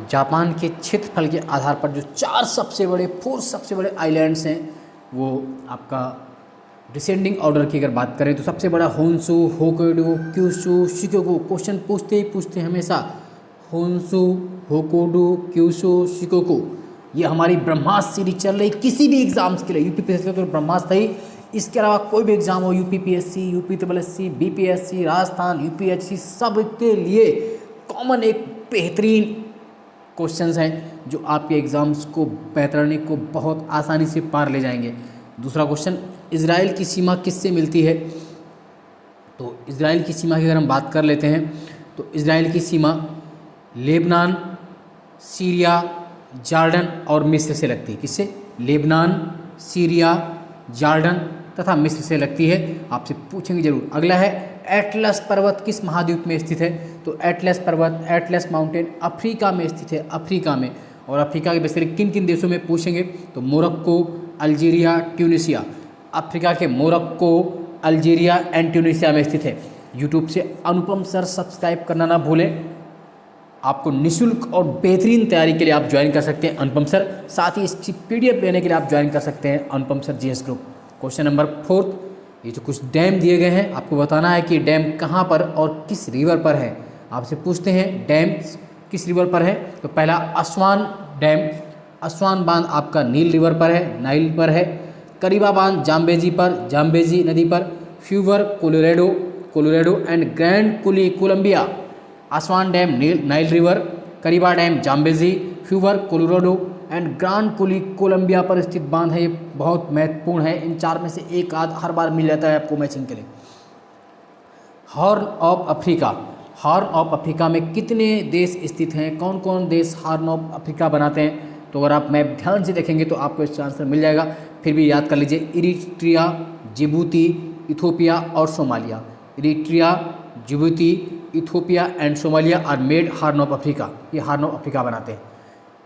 Japan के क्षेत्रफल के आधार पर जो 4 सबसे बड़े आइलैंड्स हैं वो आपका डिसेंडिंग ऑर्डर की अगर बात करें तो सबसे बड़ा Honshu, Hokkaido, Kyushu, Shikoku. Question पूछते ही पूछते हैं हमेशा होन्शु, होक्काइडो, क्यूशू, शिकोकू। ये हमारी ब्रह्मास्त्र सीरीज चल रही किसी भी एग्जाम्स के लिए, यूपीपीएससी तो ब्रह्मास्त्र ही, इसके अलावा कोई भी एग्जाम हो, UPPSC, UPSC, BPSC, Rajasthan, UPHC, सब के लिए कॉमन एक बेहतरीन क्वेश्चंस हैं जो आपके एग्ज़ाम्स को बेहतरने को बहुत आसानी से पार ले जाएंगे। दूसरा क्वेश्चन, इजराइल की सीमा किससे मिलती है? तो इजराइल की सीमा की अगर हम बात कर लेते हैं तो इजराइल की सीमा लेबनान, सीरिया, जॉर्डन और मिस्र से लगती है। किससे? लेबनान, सीरिया, जॉर्डन तथा मिस्र से लगती है। आपसे पूछेंगे जरूर। अगला है एटलस पर्वत किस महाद्वीप में स्थित है? तो एटलस पर्वत, एटलस माउंटेन अफ्रीका में स्थित है, अफ्रीका में। और अफ्रीका के बेसिकली किन किन देशों में पूछेंगे तो मोरक्को, अल्जीरिया, ट्यूनिसिया। अफ्रीका के मोरक्को, अल्जीरिया एंड ट्यूनिसिया में स्थित है। यूट्यूब से अनुपम सर सब्सक्राइब करना ना भूलें। आपको निःशुल्क और बेहतरीन तैयारी के लिए आप ज्वाइन कर सकते हैं अनुपम सर। साथ ही इसकी पीडीएफ लेने के लिए आप ज्वाइन कर सकते हैं Anupam sir GS group. Question number 4, ये जो कुछ डैम दिए गए हैं आपको बताना है कि डैम कहाँ पर और किस रिवर पर है। आपसे पूछते हैं डैम किस रिवर पर है? तो पहला असवान डैम, असवान बांध आपका नील रिवर पर है, नाइल पर है। करीबा बांध जाम्बेजी पर, जाम्बेजी नदी पर। Hoover Colorado, Colorado and Grand Coulee Columbia. Aswan dam Nile river, Kariba dam Zambezi, Hoover Colorado and Grand Coulee Columbia पर स्थित बांध है। ये बहुत महत्वपूर्ण है। इन 4 में से एक आध हर बार मिल जाता है आपको मैचिंग के लिए। Horn of Africa, horn of Africa में कितने देश स्थित हैं? कौन कौन देश हॉर्न ऑफ अफ्रीका बनाते हैं? तो अगर आप मैप ध्यान से देखेंगे तो आपको इसका आंसर मिल जाएगा। फिर भी याद कर लीजिए, इरिट्रिया, जिबूती, इथोपिया और Somalia. Eritrea, Djibouti, Ethiopia and Somalia are made Horn of Africa. ये हॉर्न ऑफ अफ्रीका बनाते हैं।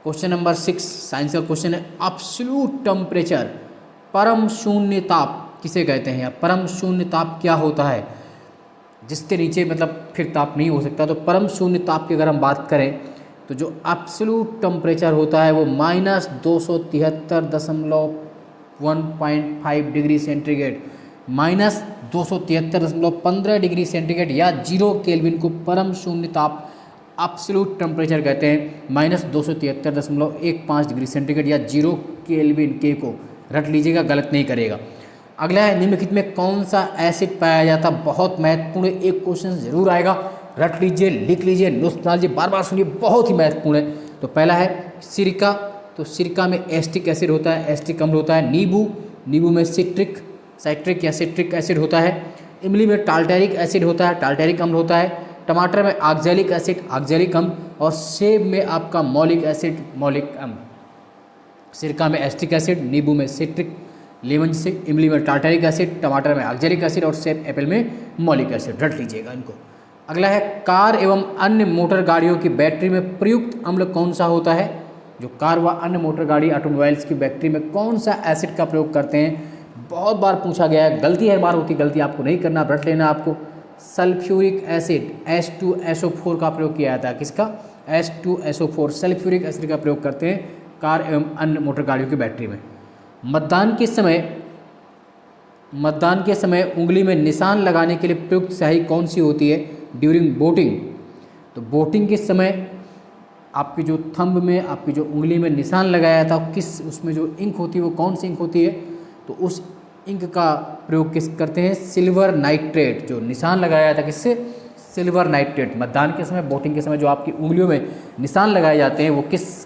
क्वेश्चन नंबर 6 साइंस का क्वेश्चन है। एब्सोल्यूट टेम्परेचर, परम शून्य ताप किसे कहते हैं? या परम शून्य ताप क्या होता है जिसके नीचे मतलब फिर ताप नहीं हो सकता? तो परम शून्य ताप की अगर हम बात करें तो जो एब्सोल्यूट टेम्परेचर होता है वो -273.15 डिग्री सेंटीग्रेड, -273.15 डिग्री सेंटीग्रेड या 0 केल्विन को परम शून्य ताप एब्सोल्यूट टेम्परेचर कहते हैं। -273.15 डिग्री सेंटीग्रेड या 0 केल्विन के को रट लीजिएगा, गलत नहीं करेगा। अगला है निम्नलिखित में कौन सा एसिड पाया जाता? बहुत महत्वपूर्ण है, एक क्वेश्चन जरूर आएगा, रट लीजिए, लिख लीजिए, नोट्स बना लीजिए, बार बार सुनिए, बहुत ही महत्वपूर्ण है। तो पहला है सिरका, तो सिरका में एस्टिक एसिड होता है, एस्टिक अम्ल होता है। नींबू, नींबू में साइट्रिक या सिट्रिक एसिड होता है। इमली में टाल्टेरिक एसिड होता है, टाल्टेरिक अम्ल होता है। टमाटर में ऑक्जेलिक एसिड, ऑक्जेलिक अम्ल। और सेब में आपका मौलिक एसिड, मौलिक अम्ल। सिरका में एस्टिक एसिड, नींबू में सिट्रिक, लेमन से, इमली में टार्टरिक एसिड, टमाटर में ऑक्जेलिक एसिड और सेब एप्पल में मौलिक एसिड। रट लीजिएगा इनको। अगला है कार एवं अन्य मोटर गाड़ियों की बैटरी में प्रयुक्त अम्ल कौन सा होता है? जो कार व अन्य मोटर गाड़ी ऑटोमोबाइल्स की बैटरी में कौन सा एसिड का प्रयोग करते हैं? बहुत बार पूछा गया है, गलती हर बार होती, गलती आपको नहीं करना, रट लेना आपको। सल्फ्यूरिक एसिड H2SO4 का प्रयोग किया जाता है। किसका? H2SO4 सल्फ्यूरिक एसिड का प्रयोग करते हैं कार एवं अन्य मोटर गाड़ियों की बैटरी में। मतदान के समय उंगली में निशान लगाने के लिए प्रयुक्त स्याही कौन सी होती है? During voting. तो वोटिंग के समय आपकी जो थंब में, आपकी जो उंगली में निशान लगाया था, किस उसमें जो इंक होती है वो कौन सी इंक होती है? तो उस इंक का प्रयोग किस करते हैं? Silver nitrate. जो निशान लगाया था किससे? Silver nitrate. मतदान के समय, वोटिंग के समय जो आपकी उंगलियों में निशान लगाए जाते हैं वो किस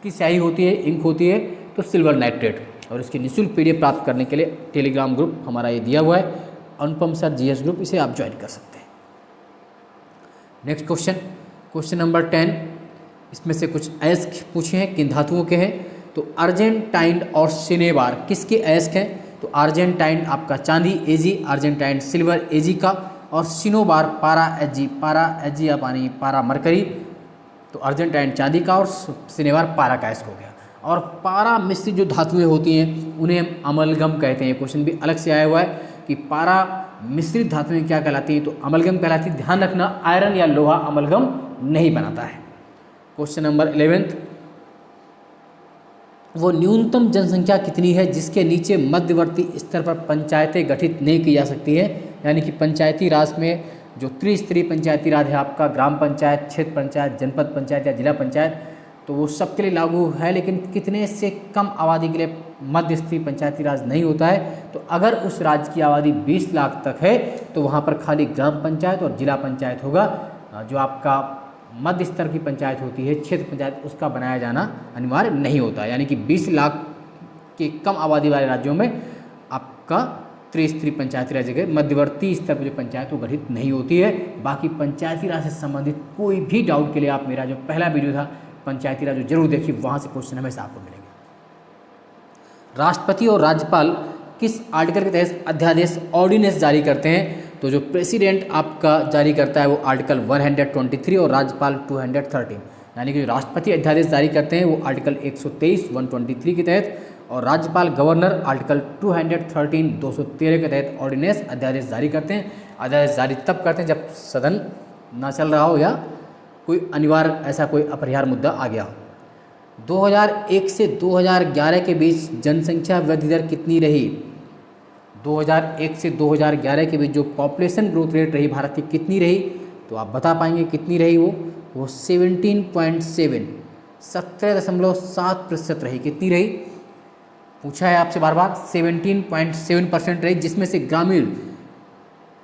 की स्याही होती है, इंक होती है? तो सिल्वर नाइट्रेट। और इसकी निःशुल्क पीडीएफ प्राप्त करने के लिए टेलीग्राम ग्रुप हमारा ये दिया हुआ है, अनुपम सर जीएस ग्रुप, इसे आप ज्वाइन कर सकते हैं। नेक्स्ट क्वेश्चन, क्वेश्चन नंबर 10, इसमें से कुछ अयस्क पूछे हैं, किन धातुओं के हैं? तो अर्जेंटाइन और सिनेबार किसके अयस्क हैं? तो अर्जेंटाइन आपका चांदी एजी, अर्जेंटाइन सिल्वर एजी का, और सिनोबार पारा एजी या पानी पारा मरकरी। तो अर्जेंटाइन चांदी का और सिनेबार पारा का अयस्क हो गया। और पारा मिश्रित जो धातुएं होती हैं उन्हें हम अमलगम कहते हैं। क्वेश्चन भी अलग से आया हुआ है कि पारा मिश्रित धातुएं क्या कहलाती हैं? तो अमलगम कहलाती है। ध्यान रखना, आयरन या लोहा अमलगम नहीं बनाता है। क्वेश्चन नंबर 11, वो न्यूनतम जनसंख्या कितनी है जिसके नीचे मध्यवर्ती स्तर पर पंचायतें गठित नहीं की जा सकती है। यानी कि पंचायती राज में जो त्रिस्तरीय पंचायती राज है आपका, ग्राम पंचायत, क्षेत्र पंचायत, जनपद पंचायत या जिला पंचायत, तो वो सबके लिए लागू है, लेकिन कितने से कम आबादी के लिए मध्य स्तरीय पंचायती राज नहीं होता है। तो अगर उस राज्य की आबादी 20 लाख तक है तो वहाँ पर खाली ग्राम पंचायत और जिला पंचायत होगा। जो आपका मध्य स्तर की पंचायत होती है, क्षेत्र पंचायत, उसका बनाया जाना अनिवार्य नहीं होता। यानी कि 20 लाख के कम आबादी वाले राज्यों में आपका त्रिस्तरीय पंचायती राज के मध्यवर्ती स्तर पर जो पंचायत वो गठित नहीं होती है। बाकी पंचायती राज से संबंधित कोई भी डाउट के लिए आप मेरा जो पहला वीडियो था पंचायती राज जरूर देखिए, वहाँ से क्वेश्चन हमेशा आपको मिलेंगे। राष्ट्रपति और राज्यपाल किस आर्टिकल के तहत अध्यादेश ऑर्डिनेंस जारी करते हैं? तो जो प्रेसिडेंट आपका जारी करता है वो आर्टिकल 123 और राज्यपाल 213। यानी कि जो राष्ट्रपति अध्यादेश जारी करते हैं वो आर्टिकल 123 123 के तहत, और राज्यपाल गवर्नर आर्टिकल 213 213 के तहत ऑर्डिनेंस अध्यादेश जारी करते हैं। अध्यादेश जारी तब करते हैं जब सदन ना चल रहा हो या कोई अनिवार्य ऐसा कोई अपरिहार्य मुद्दा आ गया हो। 2001 से 2011 के बीच जनसंख्या वृद्धि दर कितनी रही? 2001 से 2011 के बीच जो पॉपुलेशन ग्रोथ रेट रही भारत की कितनी रही? तो आप बता पाएंगे कितनी रही वो 17.7 17.7% रही। कितनी रही पूछा है आपसे बार बार, 17.7% रही, जिसमें से ग्रामीण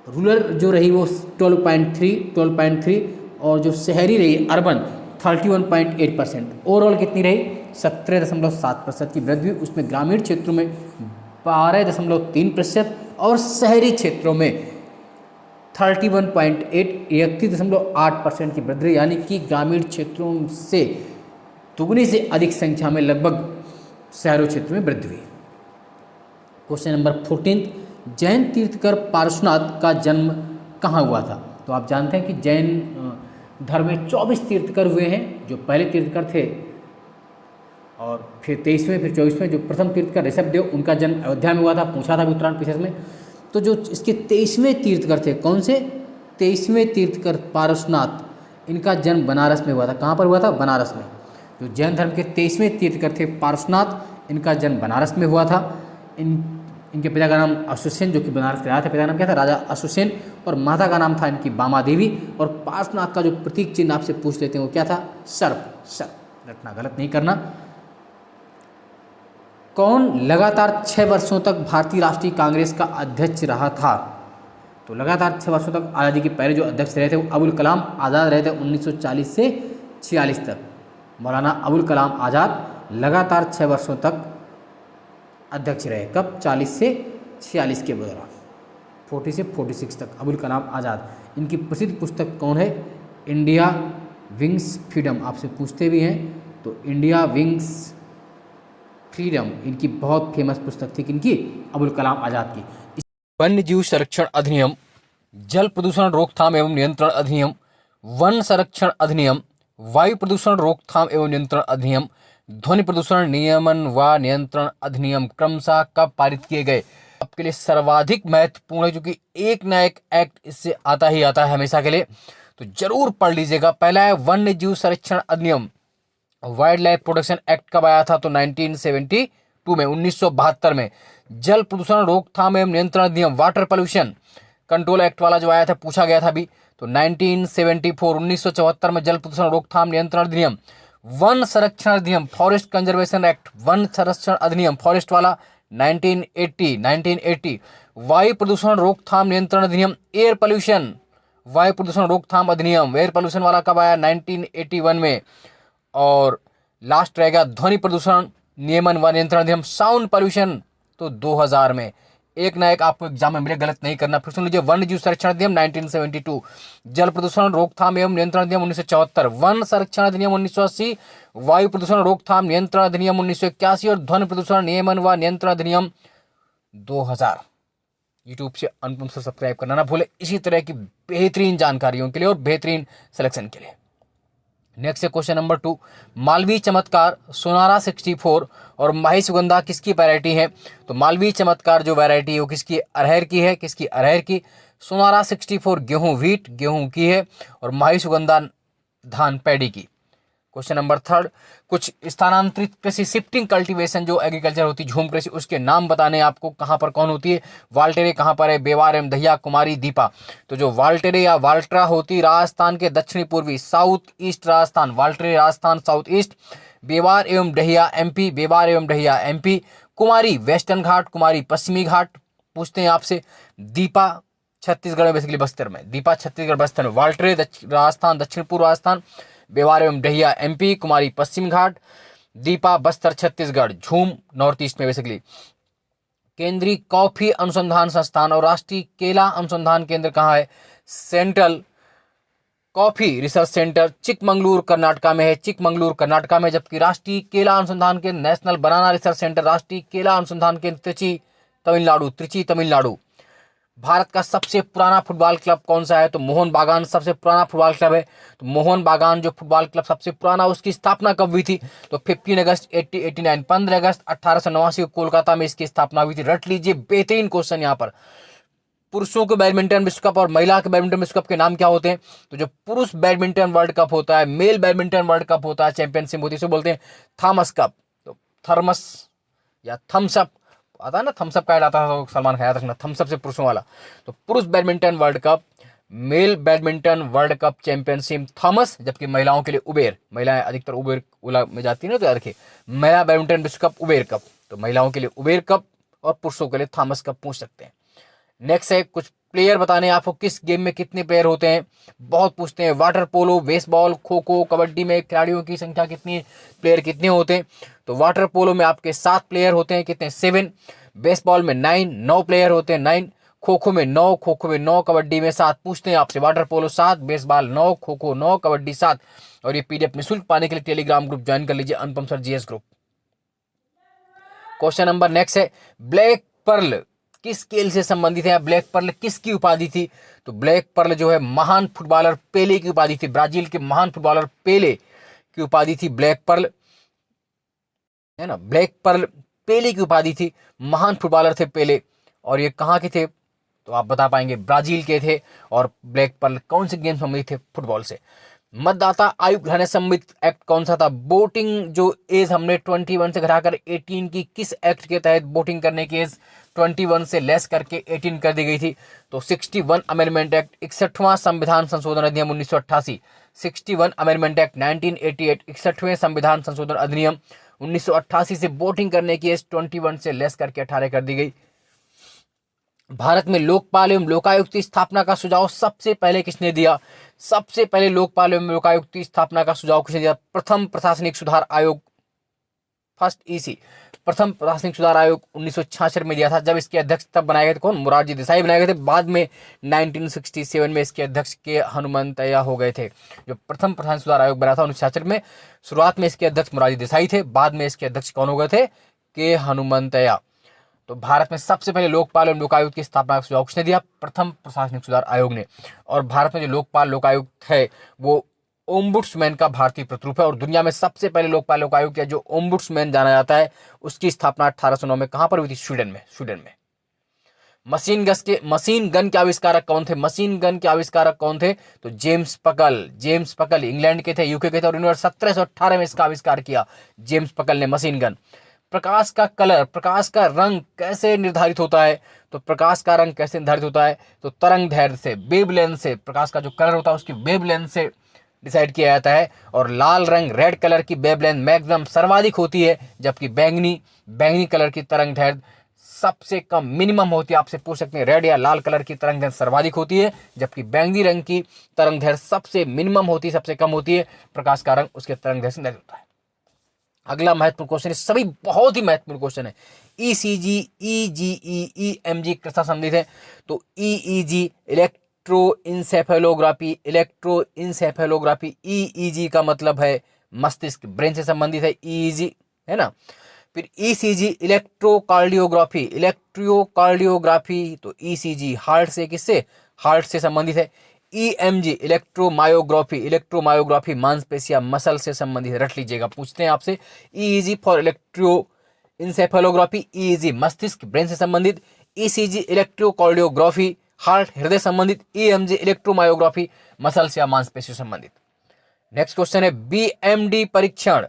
रूरल जो रही वो 12.3 और जो शहरी रही अर्बन 31.8%। ओवरऑल कितनी रही? 17.7% की वृद्धि। उसमें ग्रामीण क्षेत्रों में 12.3% और शहरी क्षेत्रों में 31.8% की वृद्धि। यानी कि ग्रामीण क्षेत्रों से दुगनी से अधिक संख्या में लगभग शहरों क्षेत्र में वृद्धि हुई। क्वेश्चन नंबर 14, जैन तीर्थकर पार्श्वनाथ का जन्म कहाँ हुआ था? तो आप जानते हैं कि जैन धर्म में 24 तीर्थकर हुए हैं। जो पहले तीर्थकर थे और फिर 23वें फिर 24वें, जो प्रथम तीर्थकर ऋषभदेव, उनका जन्म अयोध्या में हुआ था, पूछा था भी उत्तरायण पीछे में। तो जो इसके 23वें तीर्थकर थे, कौन से 23वें तीर्थकर पार्श्वनाथ, इनका जन्म बनारस में हुआ था। कहाँ पर हुआ था? बनारस में। जो जैन धर्म के 23वें तीर्थकर थे पार्श्वनाथ, इनका जन्म बनारस में हुआ था। इनके पिता का नाम अशुसेन, जो कि बनारस के राजा थे, पिता का नाम क्या था? राजा अशुसेन, और माता का नाम था इनकी बामा देवी। और पार्श्वनाथ का जो प्रतीक चिन्ह आपसे पूछ लेते हैं वो क्या था? सर्प रटना, गलत नहीं करना। कौन लगातार 6 वर्षों तक भारतीय राष्ट्रीय कांग्रेस का अध्यक्ष रहा था? तो लगातार 6 वर्षों तक आज़ादी के पहले जो अध्यक्ष रहे थे वो अबुल कलाम आज़ाद रहे थे 1940 से 46 तक। मौलाना अबुल कलाम आज़ाद लगातार 6 वर्षों तक अध्यक्ष रहे। कब? 40 से 46 के दौरान, 40 से 46 तक अबुल कलाम आज़ाद। इनकी प्रसिद्ध पुस्तक कौन है? इंडिया विंग्स फ्रीडम, आपसे पूछते भी हैं। तो इंडिया विंग्स फ्रीडम इनकी बहुत फेमस पुस्तक थी। किनकी? अबुल कलाम आज़ाद की। वन्य जीव संरक्षण अधिनियम, जल प्रदूषण रोकथाम एवं नियंत्रण अधिनियम, वन संरक्षण अधिनियम, वायु प्रदूषण रोकथाम एवं नियंत्रण अधिनियम, ध्वनि प्रदूषण नियमन व नियंत्रण अधिनियम क्रमशः कब पारित किए गए? आपके लिए सर्वाधिक महत्वपूर्ण है, क्योंकि एक न एक एक्ट इससे आता ही आता है हमेशा के लिए, तो जरूर पढ़ लीजिएगा। पहला है वन्य जीव संरक्षण अधिनियम, वाइल्ड लाइफ प्रोटेक्शन एक्ट कब आया था? तो 1972 में, 1972 में। जल प्रदूषण रोकथाम एवं नियंत्रण अधिनियम, वाटर पोल्यूशन कंट्रोल एक्ट वाला जो आया था, पूछा गया था अभी, तो 1974, 1974 में जल प्रदूषण रोकथाम नियंत्रण अधिनियम। वन संरक्षण अधिनियम, फॉरेस्ट कंजर्वेशन एक्ट, वन संरक्षण अधिनियम फॉरेस्ट वाला 1980। वायु प्रदूषण रोकथाम नियंत्रण अधिनियम, एयर पोल्यूशन वायु प्रदूषण रोकथाम अधिनियम, एयर पोल्यूशन वाला कब आया? 1981 में। और लास्ट रहेगा ध्वनि प्रदूषण नियमन व नियंत्रण अधिनियम, साउंड पोल्यूशन, तो 2000 में। एक ना एक आपको एग्जाम में मिले, गलत नहीं करना। फिर सुन लीजिए, वन्य जीव संरक्षण अधिनियम 1972, जल प्रदूषण रोकथाम एवं नियंत्रण अधिनियम 1974, वन संरक्षण अधिनियम 1980, वायु प्रदूषण रोकथाम नियंत्रण अधिनियम 1981 और ध्वनि प्रदूषण नियमन व नियंत्रण अधिनियम 2000। यूट्यूब से अनुपम से सब्सक्राइब करना ना भूले, इसी तरह की बेहतरीन जानकारियों के लिए और बेहतरीन सिलेक्शन के लिए। नेक्स्ट है क्वेश्चन नंबर 2, मालवी चमत्कार, सोनारा 64 और माही सुगंधा किसकी वैरायटी है? तो मालवी चमत्कार जो वैरायटी है वो किसकी? अरहर की है। किसकी? अरहर की। सोनारा 64 गेहूं की है, और माही सुगंधा धान पैडी की। क्वेश्चन नंबर थर्ड, कुछ स्थानांतरित कृषि शिफ्टिंग कल्टीवेशन जो एग्रीकल्चर होती है, झूम कृषि, उसके नाम बताने आपको, कहाँ पर कौन होती है। वाल्टेरे कहाँ पर है, बेवार एवं दहिया, कुमारी, दीपा। तो जो वाल्टेरे या वाल्ट्रा होती राजस्थान के दक्षिणी पूर्वी साउथ ईस्ट राजस्थान, वाल्टेरे राजस्थान साउथ ईस्ट। बेवार एवं डहिया एमपी, बेवार एवं डहिया एमपी। कुमारी वेस्टर्न घाट, कुमारी पश्चिमी घाट पूछते हैं आपसे। दीपा छत्तीसगढ़ में, बेसिकली बस्तर में, दीपा छत्तीसगढ़ बस्तर में। वाल्टेरे राजस्थान दक्षिण पूर्व राजस्थान, बेवार एवं डहिया एमपी, कुमारी पश्चिम घाट, दीपा बस्तर छत्तीसगढ़, झूम नॉर्थ ईस्ट में बेसिकली। केंद्रीय कॉफी अनुसंधान संस्थान और राष्ट्रीय केला अनुसंधान केंद्र कहाँ है, central coffee research centre Chikmagaluru Karnataka में है, चिकमंगलुरु कर्नाटका में। जबकि राष्ट्रीय केला अनुसंधान केंद्र नेशनल बनाना रिसर्च सेंटर, राष्ट्रीय केला अनुसंधान केंद्र त्रिची तमिलनाडु, त्रिची तमिलनाडु। भारत का सबसे पुराना फुटबॉल क्लब कौन सा है, तो मोहन बागान सबसे पुराना फुटबॉल क्लब है। तो मोहन बागान जो फुटबॉल क्लब सबसे पुराना, उसकी स्थापना कब हुई थी, तो 15 अगस्त 1889, 15 अगस्त 1889 को कोलकाता में इसकी स्थापना हुई थी। रट लीजिए, बेहतरीन क्वेश्चन यहाँ पर। पुरुषों के बैडमिंटन विश्व कप और महिला के बैडमिंटन विश्व कप के नाम क्या होते हैं, तो जो पुरुष बैडमिंटन वर्ल्ड कप होता है, मेल बैडमिंटन वर्ल्ड कप होता है, चैंपियनशिप होती है, इसे बोलते हैं थॉमस कप। तो थर्मस या थम्स अप आता है ना, थम्स अप कहा जाता है, तो सलमान खाया रखना, थम्स अप से पुरुषों वाला। तो पुरुष badminton world cup, male badminton world cup championship Thomas, जबकि महिलाओं के लिए उबेर, महिलाएं अधिकतर उबेर ओला में जाती है ना, तो याद रखिए महिला बैडमिंटन विश्व कप उबेर कप, तो महिलाओं के लिए उबेर कप और पुरुषों के लिए थॉमस कप पूछ सकते हैं। नेक्स्ट है, कुछ प्लेयर बताने आपको, किस गेम में कितने प्लेयर होते हैं, बहुत पूछते हैं। Water polo, baseball, kho kho, kabaddi में खिलाड़ियों की संख्या कितनी, प्लेयर कितने होते हैं, तो वाटर पोलो में आपके 7 प्लेयर होते हैं, कितने, 7। बेसबॉल में 9 प्लेयर होते हैं, 9। खो खो में 9, कबड्डी में 7। पूछते हैं आपसे, water polo 7, baseball 9, kho kho 9, kabaddi 7। और ये पीडीएफ निःशुल्क पाने के लिए टेलीग्राम ग्रुप ज्वाइन कर लीजिए, Anupam sir GS group. Question number next है, ब्लैक पर्ल किस खेल से संबंधित है, ब्लैक पर्ल किसकी उपाधि थी, तो ब्लैक पर्ल जो है महान फुटबॉलर पेले की उपाधि थी, ब्राजील के महान फुटबॉलर पेले की उपाधि थी ब्लैक पर्ल, है ना। ब्लैक पर्ल पेले की उपाधि थी, महान फुटबॉलर थे पेले। और ये कहाँ के थे, तो आप बता पाएंगे, ब्राजील के थे। और ब्लैक पर्ल कौन से गेम से संबंधित थे, फुटबॉल से। मतदाता आयोग घटाने संबंधित एक्ट कौन सा था, वोटिंग जो एज हमने 21 से घटाकर 18 की, किस एक्ट के तहत वोटिंग करने की एज 21 से लेस करके 18 कर दी गई थी, तो 61 अमेंडमेंट एक्ट, 61वां संविधान संशोधन अधिनियम 1988, 61 अमेंडमेंट एक्ट 1988, 61वें संविधान संशोधन अधिनियम 1988 से वोटिंग करने की एज 21 से लेस करके 18 कर दी गई। भारत में लोकपाल एवं लोकायुक्त की स्थापना का सुझाव सबसे पहले किसने दिया, सबसे पहले लोकपाल एवं लोकायुक्त की स्थापना का सुझाव किसने दिया, प्रथम प्रशासनिक सुधार आयोग, फर्स्ट ईसी, प्रथम प्रशासनिक सुधार आयोग 1966 में दिया था। जब इसके अध्यक्ष तब बनाए गए थे कौन, मोरारजी देसाई बनाए गए थे। बाद में 1967 में इसके अध्यक्ष के हनुमंतैया हो गए थे। जो प्रथम प्रशासनिक सुधार आयोग बना था 1966 में, शुरुआत में इसके अध्यक्ष मोरारजी देसाई थे, बाद में इसके अध्यक्ष कौन हो गए थे, के हनुमंतैया। तो भारत में सबसे पहले लोकपाल एवं लोकायुक्त की स्थापना का सुझाव किसने दिया, प्रथम प्रशासनिक सुधार आयोग ने। और भारत में जो लोकपाल लोकायुक्त है वो ओम्बुड्समैन का भारतीय प्रतिरूप है। और दुनिया में सबसे पहले लोकपाल लोकायुक्त या जो ओम्बुड्समैन जाना जाता है, उसकी स्थापना 1809 में कहां पर हुई थी, स्वीडन में। मशीन गन के आविष्कारक कौन थे, मशीन गन के आविष्कारक कौन थे, तो जेम्स पकल इंग्लैंड के थे, यूके के थे। और इन्होंने 1718 में इसका आविष्कार किया, जेम्स पकल ने मशीन गन। प्रकाश का कलर, प्रकाश का रंग कैसे निर्धारित होता है, तो प्रकाश का रंग कैसे निर्धारित होता है, तो तरंग दैर्ध्य से, वेवलेंथ से, प्रकाश का जो कलर होता है उसकी वेवलेंथ से डिसाइड किया जाता है। और लाल रंग, रेड कलर की वेवलेंथ मैक्सिमम सर्वाधिक होती है, जबकि बैंगनी कलर की तरंग दैर्ध्य सबसे कम मिनिमम होती है। आपसे पूछ सकते हैं, रेड या लाल कलर की तरंग दैर्ध्य सर्वाधिक होती है, जबकि बैंगनी रंग की तरंग दैर्ध्य सबसे मिनिमम होती है, सबसे कम होती है। प्रकाश का रंग उसके तरंग दैर्ध्य से निर्धारित होता है। अगला महत्वपूर्ण क्वेश्चन है, सभी बहुत ही महत्वपूर्ण क्वेश्चन है। ईसीजी, ईजीई, ईएमजी किससे संबंधित है, तो ईईजी इलेक्ट्रोइंसेफेलोग्राफी, ईईजी का मतलब है मस्तिष्क, ब्रेन से संबंधित है ईईजी, है ना। फिर ईसीजी इलेक्ट्रोकार्डियोग्राफी, तो ईसीजी हार्ट से, किससे, हार्ट से संबंधित है। ईएमजी इलेक्ट्रोमायोग्राफी मांसपेशियां मसल से संबंधित है, रट लीजिएगा, पूछते हैं आपसे। ईईजी फॉर इलेक्ट्रोइंसेफेलोग्राफी, ईईजी मस्तिष्क ब्रेन से संबंधित। ईसीजी इलेक्ट्रोकार्डियोग्राफी हार्ट हृदय संबंधित। ईएमजी इलेक्ट्रोमायोग्राफी मसल से या मांसपेशी से संबंधित। नेक्स्ट क्वेश्चन है बीएमडी परीक्षण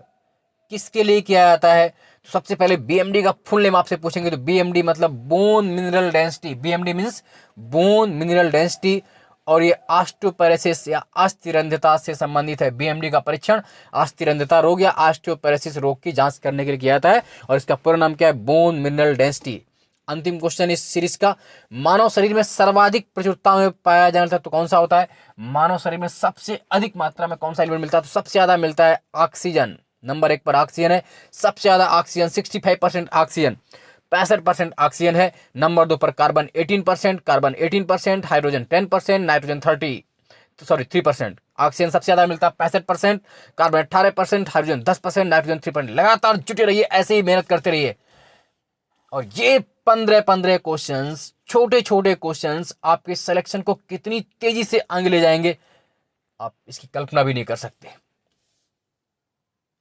किसके लिए किया जाता है? तो सबसे पहले बीएमडी का फुल नेम आपसे पूछेंगे तो बीएमडी मतलब bone mineral density, BMD means bone mineral density, और ये ऑस्टियोपेरेसिस या अस्थिरंध्यता से संबंधित है। बीएमडी का परीक्षण अस्थिरंध्यता रोग या ऑस्टियोपेरेसिस रोग की जांच करने के लिए किया जाता है और इसका पूरा नाम क्या है? Bone mineral density. अंतिम क्वेश्चन इस सीरीज का, मानव शरीर में सर्वाधिक प्रचुरता में पाया जाने वाला तो कौन सा होता है? मानव शरीर में सबसे अधिक मात्रा में कौन सा एलिमेंट मिलता है? तो सबसे ज्यादा मिलता है ऑक्सीजन। नंबर 1 पर ऑक्सीजन है, सबसे ज्यादा ऑक्सीजन 65% ऑक्सीजन, 65% ऑक्सीजन है। नंबर 2 पर कार्बन 18%, हाइड्रोजन 10%, नाइट्रोजन 3%। ऑक्सीजन सबसे ज्यादा मिलता है 65%, कार्बन 18%, हाइड्रोजन 10%, नाइट्रोजन 3%। लगातार जुटे रहिए, ऐसे ही मेहनत करते रहिए। और ये 15 क्वेश्चंस, छोटे छोटे क्वेश्चंस आपके सिलेक्शन को कितनी तेजी से आगे ले जाएंगे आप इसकी कल्पना भी नहीं कर सकते।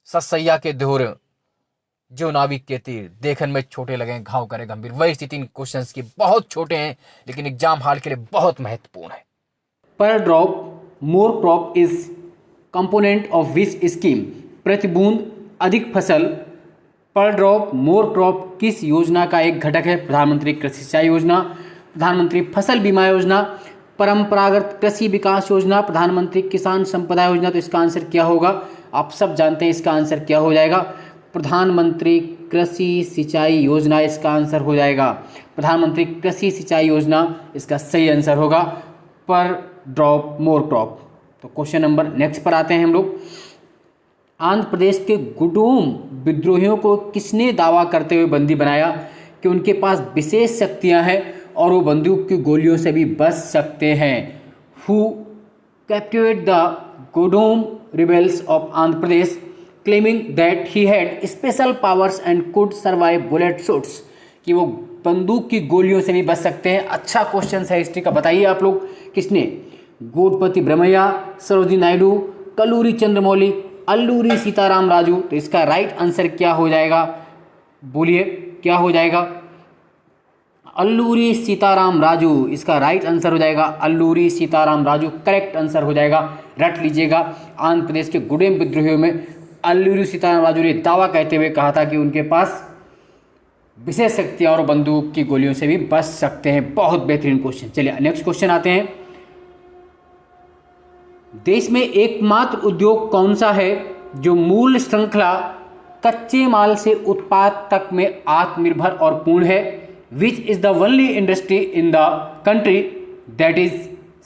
ससैया के दोहरे जो नाविक के तीर देखन में छोटे लगे घाव करे गंभीर, वही स्थिति इन क्वेश्चंस की बहुत छोटे हैं लेकिन एग्जाम हॉल के लिए बहुत महत्वपूर्ण है। पर drop more crop is component of which scheme? प्रति बूंद अधिक फसल, पर ड्रॉप मोर क्रॉप किस योजना का एक घटक है? प्रधानमंत्री कृषि सिंचाई योजना, प्रधानमंत्री फसल बीमा योजना, परंपरागत कृषि विकास योजना, प्रधानमंत्री किसान संपदा योजना। तो इसका आंसर क्या होगा? आप सब जानते हैं इसका आंसर क्या हो जाएगा? प्रधानमंत्री कृषि सिंचाई योजना इसका आंसर हो जाएगा। प्रधानमंत्री कृषि सिंचाई योजना इसका सही आंसर होगा, पर ड्रॉप मोर क्रॉप। तो क्वेश्चन नंबर नेक्स्ट पर आते हैं हम लोग। आंध्र प्रदेश के गुडूम विद्रोहियों को किसने दावा करते हुए बंदी बनाया कि उनके पास विशेष शक्तियां हैं और वो बंदूक की गोलियों से भी बच सकते हैं? Who captivate the Gudem rebels of Andhra Pradesh claiming that he had special powers and could survive bullet shots, कि वो बंदूक की गोलियों से भी बच सकते हैं। अच्छा क्वेश्चन है हिस्ट्री का, बताइए आप लोग किसने? गोडपति ब्रह्मैया, सरोजिनी नायडू, कलूरी चंद्रमौली, अल्लूरी सीताराम राजू। तो इसका राइट आंसर क्या हो जाएगा? बोलिए क्या हो जाएगा? अल्लूरी सीताराम राजू इसका राइट आंसर हो जाएगा। अल्लूरी सीताराम राजू करेक्ट आंसर हो जाएगा, रट लीजिएगा। आंध्र प्रदेश के गुडेम विद्रोहियों में अल्लूरी सीताराम राजू ने दावा कहते हुए कहा था कि उनके पास विशेष शक्तियां और बंदूक की गोलियों से भी बच सकते हैं। बहुत बेहतरीन क्वेश्चन। चलिए नेक्स्ट क्वेश्चन आते हैं। देश में एकमात्र उद्योग कौन सा है जो मूल श्रृंखला कच्चे माल से उत्पाद तक में आत्मनिर्भर और पूर्ण है? Which is the only industry in the country that is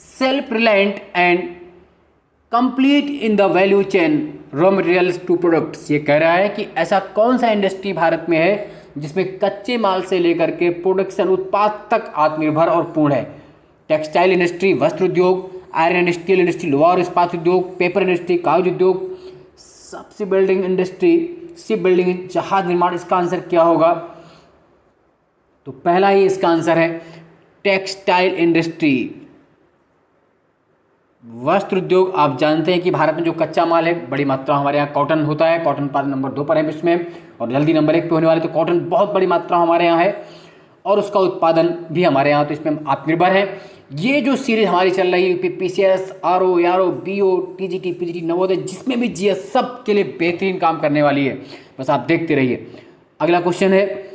self reliant and complete in the value chain raw materials to products. ये कह रहा है कि ऐसा कौन सा इंडस्ट्री भारत में है जिसमें कच्चे माल से लेकर के प्रोडक्शन उत्पाद तक आत्मनिर्भर और पूर्ण है? टेक्सटाइल इंडस्ट्री, वस्त्र उद्योग, आयरन एंड स्टील इंडस्ट्री, लोहा और इस्पात उद्योग, पेपर इंडस्ट्री, कागज उद्योग, ship building industry, ship building जहाज निर्माण। इसका आंसर क्या होगा? तो पहला ही इसका आंसर है टेक्सटाइल इंडस्ट्री। वस्त्र उद्योग, आप जानते हैं कि भारत में जो कच्चा माल है बड़ी मात्रा हमारे यहाँ कॉटन होता है। कॉटन उत्पादन नंबर 2 पर है विश्व में और जल्दी नंबर 1 पे होने वाले। तो कॉटन बहुत बड़ी मात्रा हमारे यहाँ है और उसका उत्पादन भी हमारे यहाँ, तो इसमें आत्मनिर्भर है। ये जो सीरीज हमारी चल रही है पीसीएस, आरओ, यारो, बीओ, टीजीटी, पीजीटी, नवोदय, जिसमें भी जीएस, सब के लिए बेहतरीन काम करने वाली है। बस आप देखते रहिए। अगला क्वेश्चन है,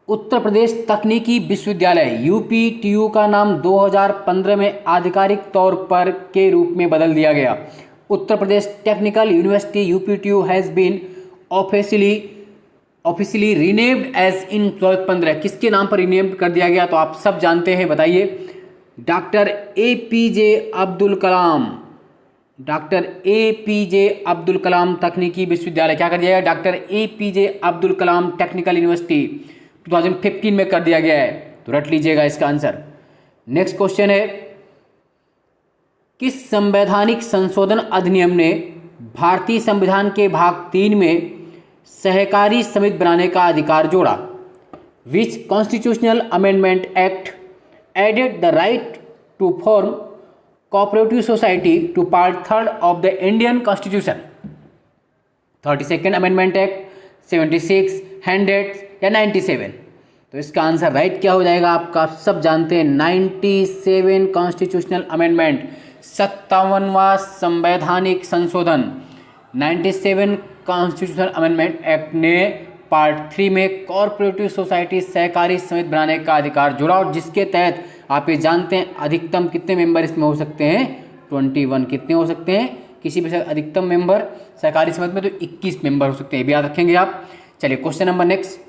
उत्तर प्रदेश तकनीकी विश्वविद्यालय यूपीटीयू का नाम 2015 में आधिकारिक तौर पर के रूप में बदल दिया गया। Uttar Pradesh technical university UPTU has been officially renamed as in 2015। किसके नाम पर रीनेम्ड कर दिया गया? तो आप सब जानते हैं, बताइए। Doctor APJ Abdul Kalam. Doctor APJ Abdul Kalam तकनीकी विश्वविद्यालय क्या कर दिया गया? Doctor APJ Abdul Kalam technical university 2015 में कर दिया गया है। तो रट लीजिएगा इसका आंसर। नेक्स्ट क्वेश्चन है, किस संवैधानिक संशोधन अधिनियम ने भारतीय संविधान के भाग 3 में सहकारी समिति बनाने का अधिकार जोड़ा? Which constitutional amendment act added the right to form cooperative society to part 3 of the Indian constitution? 32nd amendment act, 76, 100 या 97? तो इसका आंसर राइट क्या हो जाएगा आपका? आप सब जानते हैं 97 कॉन्स्टिट्यूशनल अमेंडमेंट। 57वां संवैधानिक संशोधन 97 कॉन्स्टिट्यूशनल अमेंडमेंट एक्ट ने पार्ट 3 में कॉर्पोरेटिव सोसाइटी सहकारी समिति बनाने का अधिकार जोड़ा, और जिसके तहत आप ये जानते हैं अधिकतम कितने मेंबर इसमें हो सकते हैं, 21। कितने हो सकते हैं किसी भी अधिकतम मेंबर सहकारी समिति में, तो 21 मेंबर हो सकते हैं, ये भी याद रखेंगे आप। चलिए question number next,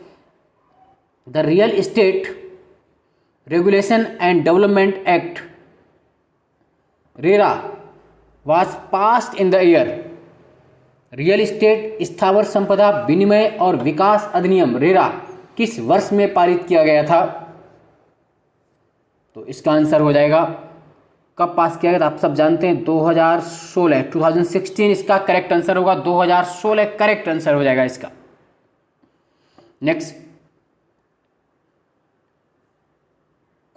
the real estate regulation and development act RERA was passed in the year. Real estate स्थावर संपदा विनिमय और विकास अधिनियम रेरा किस वर्ष में पारित किया गया था? तो इसका आंसर हो जाएगा, कब पास किया गया था आप सब जानते हैं, 2016 इसका करेक्ट आंसर होगा, 2016 करेक्ट आंसर हो जाएगा इसका। नेक्स्ट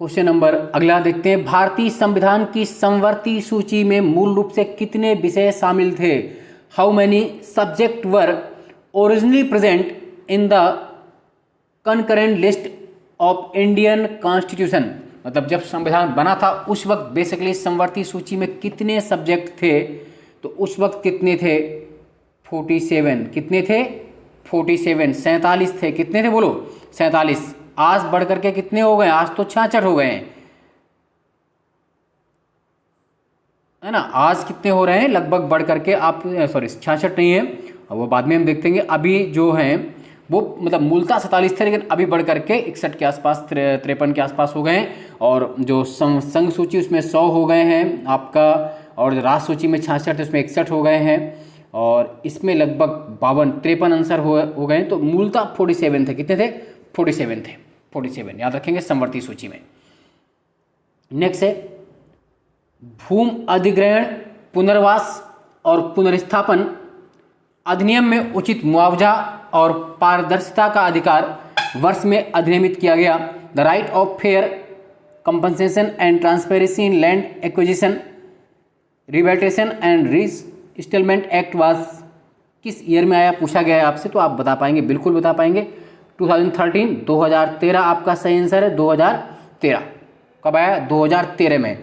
क्वेश्चन नंबर अगला देखते हैं, भारतीय संविधान की समवर्ती सूची में मूल रूप से कितने विषय शामिल थे? How many subject were originally present in the concurrent list of Indian constitution. मतलब जब संविधान बना था उस वक्त बेसिकली समवर्ती सूची में कितने सब्जेक्ट थे? तो उस वक्त कितने थे? 47। कितने थे? 47। 47 थे। कितने थे बोलो? 47। आज बढ़ करके कितने हो गए? आज तो 66 हो गए हैं, है ना। आज कितने हो रहे हैं लगभग बढ़ करके, आप सॉरी 66 नहीं है, वो बाद में हम देखेंगे। अभी जो हैं वो मतलब मूलतः 47 थे, लेकिन अभी बढ़ करके 61 के आसपास 53 के आसपास हो गए हैं। और जो संघ सूची उसमें 100 हो गए हैं आपका, और राष्ट्र सूची में 66 थे उसमें 61 हो गए हैं, और इसमें लगभग 53 आंसर हो गए हैं। तो मूलतः 47 थे। कितने थे? 47 थे। 47 याद रखेंगे समवर्ती सूची में। नेक्स्ट है भूमि अधिग्रहण, पुनर्वास और पुनर्स्थापन अधिनियम में उचित मुआवजा और पारदर्शिता का अधिकार वर्ष में अधिनियमित किया गया। The right of fair compensation and transparency in land acquisition rehabilitation and resettlement act was किस ईयर में आया? पूछा गया है आपसे, तो आप बता पाएंगे, बिल्कुल बता पाएंगे। 2013, 2013 आपका सही आंसर है। 2013 कब आया? 2013 में,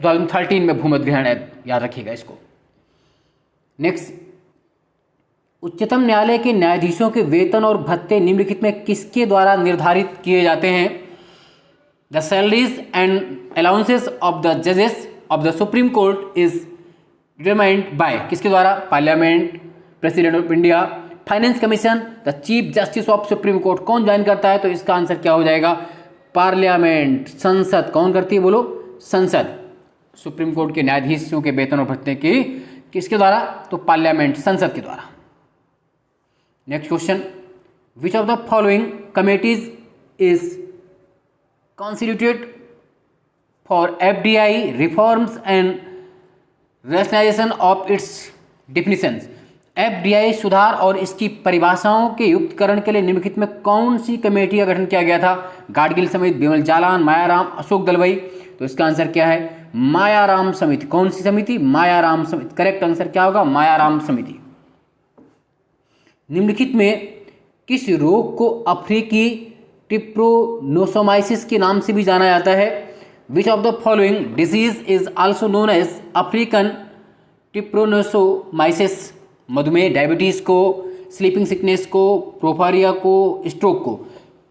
2013 में भूमि अधिग्रहण है, याद रखिएगा इसको। नेक्स्ट, उच्चतम न्यायालय के न्यायाधीशों के वेतन और भत्ते निम्नलिखित में किसके द्वारा निर्धारित किए जाते हैं? The salaries and allowances of the जजेस of the supreme court is determined by, किसके द्वारा? Parliament, president of India, finance commission, the chief justice of supreme court. कौन ज्वाइन करता है? तो इसका आंसर क्या हो जाएगा? पार्लियामेंट, संसद। कौन करती है बोलो? संसद। सुप्रीम कोर्ट के न्यायाधीशों के वेतन और भत्ते की किसके द्वारा? तो पार्लियामेंट, संसद के द्वारा। Next question, which of the following committees is constituted for FDI reforms and rationalisation of its definitions. FDI सुधार और इसकी परिभाषाओं के युक्तकरण के लिए निम्नलिखित में कौन सी कमेटी का गठन किया गया था? गाडगिल समिति, बिमल जालान, मायाराम, अशोक दलवाई। तो इसका आंसर क्या है? मायाराम समिति। कौन सी समिति? मायाराम समिति। करेक्ट आंसर क्या होगा? मायाराम समिति। निम्नलिखित में किस रोग को अफ्रीकी ट्रिप्रोनोसोमाइसिस के नाम से भी जाना जाता है? Which of the following disease is also known as African trypanosomiasis? मधुमेह, डायबिटीज को, स्लीपिंग सिकनेस को, प्रोफारिया को, स्ट्रोक को।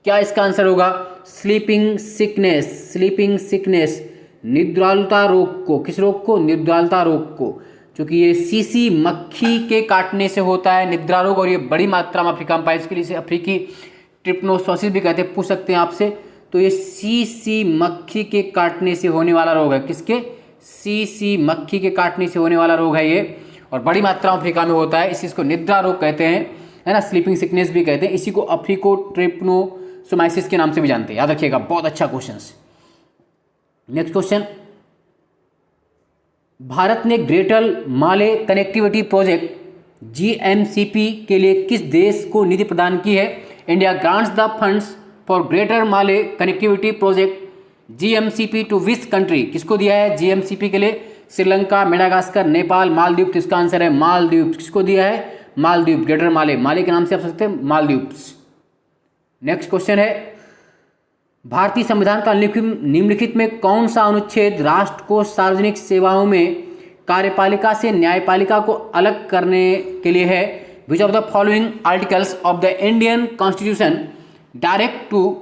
क्या इसका आंसर होगा? Sleeping sickness. स्लीपिंग सिकनेस, निद्रालुता रोग को। किस रोग को? निद्रालुता रोग को, क्योंकि ये सीसी मक्खी के काटने से होता है निद्रा रोग, और ये बड़ी मात्रा में अफ्रीका में पाया, इसके लिए इसे अफ्रीकी ट्रिप्नोसोसिस भी कहते हैं। पूछ सकते हैं आपसे, तो ये सीसी मक्खी के काटने से होने वाला रोग है। किसके? सीसी मक्खी के काटने से होने वाला रोग है ये, और बड़ी मात्रा में अफ्रीका में होता है। इसको निद्रा रोग कहते हैं, है ना, स्लीपिंग सिकनेस भी कहते हैं। इसी को अफ्रीको ट्रिप्नोसोमाइसिस के नाम से भी जानते हैं, याद रखिएगा। बहुत अच्छा क्वेश्चन। नेक्स्ट क्वेश्चन, भारत ने greater Male connectivity project GMCP के लिए किस देश को निधि प्रदान की है? India grants the funds for greater Male connectivity project GMCP to which country? किसको दिया है जीएमसीपी के लिए? श्रीलंका, मेडागास्कर, नेपाल, मालदीव। तो इसका आंसर है मालदीव। किसको दिया है? मालदीव। ग्रेटर माले, माले के नाम से आप सकते हैं मालदीव्स। नेक्स्ट क्वेश्चन है, भारतीय संविधान का निम्नलिखित में कौन सा अनुच्छेद राष्ट्र को सार्वजनिक सेवाओं में कार्यपालिका से न्यायपालिका को अलग करने के लिए है। Which of the following articles of the Indian constitution direct to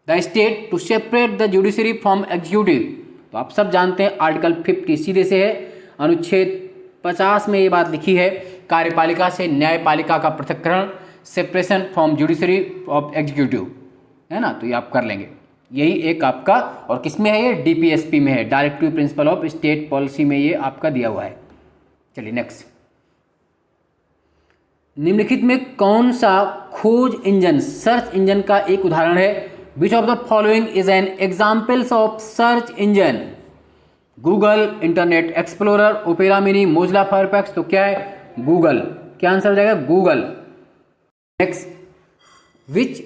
the state to separate the judiciary from executive. तो आप सब जानते हैं आर्टिकल 50 सीधे से है, अनुच्छेद 50 में ये बात लिखी है, कार्यपालिका से न्यायपालिका का पृथक्करण, separation from judiciary of executive, है ना। तो ये आप कर लेंगे, यही एक आपका, और किस में है ये, डीपीएसपी में है, directive principle of state policy में ये आपका दिया हुआ है। चलिए नेक्स्ट, निम्नलिखित में कौन सा खोज इंजन सर्च इंजन का एक उदाहरण है। Which of the following is an examples of search engine. Google, internet explorer, opera mini, Mozilla Firefox. तो क्या है, गूगल। क्या आंसर हो जाएगा, गूगल। नेक्स्ट, विच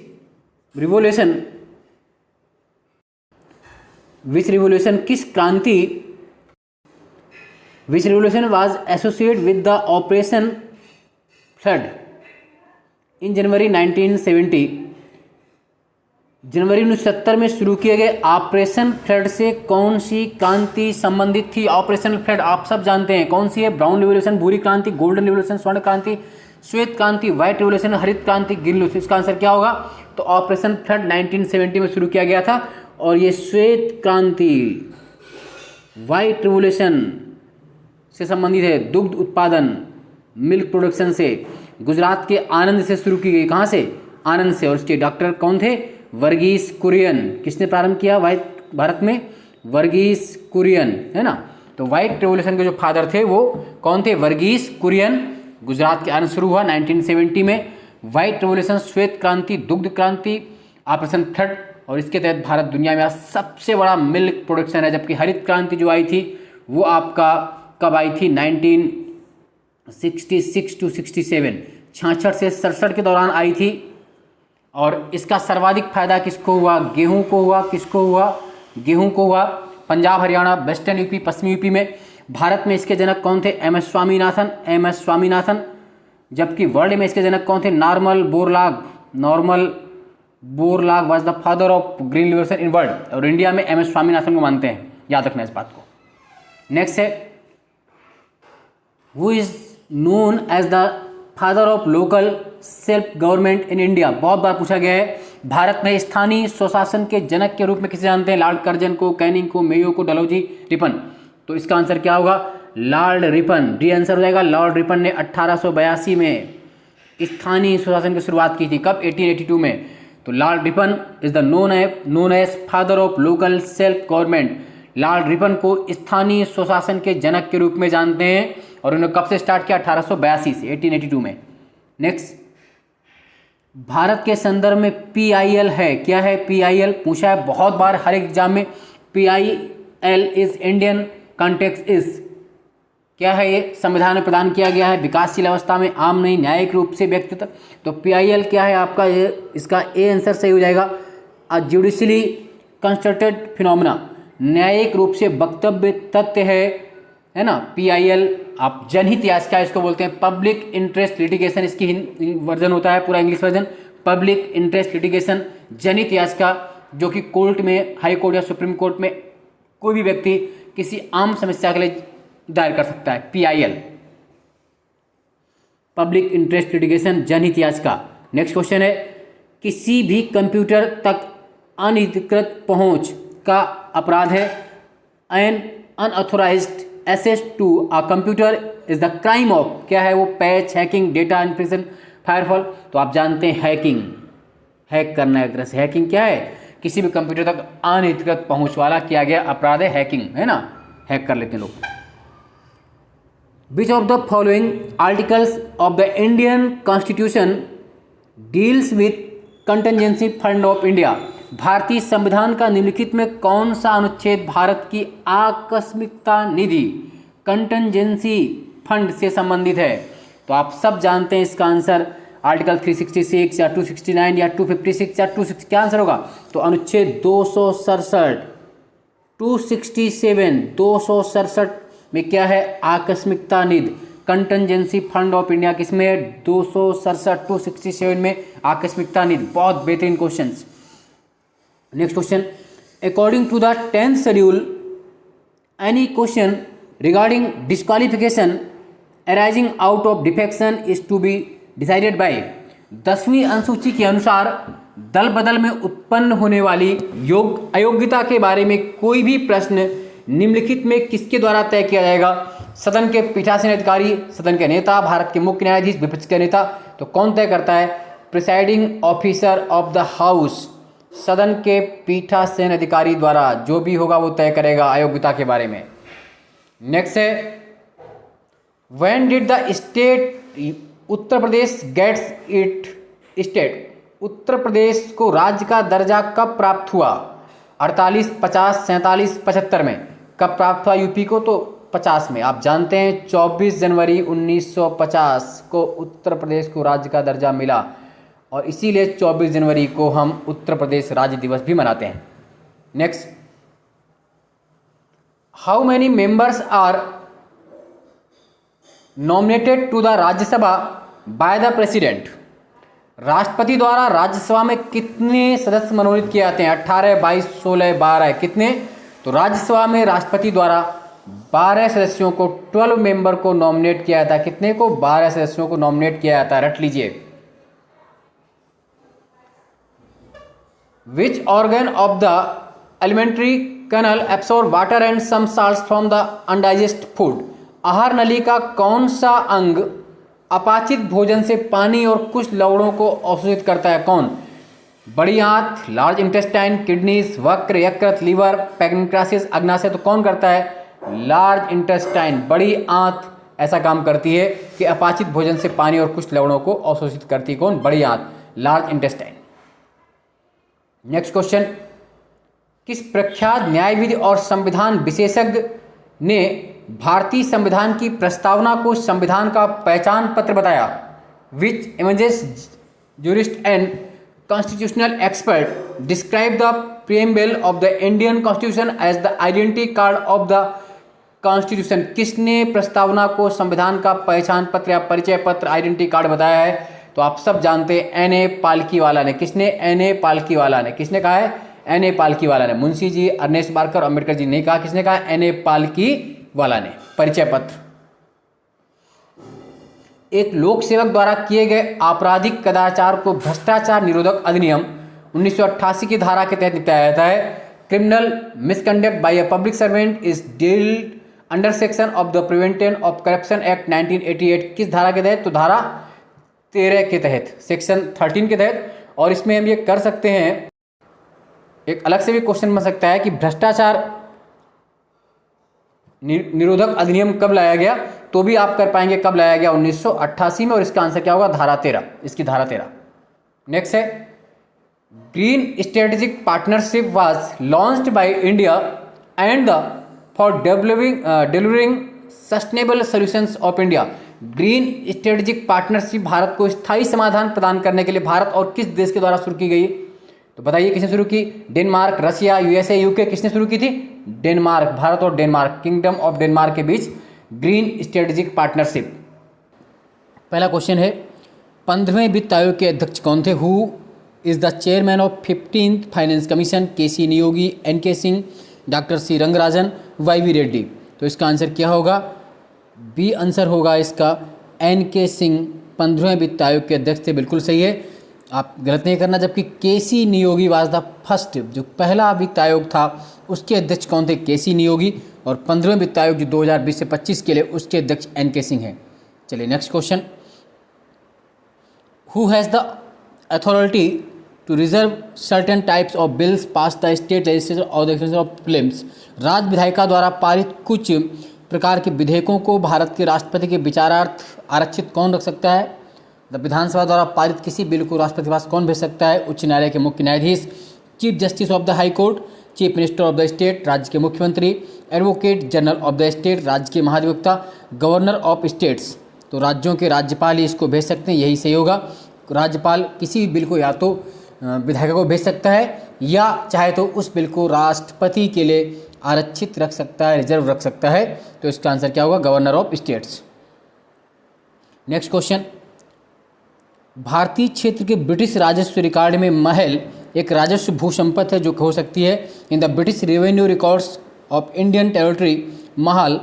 रिवोल्यूशन किस क्रांति, which revolution was associate with the operation flood in January 1970। जनवरी 1970 में शुरू किए गए ऑपरेशन फ्लड से कौन सी क्रांति संबंधित थी। ऑपरेशन फ्लड आप सब जानते हैं कौन सी है, ब्राउन रिवोल्यूशन, भूरी क्रांति, गोल्डन रिवोल्यूशन, स्वर्ण क्रांति, श्वेत क्रांति, व्हाइट रिवोल्यूशन, हरित क्रांति, ग्रीन रिवोल्यूशन। इसका आंसर क्या होगा, तो ऑपरेशन फ्लड 1970 में शुरू किया गया था, और ये श्वेत क्रांति व्हाइट रिवोल्यूशन से संबंधित है, दुग्ध उत्पादन, मिल्क प्रोडक्शन से, गुजरात के आनंद से शुरू की गई। कहाँ से, आनंद से। और इसके डॉक्टर कौन थे, वर्गीस कुरियन। किसने प्रारंभ किया भारत में, वर्गीस कुरियन, है ना। तो व्हाइट रिवोल्यूशन के जो फादर थे वो कौन थे, वर्गीस कुरियन। गुजरात के आनंद शुरू हुआ 1970 में। व्हाइट रिवोल्यूशन, श्वेत क्रांति, दुग्ध क्रांति, ऑपरेशन फ्लड, और इसके तहत भारत दुनिया में सबसे बड़ा मिल्क प्रोडक्शन है। जबकि हरित क्रांति जो आई थी वो आपका कब आई थी, 1966 टू 67, 66 से 67 के दौरान आई थी। और इसका सर्वाधिक फायदा किसको हुआ, गेहूं को हुआ। किसको हुआ, गेहूं को हुआ। पंजाब, हरियाणा, वेस्टर्न यूपी, पश्चिमी यूपी में। भारत में इसके जनक कौन थे, एम एस स्वामीनाथन। जबकि वर्ल्ड में इसके जनक कौन थे, Norman Borlaug was the father of green revolution in world. और इंडिया में एम एस स्वामीनाथन को मानते हैं, याद रखना इस बात को। नेक्स्ट है, who is known as the father of local self government in India. बहुत बार पूछा गया है। भारत में स्थानीय स्वशासन के जनक के रूप में किसे जानते हैं, लॉर्ड कर्जन को, कैनिंग को, मेयो को, डलहौजी, रिपन। तो इसका आंसर क्या होगा, लॉर्ड रिपन। डी आंसर हो जाएगा। लॉर्ड रिपन ने 1882 में स्थानीय स्वशासन की शुरुआत की थी। कब, 1882 में। तो Lord Ripon is the known as father of local self government. Lord Ripon को स्थानीय स्वशासन के जनक के रूप में जानते हैं, और उन्होंने कब से स्टार्ट किया, 1882 से, 1882 में। नेक्स्ट, भारत के संदर्भ में PIL है, क्या है PIL, पूछा है बहुत बार हर एक एग्जाम में। PIL is Indian context is, क्या है ये, संविधान में प्रदान किया गया है, विकासशील अवस्था में, आम नहीं, न्यायिक रूप से व्यक्तित्व। तो PIL क्या है आपका, ये इसका ए आंसर सही हो जाएगा, अ जुडिशली कंस्ट्रक्टेड फिनोमिना, न्यायिक रूप से वक्तव्य तथ्य है ना। PIL आप जनहित याचिका इसको बोलते हैं, पब्लिक इंटरेस्ट लिटिगेशन इसकी वर्जन होता है, पूरा English version. Public interest litigation, जनहित याचिका, जो कि कोर्ट में, हाई कोर्ट या सुप्रीम कोर्ट में कोई भी व्यक्ति किसी आम समस्या के लिए दायर कर सकता है। PIL, पब्लिक इंटरेस्ट लिटिगेशन, जनहित याचिका। नेक्स्ट क्वेश्चन है, किसी भी कंप्यूटर तक अनधिकृत पहुंच का अपराध है। An unauthorised access to a computer is the crime of, क्या है वो, patch, hacking, data infection, firewall. तो आप जानते हैं हैकिंग, हैक करना एक तरह से। हैकिंग क्या है, किसी भी कंप्यूटर तक अनधिकृत पहुंच वाला किया गया अपराध है हैकिंग, है ना, हैक कर लेते हैं लोग। विच of the following articles of the Indian constitution deals with contingency fund of India. भारतीय संविधान का निम्नलिखित में कौन सा अनुच्छेद भारत की आकस्मिकता निधि कंटिजेंसी फंड से संबंधित है। तो आप सब जानते हैं इसका आंसर, आर्टिकल 366 या 269 या 256 या 260, क्या आंसर होगा, तो अनुच्छेद 267, 267 में क्या है, आकस्मिकता निधि कंटिजेंसी फंड ऑफ इंडिया, किसमें है, 267, 267 में आकस्मिकता निधि। बहुत बेहतरीन question. Next question, according to the 10th schedule any question regarding disqualification arising out of defection is to be decided by. 10वीं अनुसूची के अनुसार दल बदल में उत्पन्न होने वाली अयोग्यता के बारे में कोई भी प्रश्न निम्नलिखित में किसके द्वारा तय किया जाएगा? सदन के पीठासीन अधिकारी, सदन के नेता, भारत के मुख्य न्यायाधीश, विपक्ष के नेता। तो कौन तय करता है? Presiding officer of the house. सदन के पीठासीन अधिकारी द्वारा जो भी होगा वो तय करेगा अयोग्यता के बारे में। नेक्स्ट है, when did the state Uttar Pradesh gets it state, Uttar Pradesh को राज्य का दर्जा कब प्राप्त हुआ? 48, 50, 47, 75 में। कब प्राप्त हुआ यूपी को? तो 50 में। आप जानते हैं 24 जनवरी 1950 को उत्तर प्रदेश को राज्य का दर्जा मिला और इसीलिए 24 जनवरी को हम उत्तर प्रदेश राज्य दिवस भी मनाते हैं। Next, how many members are nominated to the Rajya Sabha by the president? राष्ट्रपति द्वारा राज्यसभा में कितने सदस्य मनोनीत किए जाते हैं? 18, 22, 16, 12। कितने? तो राज्यसभा में राष्ट्रपति द्वारा 12 सदस्यों को, 12 मेंबर को नॉमिनेट किया जाता है। कितने को? 12 सदस्यों को नॉमिनेट किया जाता है। रट लीजिए। Which organ of the alimentary canal absorb water and some salts from the undigest food? आहार नली का कौन सा अंग अपाचित भोजन से पानी और कुछ लवणों को अवशोषित करता है? कौन? बड़ी आंत, लार्ज इंटेस्टाइन, किडनीज, वक्र, यकृत, लीवर, पैंक्रियास, अग्नाशय। तो कौन करता है? लार्ज इंटेस्टाइन, बड़ी आंत ऐसा काम करती है कि अपाचित भोजन से पानी और कुछ लवणों को अवशोषित करती है। कौन? बड़ी आंत, लार्ज इंटेस्टाइन। नेक्स्ट क्वेश्चन, किस प्रख्यात न्यायविधि और संविधान विशेषज्ञ ने भारतीय संविधान की प्रस्तावना को संविधान का पहचान पत्र बताया? Which images jurist and constitutional expert describe the preamble of the Indian constitution as the identity card of the constitution? किसने प्रस्तावना को संविधान का पहचान पत्र या परिचय पत्र, आइडेंटिटी कार्ड बताया है? तो आप सब जानते हैं N.A. पालकीवाला ने। किसने? N.A. पालकीवाला ने। किसने कहा है? N.A. पालकीवाला ने। मुंशी जी, अर्नेस्ट बार्कर, अम्बेडकर जी नहीं कहा। किसने कहा? N.A. पालकीवाला ने। परिचय पत्र। एक लोक सेवक द्वारा किए गए आपराधिक कदाचार को भ्रष्टाचार निरोधक अधिनियम 1988 की धारा के तहत निपटाया जाता है। Criminal misconduct by a public servant is dealt under section of the prevention of corruption act 1988। किस धारा के तहत? तो धारा 13 के तहत, सेक्शन 13 के तहत। और इसमें हम ये कर सकते हैं, एक अलग से भी क्वेश्चन बन सकता है कि भ्रष्टाचार निरोधक अधिनियम कब लाया गया? तो भी आप कर पाएंगे कब लाया गया? 1988 में। और इसका आंसर क्या होगा? धारा 13। इसकी धारा 13। नेक्स्ट है, green strategic partnership was launched by India and the for delivering sustainable solutions of India. Green strategic partnership Bharat को स्थायी समाधान प्रदान करने के लिए भारत और किस देश के द्वारा शुरू की गई? तो बताइए किसने शुरू की? Denmark, Russia, USA, UK. किसने शुरू की थी? डेनमार्क। भारत और डेनमार्क, किंगडम ऑफ डेनमार्क के बीच ग्रीन स्ट्रेटेजिक पार्टनरशिप। पहला क्वेश्चन है, 15वें वित्त आयोग के अध्यक्ष कौन थे? Who is the chairman of 15th finance commission? K C. Neogy, N K. Singh, doctor C Rangarajan, Y V. Reddy. तो इसका आंसर क्या होगा? बी आंसर होगा इसका, एन.के. सिंह 15वें वित्त आयोग के अध्यक्ष थे। बिल्कुल सही है, आप गलत नहीं करना। जबकि K C. Neogy was the first, जो पहला वित्त आयोग था उसके अध्यक्ष कौन थे? के.सी. नियोगी। और 15वें वित्त आयोग जो 2020 से 25 के लिए, उसके अध्यक्ष एन.के. सिंह हैं। चलिए next question, who has the authority to reserve certain types of bills pass the state legislature और द ऑफ फिल्म्स? राज्य विधायिका द्वारा पारित कुछ प्रकार के विधेयकों को भारत के राष्ट्रपति के विचारार्थ आरक्षित कौन रख सकता है? विधानसभा द्वारा पारित किसी बिल को राष्ट्रपति के पास कौन भेज सकता है? उच्च न्यायालय के मुख्य न्यायाधीश, chief justice of the high court, chief minister of the state, राज्य के मुख्यमंत्री, advocate general of the state, राज्य के महाधिवक्ता, गवर्नर ऑफ स्टेट्स। तो राज्यों के राज्यपाल ही इसको भेज सकते हैं, यही सही होगा। राज्यपाल किसी भी बिल को या तो विधायिका को भेज सकता है या चाहे तो उस बिल को राष्ट्रपति के लिए आरक्षित रख सकता है, रिजर्व रख सकता है। तो इसका आंसर क्या होगा? Governor of states. Next question, भारतीय क्षेत्र के ब्रिटिश राजस्व रिकॉर्ड में महल एक राजस्व भू संपत्ति है जो हो सकती है। In the British revenue records of Indian territory, Mahal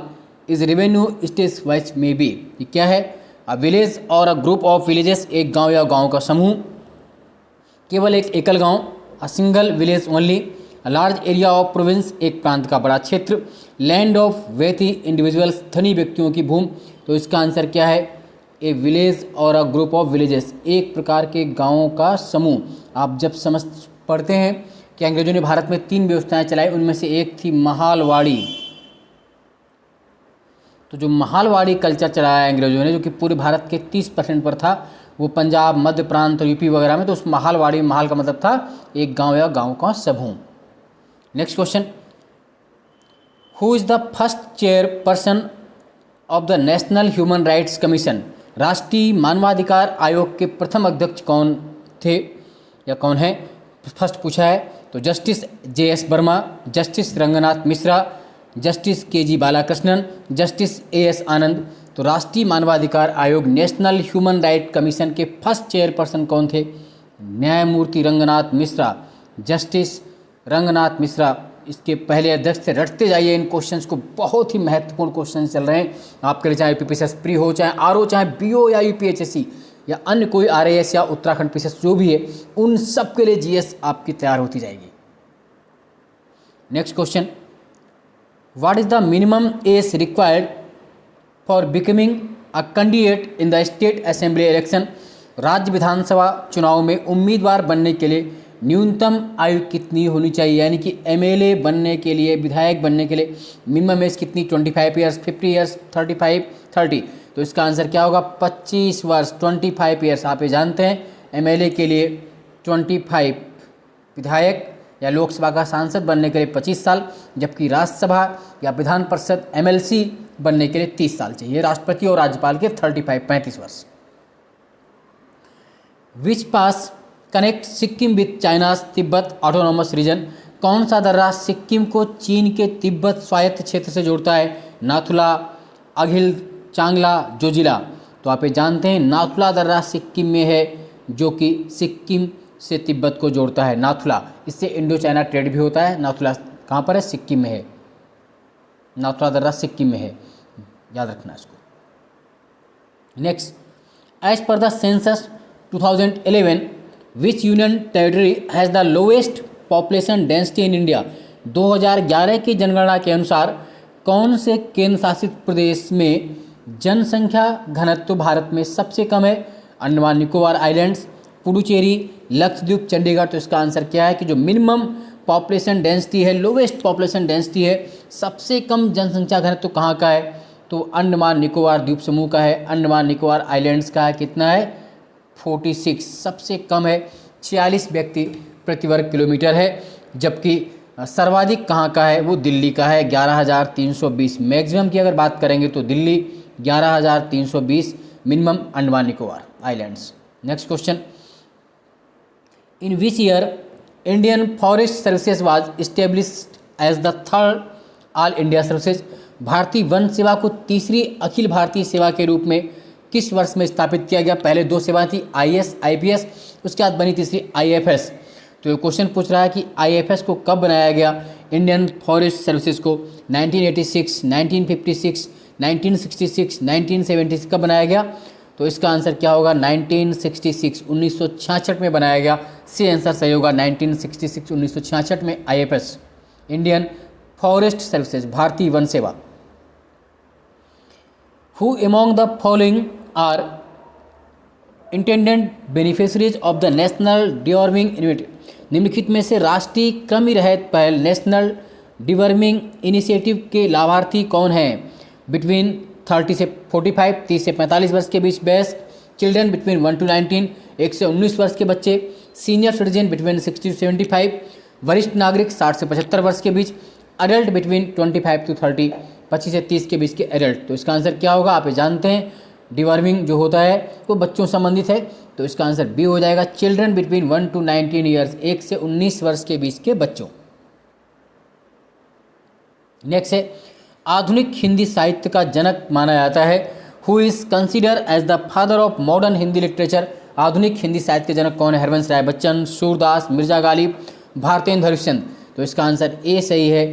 is revenue stage wise में बी। ये क्या है? अ विलेज और अ ग्रुप ऑफ विलेजेस, एक गांव या गांव का समूह, केवल एक एकल गांव, a single village only, a large area of province, एक प्रांत का बड़ा क्षेत्र, लैंड ऑफ वेथी इंडिविजुअल्स, धनी व्यक्तियों की भूमि। तो इसका आंसर क्या है? ए विलेज और अ ग्रुप ऑफ विलेजेस, एक प्रकार के गाँवों का समूह। आप जब समझ पढ़ते हैं कि अंग्रेजों ने भारत में 3 व्यवस्थाएं चलाई, उनमें से एक थी महालवाड़ी। तो जो महालवाड़ी कल्चर चलाया अंग्रेजों ने, जो कि पूरे भारत के 30% पर था, वो पंजाब, मध्य प्रांत और यूपी वगैरह में, तो उस महालवाड़ी, महाल का मतलब था एक गांव या गांव का समूह। Next question, who is the first chairperson of the national human rights commission? राष्ट्रीय मानवाधिकार आयोग के प्रथम अध्यक्ष कौन थे या कौन है? फर्स्ट पूछा है। तो justice JS Verma, justice Ranganath Mishra, justice KG Balakrishnan, justice AS आनंद। तो राष्ट्रीय मानवाधिकार आयोग, नेशनल ह्यूमन राइट कमीशन के फर्स्ट चेयरपर्सन कौन थे? न्यायमूर्ति रंगनाथ मिश्रा, जस्टिस रंगनाथ मिश्रा इसके पहले अध्यक्ष थे। रटते जाइए इन क्वेश्चंस को, बहुत ही महत्वपूर्ण क्वेश्चन चल रहे हैं आपके लिए, चाहे UPSS प्री हो, चाहे RO, चाहे BO या UPHSC या अन्य कोई RAS या उत्तराखंड PSS जो भी है, उन सब के लिए GS आपकी तैयार होती जाएगी। Next question, what is the minimum as required for becoming a candidate in the state assembly election? राज्य विधानसभा चुनाव में उम्मीदवार बनने के लिए न्यूनतम आयु कितनी होनी चाहिए? यानी कि MLA बनने के लिए, विधायक बनने के लिए मिनिमम एज कितनी? 25 ईयर्स, 50 ईयर्स, 35, 30। तो इसका आंसर क्या होगा? 25 वर्ष, 25 ईयर्स। आप ये जानते हैं MLA के लिए 25, विधायक या लोकसभा का सांसद बनने के लिए 25 साल, जबकि राज्यसभा या विधान परिषद MLC बनने के लिए 30 साल चाहिए। राष्ट्रपति और राज्यपाल के 35 वर्ष। Which pass connect Sikkim with China's Tibet autonomous region? कौन सा दर्रा सिक्किम को चीन के तिब्बत स्वायत्त क्षेत्र से जोड़ता है? नाथुला, अघिल, चांगला, जोजिला। तो आप ये जानते हैं नाथुला दर्रा सिक्किम में है, जो कि सिक्किम से तिब्बत को जोड़ता है, नाथुला। इससे इंडो चाइना ट्रेड भी होता है। नाथुला कहाँ पर है? सिक्किम में है। नाथुला दर्रा सिक्किम में है, याद रखना इसको। Next, as per the census 2011 which union territory has the lowest population density in India? 2011 की जनगणना के अनुसार कौन से केंद्र शासित प्रदेश में जनसंख्या घनत्व भारत में सबसे कम है? अंडमान निकोबार आइलैंड्स, पुडुचेरी, लक्षद्वीप, चंडीगढ़। तो इसका आंसर क्या है कि जो मिनिमम पॉपुलेशन डेंसिटी है, लोवेस्ट पॉपुलेशन डेंसिटी है, सबसे कम जनसंख्या घनत्व तो कहाँ का है? तो अंडमान निकोबार द्वीप समूह का है। अंडमान निकोबार आइलैंड्स का है, कितना है? 46, सबसे कम है, 46 व्यक्ति प्रति वर्ग किलोमीटर है। जबकि सर्वाधिक कहाँ का है? वो दिल्ली का है, 11,320। मैक्सिमम की अगर बात करेंगे तो Delhi 11,320, minimum Andaman Nicobar islands. Next question, in which year Indian forest services was established as the third all India services? भारतीय वन सेवा को तीसरी अखिल भारतीय सेवा के रूप में किस वर्ष में स्थापित किया गया? पहले 2 सेवाएं थी, IAS, IPS, उसके बाद बनी तीसरी IFS। तो ये क्वेश्चन पूछ रहा है कि IFS को कब बनाया गया? इंडियन फॉरेस्ट सर्विसेज को 1986, 1956, 1966, 1976 कब बनाया गया? तो इसका आंसर क्या होगा? 1966, 1966 में बनाया गया। सी आंसर सही होगा, 1966, 1966 में IFS, इंडियन फॉरेस्ट सर्विसेज, भारतीय वन सेवा। Who among the following are intended beneficiaries of the national deworming initiative? निम्नलिखित में से राष्ट्रीय कृमि रहित पहल नेशनल डिवर्मिंग इनिशिएटिव के लाभार्थी कौन हैं? बिटवीन 30 से 45, 30 से 45 वर्ष के बीच बेस्ट, चिल्ड्रन बिटवीन 1 to 19, 1 से 19 वर्ष के बच्चे, सीनियर सिटीजन बिटवीन 60 to 75, वरिष्ठ नागरिक 60 से 75 वर्ष के बीच, अडल्ट बिटवीन 25 to 30, 25 से 30 के बीच के एडल्ट। तो इसका आंसर क्या होगा? आप ये जानते हैं डिवर्मिंग जो होता है वो बच्चों संबंधित है, तो इसका आंसर बी हो जाएगा, चिल्ड्रन बिटवीन 1 to 19 ईयर्स, 1 से 19 वर्ष के बीच के बच्चों। नेक्स्ट है, आधुनिक हिंदी साहित्य का जनक माना जाता है। Who is consider as the father of modern Hindi literature? आधुनिक हिंदी साहित्य के जनक कौन है? हरवंश राय बच्चन, सूरदास, मिर्जा गालिब, भारतेंदु हरिश्चंद्र। तो इसका आंसर ए सही है,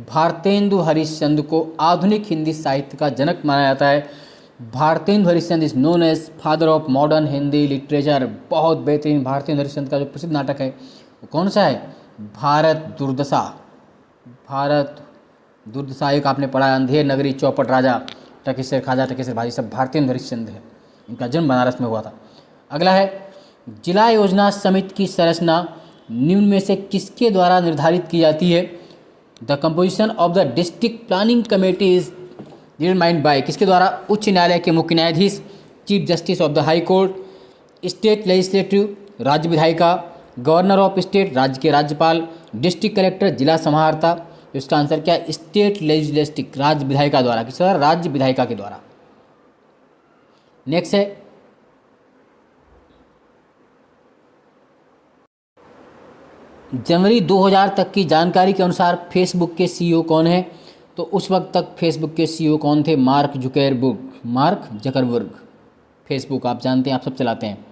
भारतेंदु हरिश्चंद्र को आधुनिक हिंदी साहित्य का जनक माना जाता है। Bharatendu Harishchandra is known as father of modern Hindi literature. बहुत बेहतरीन भारतेंदु हरिश्चंद्र का जो प्रसिद्ध नाटक है वो कौन सा है? भारत दुर्दशा। भारत दुर्दशा एक आपने पढ़ा, अंधेर नगरी, चौपट राजा, टकेसर खाजा, टकेसर भाजी, सब भारतेंदु हरिश्चंद्र है। इनका जन्म बनारस में हुआ था। अगला है जिला योजना समिति की संरचना निम्न में से किसके द्वारा निर्धारित की जाती है? The composition of the district planning committee is determined by, किसके द्वारा? उच्च न्यायालय के मुख्य न्यायाधीश, chief justice of the high court, state legislative राज्य विधायिका, गवर्नर ऑफ स्टेट राज्य के राज्यपाल, डिस्ट्रिक्ट कलेक्टर जिला समाहर्ता। तो इसका आंसर क्या है? स्टेट लेजिस्लेटिव राज्य विधायिका द्वारा। किस द्वारा? राज्य विधायिका के द्वारा। नेक्स्ट है जनवरी 2000 तक की जानकारी के अनुसार फेसबुक के सीईओ कौन है? तो उस वक्त तक फेसबुक के सीईओ कौन थे? Mark Zuckerberg. फेसबुक आप जानते हैं, आप सब चलाते हैं।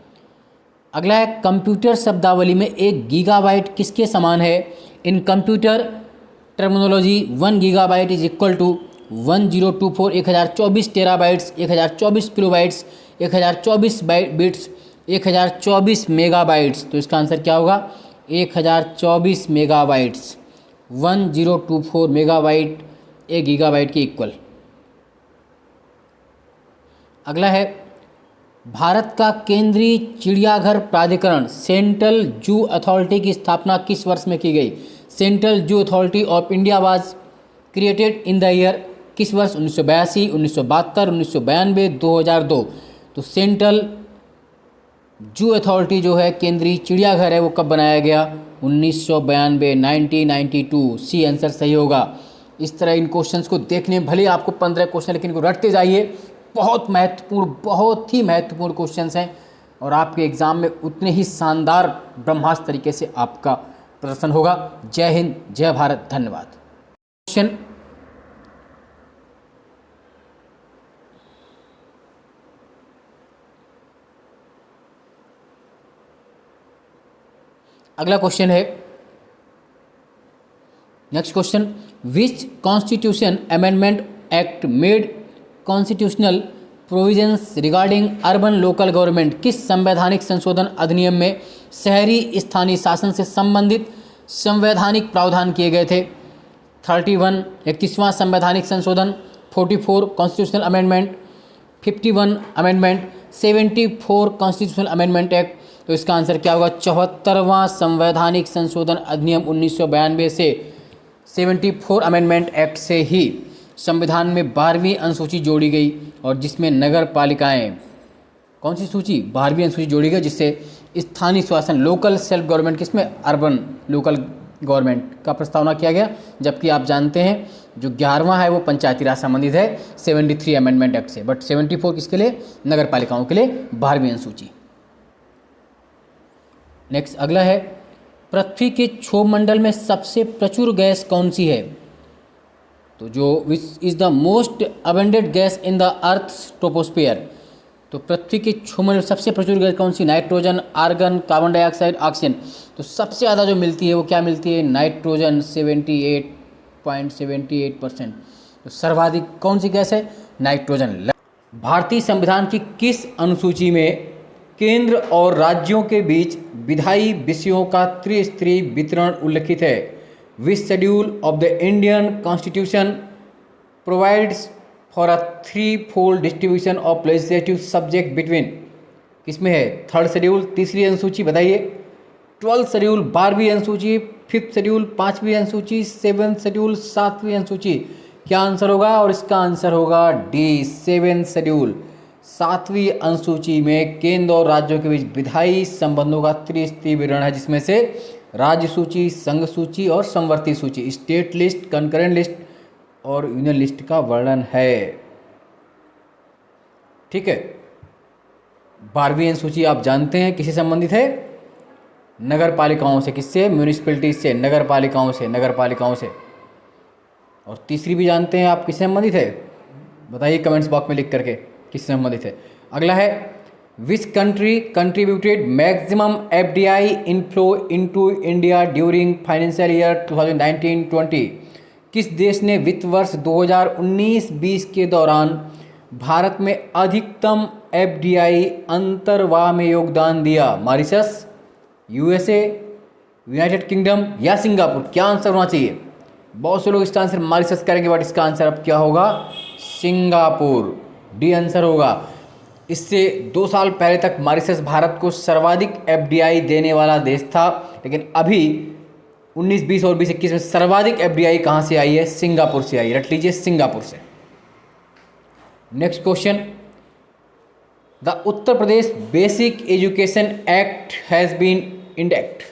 अगला है कंप्यूटर शब्दावली में 1 गीगाबाइट किसके समान है? In computer terminology 1 gigabyte is equal to 1024 1024 terabytes, 1024 kilobytes, 1024 bits, 1024 megabytes. तो इसका आंसर क्या होगा? 1024 मेगाबाइट्स। 1024 मेगाबाइट 1 गीगाबाइट के इक्वल। अगला है भारत का केंद्रीय चिड़ियाघर प्राधिकरण सेंट्रल जू अथॉरिटी की स्थापना किस वर्ष में की गई? Central zoo authority of India was created in the year, किस वर्ष? 1982, 1972, 1992, 2002। तो सेंट्रल जू अथॉरिटी जो है, केंद्रीय चिड़ियाघर है, वो कब बनाया गया? 1992, 1992। सी आंसर सही होगा। इस तरह इन क्वेश्चंस को देखने भले ही आपको 15 क्वेश्चन, लेकिन इनको रटते जाइए। बहुत महत्वपूर्ण, बहुत ही महत्वपूर्ण क्वेश्चंस हैं और आपके एग्जाम में उतने ही शानदार ब्रह्मास्त्र तरीके से आपका प्रदर्शन होगा। जय हिंद, जय भारत, धन्यवाद। क्वेश्चन अगला क्वेश्चन है, next question, which constitution amendment act made constitutional provisions regarding urban local government, किस संवैधानिक संशोधन अधिनियम में शहरी स्थानीय शासन से संबंधित संवैधानिक प्रावधान किए गए थे? 31 21वां संवैधानिक संशोधन, 44 constitutional amendment, 51 amendment, 74 constitutional amendment act. तो इसका आंसर क्या होगा? 74वां संवैधानिक संशोधन अधिनियम 1992 से 74 अमेंडमेंट एक्ट से ही संविधान में 12वीं अनुसूची जोड़ी गई और जिसमें नगर पालिकाएँ, कौन सी सूची? 12वीं अनुसूची जोड़ी गई, जिससे स्थानीय शासन लोकल सेल्फ गवर्नमेंट, किसमें? अर्बन लोकल गवर्नमेंट का प्रस्तावना किया गया। जबकि आप जानते हैं जो 11वां है वो पंचायती राज संबंधित है 73 अमेंडमेंट एक्ट से, बट 74 किसके लिए? नगर पालिकाओं के लिए 12वीं अनुसूची। नेक्स्ट अगला है, पृथ्वी के क्षोभ मंडल में सबसे प्रचुर गैस कौन सी है? तो जो which is the most abundant gas in the earth's troposphere, तो पृथ्वी के क्षोभ मंडल सबसे प्रचुर गैस कौन सी? Nitrogen, argon, carbon dioxide, oxygen. तो सबसे ज़्यादा जो मिलती है वो क्या मिलती है? नाइट्रोजन 78.78%। तो सर्वाधिक कौन सी गैस है? नाइट्रोजन। भारतीय संविधान की किस अनुसूची में केंद्र और राज्यों के बीच विधायी विषयों का त्रिस्तरीय वितरण उल्लिखित है? Which schedule of the Indian constitution provides for a 3-fold distribution of legislative subject between, किसमें है? 3rd शेड्यूल, तीसरी अनुसूची बताइए, 12th शेड्यूल, 12वीं अनुसूची, 5th शेड्यूल, 5वीं अनुसूची, 7th शेड्यूल, 7वीं अनुसूची। क्या आंसर होगा? और इसका आंसर होगा डी, 7th शेड्यूल। 7वीं अनुसूची में केंद्र और राज्यों के बीच विधायी संबंधों का त्रिस्तरीय विवरण है, जिसमें से राज्य सूची, संघ सूची और समवर्ती सूची, स्टेट लिस्ट, कंकरेंट लिस्ट और यूनियन लिस्ट का वर्णन है। ठीक है। 12वीं अनुसूची आप जानते हैं किससे संबंधित है? नगर पालिकाओं से। किससे? म्यूनिसिपैलिटी से, नगर पालिकाओं से, नगर पालिकाओं से। और तीसरी भी जानते हैं आप किससे संबंधित है? बताइए कमेंट्स बॉक्स में लिख करके किससे संबंधित है। अगला है, which country contributed maximum FDI inflow into India during financial year 2019-20? किस देश ने वित्त वर्ष 2019-20 के दौरान भारत में अधिकतम एफडीआई अंतर्वाह में योगदान दिया? मॉरिशस, यूएसए, यूनाइटेड किंगडम या सिंगापुर? क्या आंसर होना चाहिए? बहुत से लोग इसका आंसर मॉरिशस करेंगे, बट इसका आंसर अब क्या होगा? सिंगापुर, डी आंसर होगा। इससे 2 साल पहले तक मॉरिशस भारत को सर्वाधिक एफडीआई देने वाला देश था, लेकिन अभी 19-20 और 20-21 में सर्वाधिक एफडीआई कहाँ से आई है? सिंगापुर से आई है। रट लीजिए, सिंगापुर से। Next question, the Uttar Pradesh basic education act has been enacted.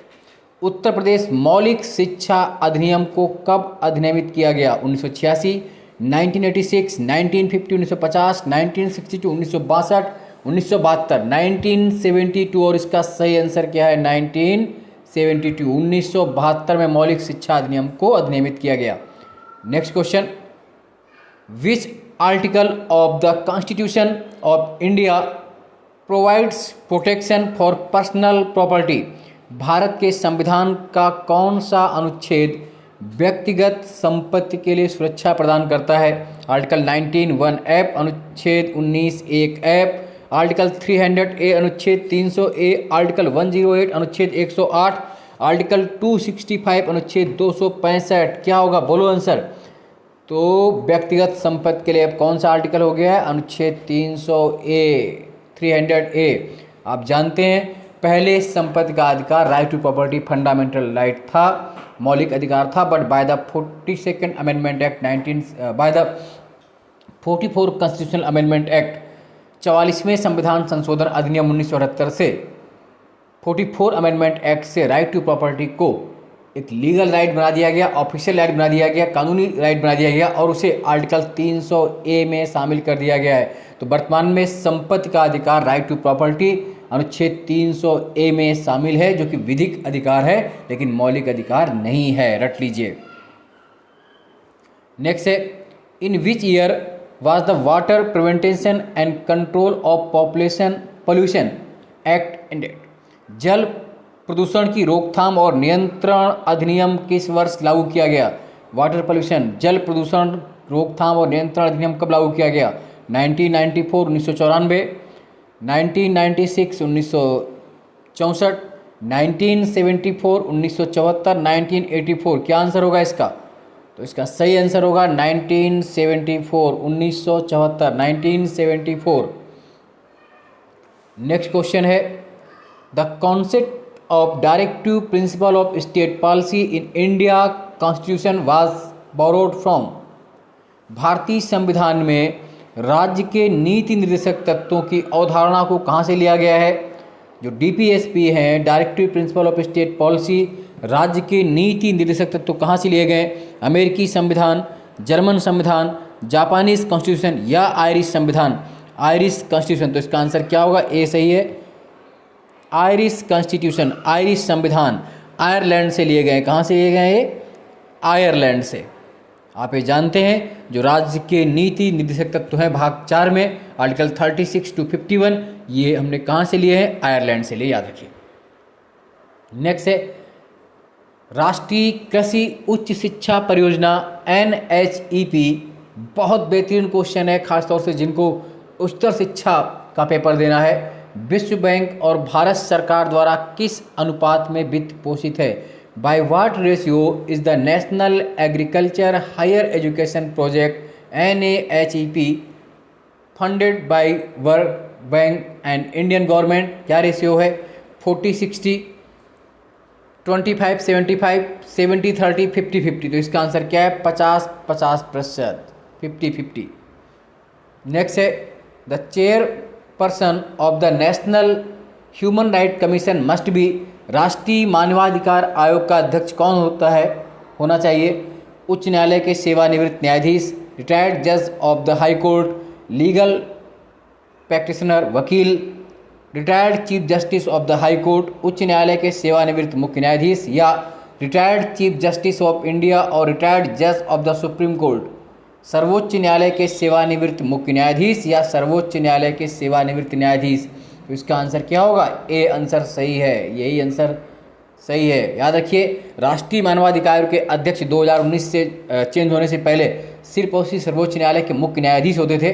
Uttar Pradesh मौलिक शिक्षा अधिनियम को कब अधिनियमित किया गया? 1986, 1986, 1950, 1950, 1962, 1962, 1972, 1972 और इसका सही आंसर क्या है? 1972, 1972 में मौलिक शिक्षा अधिनियम को अधिनियमित किया गया। Next question, which article of the constitution of India provides protection for personal property. Bharat के संविधान का कौन सा अनुच्छेद व्यक्तिगत संपत्ति के लिए सुरक्षा प्रदान करता है? आर्टिकल 19(1)(f), अनुच्छेद 19(1)(f), आर्टिकल 300A, अनुच्छेद 300A, आर्टिकल 108, अनुच्छेद 108, आर्टिकल 265, अनुच्छेद 265। क्या होगा? बोलो आंसर। तो व्यक्तिगत संपत्ति के लिए अब कौन सा आर्टिकल हो गया है? अनुच्छेद 300A, 300A। आप जानते हैं पहले संपत्ति का अधिकार right to property fundamental right था, मौलिक अधिकार था, but by the 42nd amendment act 44 constitutional amendment act 44वें संविधान संशोधन अधिनियम 1978 से 44 अमेंडमेंट एक्ट से राइट टू प्रॉपर्टी को एक लीगल राइट बना दिया गया, ऑफिशियल राइट बना दिया गया, कानूनी राइट बना दिया गया और उसे आर्टिकल 300A में शामिल कर दिया गया है। तो वर्तमान में संपत्ति का अधिकार राइट टू प्रॉपर्टी अनुच्छेद 300A में शामिल है, जो कि विधिक अधिकार है लेकिन मौलिक अधिकार नहीं है। रट लीजिए। नेक्स्ट है, in which year was the water prevention and control of population pollution act ended. जल प्रदूषण की रोकथाम और नियंत्रण अधिनियम किस वर्ष लागू किया गया? वाटर पोल्यूशन, जल प्रदूषण रोकथाम और नियंत्रण अधिनियम कब लागू किया गया? 1994, 1994, 1996, 1964, 1974, 1974, 1984। क्या आंसर होगा इसका? तो इसका सही आंसर होगा 1974, 1974, 1974। नेक्स्ट क्वेश्चन है, the concept of directive principle of state policy in India Constitution was borrowed from। भारतीय संविधान में राज्य के नीति निर्देशक तत्वों की अवधारणा को कहाँ से लिया गया है? जो DPSP हैं, directive principle of state policy, राज्य के नीति निर्देशक तत्व कहाँ से लिए गए? अमेरिकी संविधान, जर्मन संविधान, जापानीज कॉन्स्टिट्यूशन या आयरिश संविधान? Irish constitution. तो इसका आंसर क्या होगा? ए सही है। आयरिश कॉन्स्टिट्यूशन, आयरिश संविधान आयरलैंड से लिए गए। कहाँ से लिए गए? ये आयरलैंड से। आप ये जानते हैं जो राज्य के नीति निर्देशक तत्व हैं भाग 4 में आर्टिकल 36 to 51, ये हमने कहाँ से लिए हैं? आयरलैंड से लिए, याद रखिए। नेक्स्ट है, राष्ट्रीय कृषि उच्च शिक्षा परियोजना NHEP। बहुत बेहतरीन क्वेश्चन है, खासतौर से जिनको उच्चतर शिक्षा का पेपर देना है। विश्व बैंक और भारत सरकार द्वारा किस अनुपात में वित्त पोषित है? By what ratio is the national agriculture higher education project NAHEP funded by world bank and Indian government? क्या रेशियो है? 40-60, 25-75, 70-30, 50-50। तो इसका आंसर क्या है? 50-50%, 50-50। नेक्स्ट है, the chair person of the national human right commission must be. राष्ट्रीय मानवाधिकार आयोग का अध्यक्ष कौन होना चाहिए? उच्च न्यायालय के सेवानिवृत्त न्यायाधीश, रिटायर्ड जज of the high court, legal practitioner, वकील, retired chief justice of the high court, उच्च न्यायालय के सेवानिवृत्त मुख्य न्यायाधीश या retired chief justice of India और रिटायर्ड जज ऑफ द सुप्रीम कोर्ट। सर्वोच्च न्यायालय के सेवानिवृत्त मुख्य न्यायाधीश या सर्वोच्च न्यायालय के सेवानिवृत्त न्यायाधीश। तो इसका आंसर क्या होगा? ए आंसर सही है, यही आंसर सही है, याद रखिए। राष्ट्रीय मानवाधिकार के अध्यक्ष 2019 से चेंज होने से पहले सिर्फ और सिर्फ सर्वोच्च न्यायालय के मुख्य न्यायाधीश होते थे,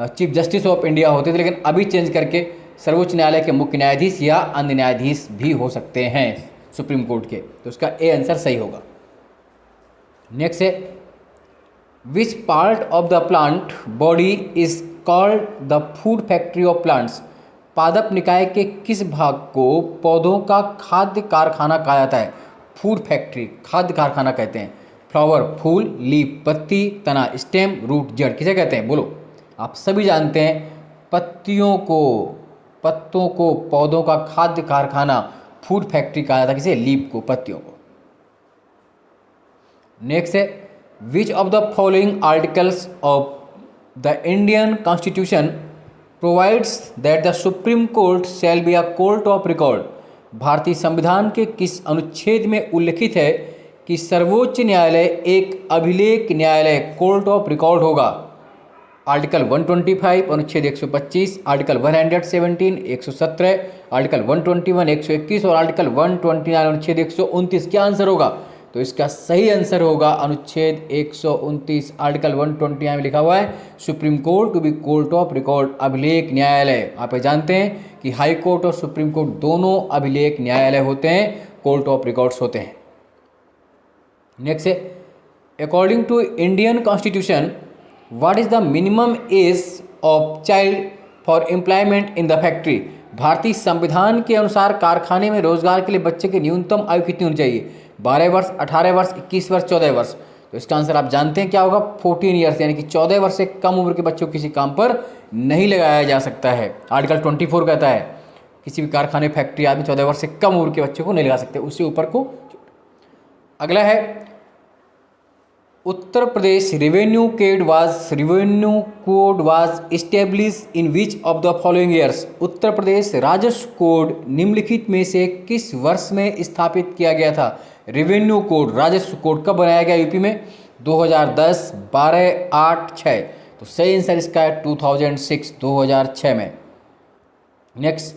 चीफ जस्टिस ऑफ इंडिया होते थे, लेकिन अभी चेंज करके सर्वोच्च न्यायालय के मुख्य न्यायाधीश या अन्य न्यायाधीश भी हो सकते हैं सुप्रीम कोर्ट के। तो उसका ए आंसर सही होगा। नेक्स्ट है, which part of the plant body is called the food factory of plants. पादप निकाय के किस भाग को पौधों का खाद्य कारखाना कहा जाता है? फूड फैक्ट्री, खाद्य कारखाना कहते हैं। फ्लावर फूल, लीफ पत्ती, तना स्टेम, रूट जड़, किसे कहते हैं? बोलो। आप सभी जानते हैं, पत्तों को पौधों का खाद्य कारखाना फूड फैक्ट्री कहा जाता है। किसे? लीफ को, पत्तियों को। नेक्स्ट है, which of the following articles of the Indian constitution provides that the supreme court shall be a court of record. भारतीय संविधान के किस अनुच्छेद में उल्लिखित है कि सर्वोच्च न्यायालय एक अभिलेख न्यायालय, कोर्ट ऑफ रिकॉर्ड होगा? आर्टिकल 125 अनुच्छेद 125, आर्टिकल 117 117, आर्टिकल 121 121 और आर्टिकल 129 अनुच्छेद 129। क्या आंसर होगा? तो इसका सही आंसर होगा अनुच्छेद 129। आर्टिकल 129 में लिखा हुआ है supreme court to be court of record, अभिलेख न्यायालय। आप जानते हैं कि हाई कोर्ट और सुप्रीम कोर्ट दोनों अभिलेख न्यायालय होते हैं, कोर्ट ऑफ रिकॉर्ड्स होते हैं। नेक्स्ट है, according to Indian constitution what is the minimum age of child for employment in the factory. भारतीय संविधान के अनुसार कारखाने में रोजगार के लिए बच्चे की न्यूनतम आयु कितनी होनी चाहिए? 12 वर्ष, 18 वर्ष, 21 वर्ष, 14 वर्ष। तो इसका आंसर आप जानते हैं क्या होगा? 14 ईयर्स, यानी कि 14 वर्ष से कम उम्र के बच्चों को किसी काम पर नहीं लगाया जा सकता है। आर्टिकल 24 कहता है किसी भी कारखाने, फैक्ट्री आदि 14 वर्ष से कम उम्र के बच्चों को नहीं लगा सकते, उससे ऊपर को। अगला है, Uttar Pradesh revenue code was establish in which of the following years. Uttar Pradesh राजस्व कोड निम्नलिखित में से किस वर्ष में स्थापित किया गया था? रेवेन्यू कोड, राजस्व कोड कब बनाया गया यूपी में? 2010, 12, 8, 6। तो सही आंसर इसका है 2006, 2006 में। Next,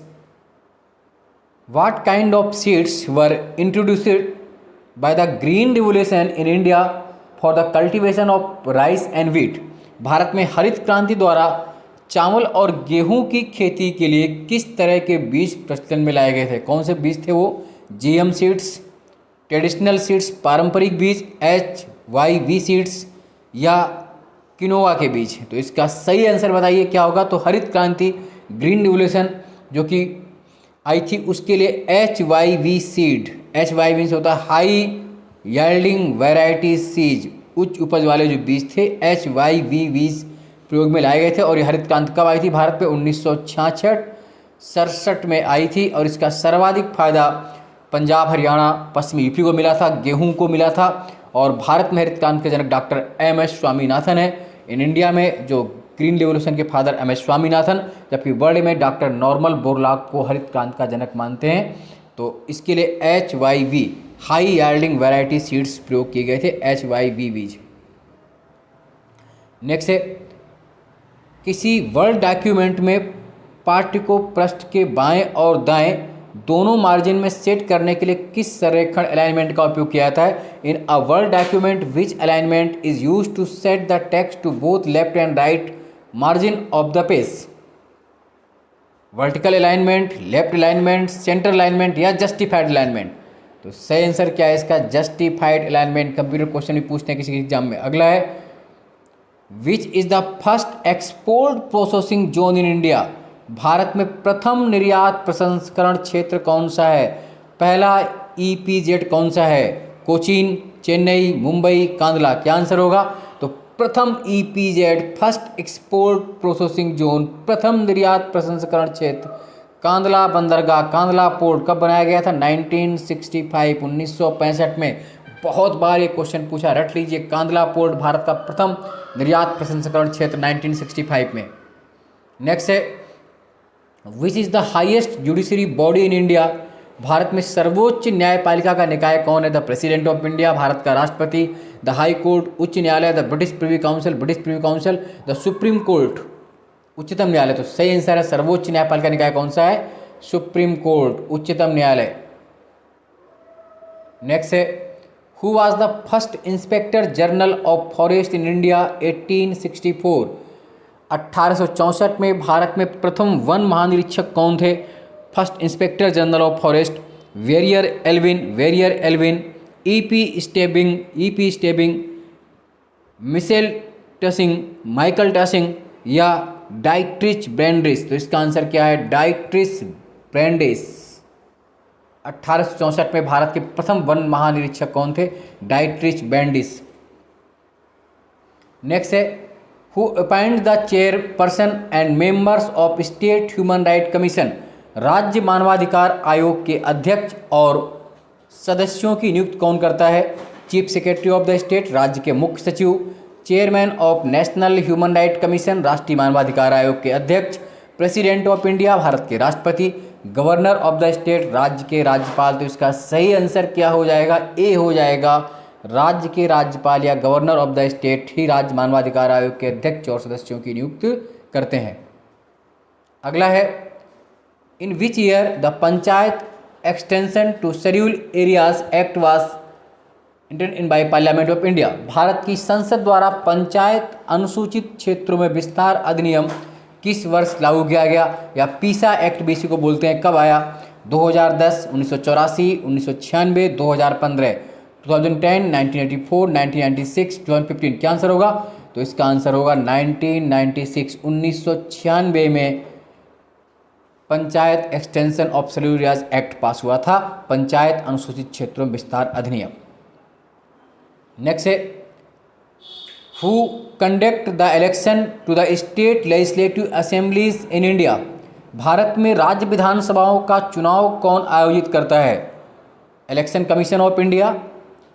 what kind of seeds were introduced by the green revolution in India for the cultivation of rice and wheat. Bharat में हरित क्रांति द्वारा चावल और गेहूं की खेती के लिए किस तरह के बीज प्रचलन में लाए गए थे? कौन से बीज थे वो? जीएम सीड्स, ट्रेडिशनल सीड्स, पारंपरिक बीज, HYV सीड्स या किनोवा के बीज। तो इसका सही आंसर बताइए क्या होगा? तो हरित क्रांति, ग्रीन रिवोल्यूशन जो कि आई थी, उसके लिए HYV सीड। HY मीन्स होता है हाई यील्डिंग वैरायटी सीज, उच्च उपज वाले जो बीज थे HYV बीज प्रयोग में लाए गए थे। और ये हरित क्रांति कब आई थी भारत में? 1966-67 में आई थी। और इसका सर्वाधिक फायदा पंजाब, हरियाणा, पश्चिमी यूपी को मिला था, गेहूं को मिला था। और भारत में हरित क्रांति के जनक डॉक्टर MS स्वामीनाथन है। इन इंडिया में जो ग्रीन रिवोल्यूशन के फादर MS स्वामीनाथन, जबकि वर्ल्ड में डॉक्टर नॉर्मन बोरलॉग को हरित क्रांति का जनक मानते हैं। तो इसके लिए HYV high yielding variety seeds प्रयोग किए गए थे, HYV बीज। नेक्स्ट है, किसी वर्ड डॉक्यूमेंट में पाठ्य को पृष्ठ के बाएं और दाएं दोनों मार्जिन में सेट करने के लिए किस संरेखण अलाइनमेंट का उपयोग किया जाता है? In a word document which alignment is used to set the text to both left and right margin of the page? Vertical alignment, left alignment, centre alignment या जस्टिफाइड अलाइनमेंट? तो सही आंसर क्या है इसका? Justified alignment. कंप्यूटर क्वेश्चन भी पूछते हैं किसी एग्जाम में। अगला है, which is the first export processing zone in India. भारत में प्रथम निर्यात प्रसंस्करण क्षेत्र कौन सा है? पहला EPZ कौन सा है? कोचीन, चेन्नई, मुंबई, कांदला। क्या आंसर होगा? तो प्रथम EPZ, first export processing zone, प्रथम निर्यात प्रसंस्करण क्षेत्र कांदला बंदरगाह, कांदला पोर्ट कब बनाया गया था? 1965, 1965 में। बहुत बार ये क्वेश्चन पूछा, रट लीजिए। कांदला पोर्ट भारत का प्रथम निर्यात प्रसंस्करण क्षेत्र 1965 में। नेक्स्ट है, which is the highest judiciary body in India. भारत में सर्वोच्च न्यायपालिका का निकाय कौन है? द प्रेसिडेंट ऑफ इंडिया, भारत का राष्ट्रपति, द हाई कोर्ट, उच्च न्यायालय, the British privy council, the supreme court, उच्चतम न्यायालय। तो सही आंसर है सर्वोच्च न्यायपालिका निकाय कौन सा है? सुप्रीम कोर्ट, उच्चतम न्यायालय। नेक्स्ट है who was the first inspector general of forest in India 1864। 1864 में भारत में प्रथम वन महानिरीक्षक कौन थे? First inspector general of forest Verrier Elwin, E P Stebbing, Michel Tussing, Michael Tussing या डाइट्रिच ब्रैंडिस। तो इसका आंसर क्या है? Dietrich Brandeis. 1864 में भारत के प्रथम वन महानिरीक्षक कौन थे? Dietrich Brandis. नेक्स्ट है who appoint the chairperson and members of state human right commission. राज्य मानवाधिकार आयोग के अध्यक्ष और सदस्यों की नियुक्ति कौन करता है? Chief secretary of the state, राज्य के मुख्य सचिव, chairman of national human right commission, राष्ट्रीय मानवाधिकार आयोग के अध्यक्ष, प्रेसिडेंट ऑफ इंडिया, भारत के राष्ट्रपति, गवर्नर ऑफ द स्टेट, राज्य के राज्यपाल। तो इसका सही आंसर क्या हो जाएगा? ए हो जाएगा। राज्य के राज्यपाल या गवर्नर ऑफ द स्टेट ही राज्य मानवाधिकार आयोग के अध्यक्ष और सदस्यों की नियुक्ति करते हैं। अगला है in which year the panchayat extension to schedule areas act was intended in by parliament of India. भारत की संसद द्वारा पंचायत अनुसूचित क्षेत्रों में विस्तार अधिनियम किस वर्ष लागू किया गया? या पीसा एक्ट भी इसी को बोलते हैं। कब आया? 2010, 1984, 1996, 2015, 2010, 1984, 1996, 2015। क्या आंसर होगा? तो इसका आंसर होगा 1996। 1996 में panchayat extension of schedule areas act पास हुआ था, पंचायत अनुसूचित क्षेत्रों में विस्तार अधिनियम। नेक्स्ट है who conduct the election to the state legislative assemblies in India. भारत में राज्य विधानसभाओं का चुनाव कौन आयोजित करता है? इलेक्शन कमीशन ऑफ इंडिया,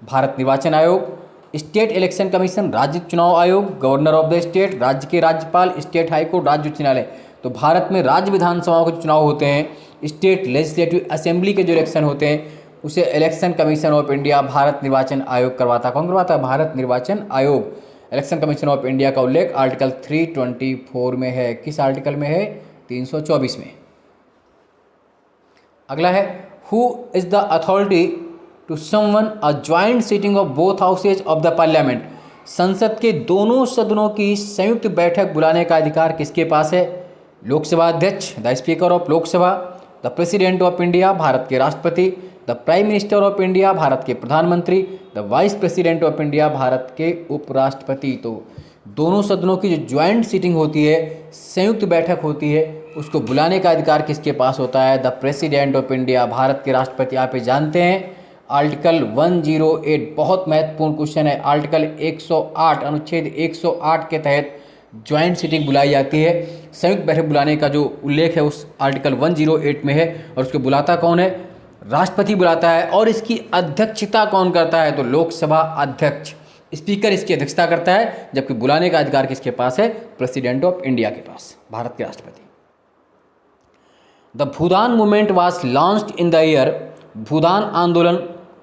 भारत निर्वाचन आयोग, स्टेट इलेक्शन कमीशन, राज्य चुनाव आयोग, गवर्नर ऑफ द स्टेट, राज्य के राज्यपाल, स्टेट हाईकोर्ट, राज्य उच्च न्यायालय। तो भारत में राज्य विधानसभाओं के चुनाव होते हैं, स्टेट लेजिस्लेटिव असेंबली के जो इलेक्शन होते हैं उसे इलेक्शन कमीशन ऑफ इंडिया, भारत निर्वाचन आयोग करवाता। कौन करवाता है? भारत निर्वाचन आयोग। इलेक्शन कमीशन ऑफ इंडिया का उल्लेख आर्टिकल 324 में है। किस आर्टिकल में है? 324 में। अगला है who is the authority to summon a joint sitting of both houses of the Parliament. संसद के दोनों सदनों की संयुक्त बैठक बुलाने का अधिकार किसके पास है? लोकसभा अध्यक्ष, the speaker of Lok Sabha, the president of India, Bharat के राष्ट्रपति, the prime minister of India, Bharat के प्रधानमंत्री, the vice president of India, Bharat के उपराष्ट्रपति। तो दोनों सदनों की जो ज्वाइंट सीटिंग होती है, संयुक्त बैठक होती है, उसको बुलाने का अधिकार किसके पास होता है? The president of India, Bharat के राष्ट्रपति। आप जानते हैं आर्टिकल 108 बहुत महत्वपूर्ण क्वेश्चन है। आर्टिकल 108 अनुच्छेद 108 के तहत ज्वाइंट सीटिंग बुलाई जाती है। संयुक्त बैठक बुलाने का जो उल्लेख है उस आर्टिकल 108 में है। और उसको बुलाता कौन है? राष्ट्रपति बुलाता है। और इसकी अध्यक्षता कौन करता है? तो लोकसभा अध्यक्ष, स्पीकर इसकी अध्यक्षता करता है। जबकि बुलाने का अधिकार किसके पास है? प्रेसिडेंट ऑफ इंडिया के पास, भारत के राष्ट्रपति। The Bhoodan movement was launched in the year. Bhoodan आंदोलन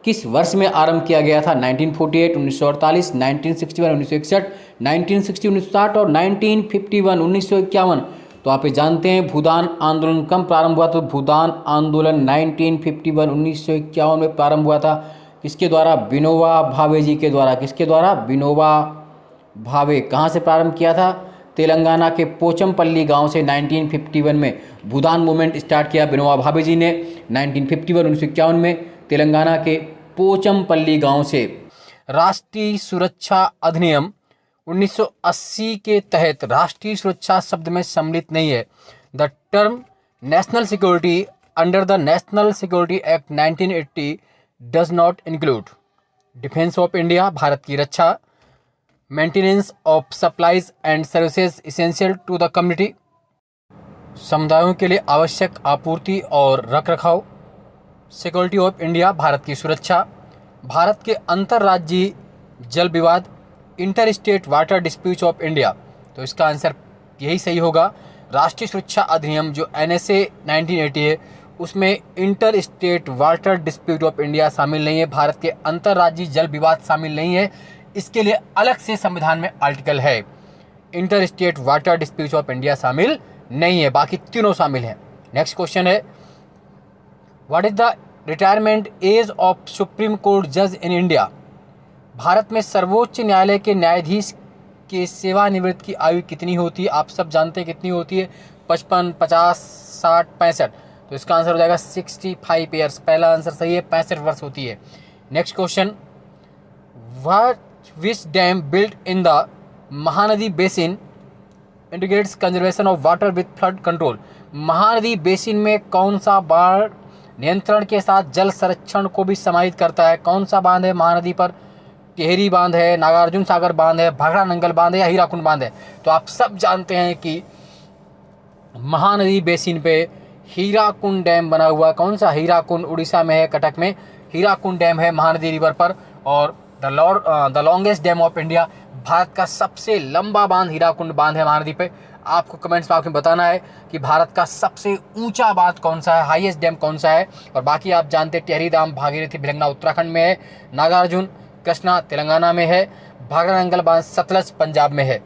किस वर्ष में आरंभ किया गया था? 1948, 1948, 1961, 1961, 1960, 1960 और 1951, 1951। तो आप ये जानते हैं भूदान आंदोलन कब प्रारंभ हुआ? तो भूदान आंदोलन 1951, 1951 में प्रारंभ हुआ था। किसके द्वारा? विनोबा भावे जी के द्वारा। किसके द्वारा? विनोबा भावे। कहाँ से प्रारंभ किया था? तेलंगाना के पोचमपल्ली गांव से 1951 में भूदान मूवमेंट स्टार्ट किया विनोबा भावे जी ने। 1951, 1951 में तेलंगाना के पोचमपल्ली गांव से। राष्ट्रीय सुरक्षा अधिनियम 1980 के तहत राष्ट्रीय सुरक्षा शब्द में सम्मिलित नहीं है। The term national security under the national security act 1980 does not include defence of India, भारत की रक्षा, maintenance of supplies and services essential to the community, समुदायों के लिए आवश्यक आपूर्ति और रखरखाव, सिक्योरिटी ऑफ इंडिया, भारत की सुरक्षा, भारत के अंतर्राज्यीय जल विवाद, inter state water disputes of India. तो इसका आंसर यही सही होगा। राष्ट्रीय सुरक्षा अधिनियम जो NSA 1980 है उसमें inter state water dispute of India शामिल नहीं है, भारत के अंतर्राज्यीय जल विवाद शामिल नहीं है। इसके लिए अलग से संविधान में आर्टिकल है। Inter state water dispute of India शामिल नहीं है, बाकी तीनों शामिल हैं। नेक्स्ट क्वेश्चन है what is the retirement age of supreme court जज इन इंडिया। भारत में सर्वोच्च न्यायालय के न्यायाधीश के सेवानिवृत्त की आयु कितनी होती है? आप सब जानते हैं कितनी होती है, 55, 50, 60, 65। तो इसका आंसर हो जाएगा 65 ईयर्स। पहला आंसर सही है, 65 वर्ष होती है। Next question, which dam built in the Mahanadi basin integrates conservation of water with flood control. Mahanadi basin में कौन सा बाढ़ नियंत्रण के साथ जल संरक्षण को भी समाहित करता है? कौन सा बांध है महानदी पर? टिहरी बांध है, नागार्जुन सागर बांध है, भाखड़ा नंगल बांध है या हीराकुंड बांध है? तो आप सब जानते हैं कि महानदी बेसिन पे हीराकुंड डैम बना हुआ। कौन सा? हीराकुंड, उड़ीसा में है, कटक में हीराकुंड डैम है महानदी रिवर पर। और the longest dam of India, भारत का सबसे लंबा बांध हीराकुंड बांध है महानदी पे। आपको कमेंट्स बॉक्स में बताना है कि भारत का सबसे ऊंचा बांध कौन सा है, हाईएस्ट डैम कौन सा है। और बाकी आप जानते हैं टिहरी डैम, भागीरथी, भिलंगना उत्तराखंड में है, नागार्जुन कृष्णा तेलंगाना में है, भाखड़ा नंगल बांध सतलज पंजाब में है।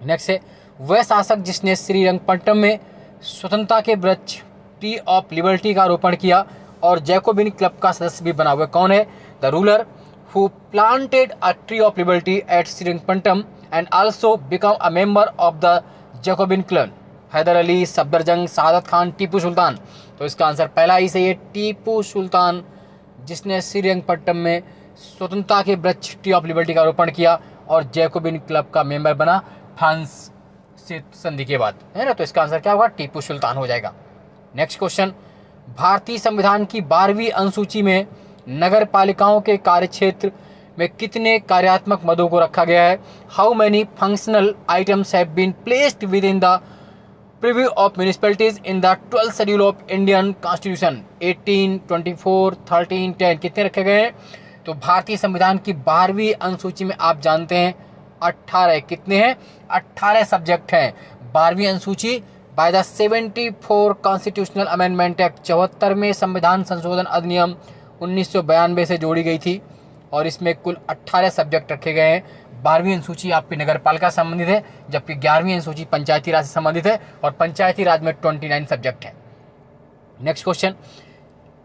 नेक्स्ट है, वह शासक जिसने श्रीरंगपट्टनम में स्वतंत्रता के वृक्ष ट्री ऑफ लिबर्टी का रोपण किया और जैकोबिन क्लब का सदस्य भी बना हुआ, कौन है? The ruler who planted a tree of liberty at Srirangapatnam and also become a member of the Jacobin club. Hyder Ali, Safdarjung, Saadat Khan, Tipu Sultan. तो इसका आंसर पहला ही सही है, टीपू सुल्तान, जिसने श्रीरंगपट्टनम में स्वतंत्रता के वृक्ष ट्री ऑफ लिबर्टी का रोपण किया और जैकोबिन क्लब का मेंबर बना फ्रांस से संधि के बाद, है ना। तो इसका आंसर क्या होगा? टीपू सुल्तान हो जाएगा। नेक्स्ट क्वेश्चन, भारतीय संविधान की 12वीं अनुसूची में नगर पालिकाओं के कार्यक्षेत्र में कितने कार्यात्मक मदों को रखा गया है? How many functional items have been placed within the purview of municipalities in the 12th schedule of Indian constitution? 18, 24, 13, 10 कितने रखे गए हैं? तो भारतीय संविधान की 12वीं अनुसूची में आप जानते हैं 18 कितने हैं? 18 सब्जेक्ट हैं। 12वीं अनुसूची by the 74 constitutional amendment act, 74वें संविधान संशोधन अधिनियम 1992 से जोड़ी गई थी और इसमें कुल 18 सब्जेक्ट रखे गए हैं। 12वीं अनुसूची आपकी नगर पालिका से संबंधित है, जबकि 11वीं अनुसूची पंचायती राज से संबंधित है और पंचायती राज में 29 सब्जेक्ट हैं। नेक्स्ट क्वेश्चन,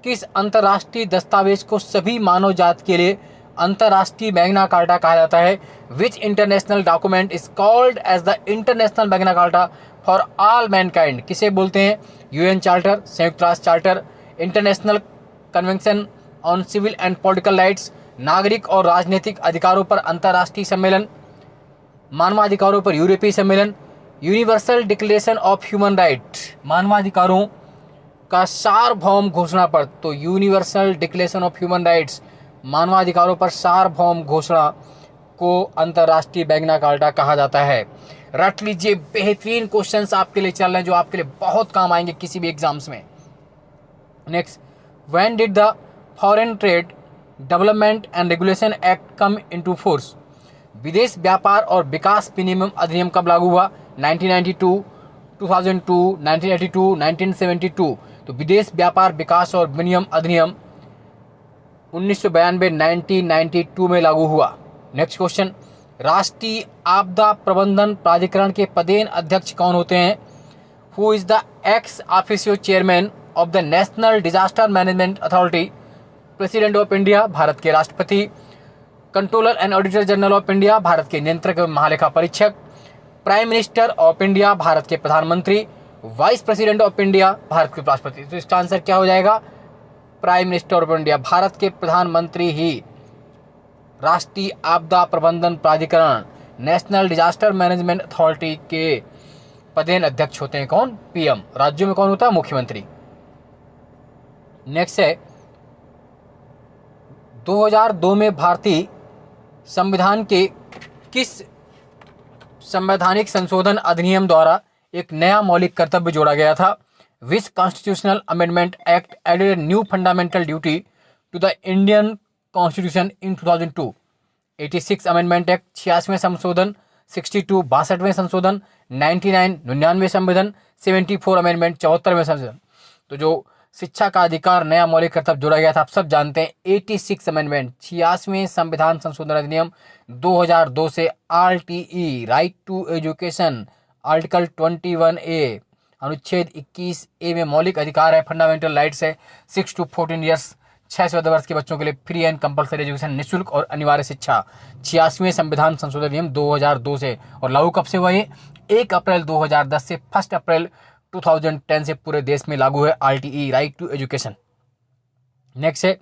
किस अंतर्राष्ट्रीय दस्तावेज को सभी मानव जाति के लिए अंतर्राष्ट्रीय मैग्ना कार्टा कहा जाता है? Which international document is called as the international Magna Carta for all mankind? किसे बोलते हैं? यूएन चार्टर, संयुक्त राष्ट्र चार्टर, international convention on civil and political rights, नागरिक और राजनीतिक अधिकारों पर अंतर्राष्ट्रीय सम्मेलन, मानवाधिकारों पर यूरोपीय सम्मेलन, universal declaration of human right, मानवाधिकारों का सार्वभौम घोषणा पर। तो universal declaration of human rights, मानवाधिकारों पर सार्वभौम घोषणा को अंतर्राष्ट्रीय मैग्ना कार्टा कहा जाता है। रट लीजिए, बेहतरीन क्वेश्चंस आपके लिए चल रहे हैं जो आपके लिए बहुत काम आएंगे किसी भी एग्जाम्स में। Next, when did the foreign trade development and regulation act come into force? विदेश व्यापार और विकास विनियम अधिनियम कब लागू हुआ? 1992, 2002, 1982, 1972। तो विदेश व्यापार विकास और विनियम अधिनियम 1992 1992 में लागू हुआ। नेक्स्ट क्वेश्चन, राष्ट्रीय आपदा प्रबंधन प्राधिकरण के पदेन अध्यक्ष कौन होते हैं? Who is the ex officio chairman of the national disaster management authority? President of India, Bharat के राष्ट्रपति। Controller and auditor general of India, Bharat के नियंत्रक एवं महालेखा परीक्षक। Prime minister of India, Bharat के प्रधानमंत्री। Vice president of India, Bharat के राष्ट्रपति। तो इसका आंसर क्या हो जाएगा? Prime minister of India, Bharat के प्रधानमंत्री ही राष्ट्रीय आपदा प्रबंधन प्राधिकरण, नेशनल डिजास्टर मैनेजमेंट अथॉरिटी के पदेन अध्यक्ष होते हैं। कौन? पीएम। राज्यों में कौन होता है? मुख्यमंत्री। नेक्स्ट है, 2002 में भारतीय संविधान के किस संवैधानिक संशोधन अधिनियम द्वारा एक नया मौलिक कर्तव्य जोड़ा गया था? Which constitutional amendment act added new fundamental duty to the Indian constitution in 2002? 86 amendment act, 86वें संशोधन, 62 62वें संशोधन, 99 99वें संशोधन, 74 अमेंडमेंट 74वें संशोधन। तो जो शिक्षा का अधिकार नया मौलिक कर्तव्य जोड़ा गया था, आप सब जानते हैं 86 अमेंडमेंट, 86वें संविधान संशोधन अधिनियम 2002 से RTE, right to education, article 21A, अनुच्छेद 21A में मौलिक अधिकार है, फंडामेंटल राइट्स है। 6 to 14 ईयर्स 6 से 14 वर्ष के बच्चों के लिए फ्री एंड कंपलसरी एजुकेशन, निःशुल्क और अनिवार्य शिक्षा। 86वें संविधान संशोधन नियम 2002 से, और लागू कब से हुआ ये? 1 अप्रैल 2010 से 1 अप्रैल 2010 से पूरे देश में लागू है RTE, right to education. Next है,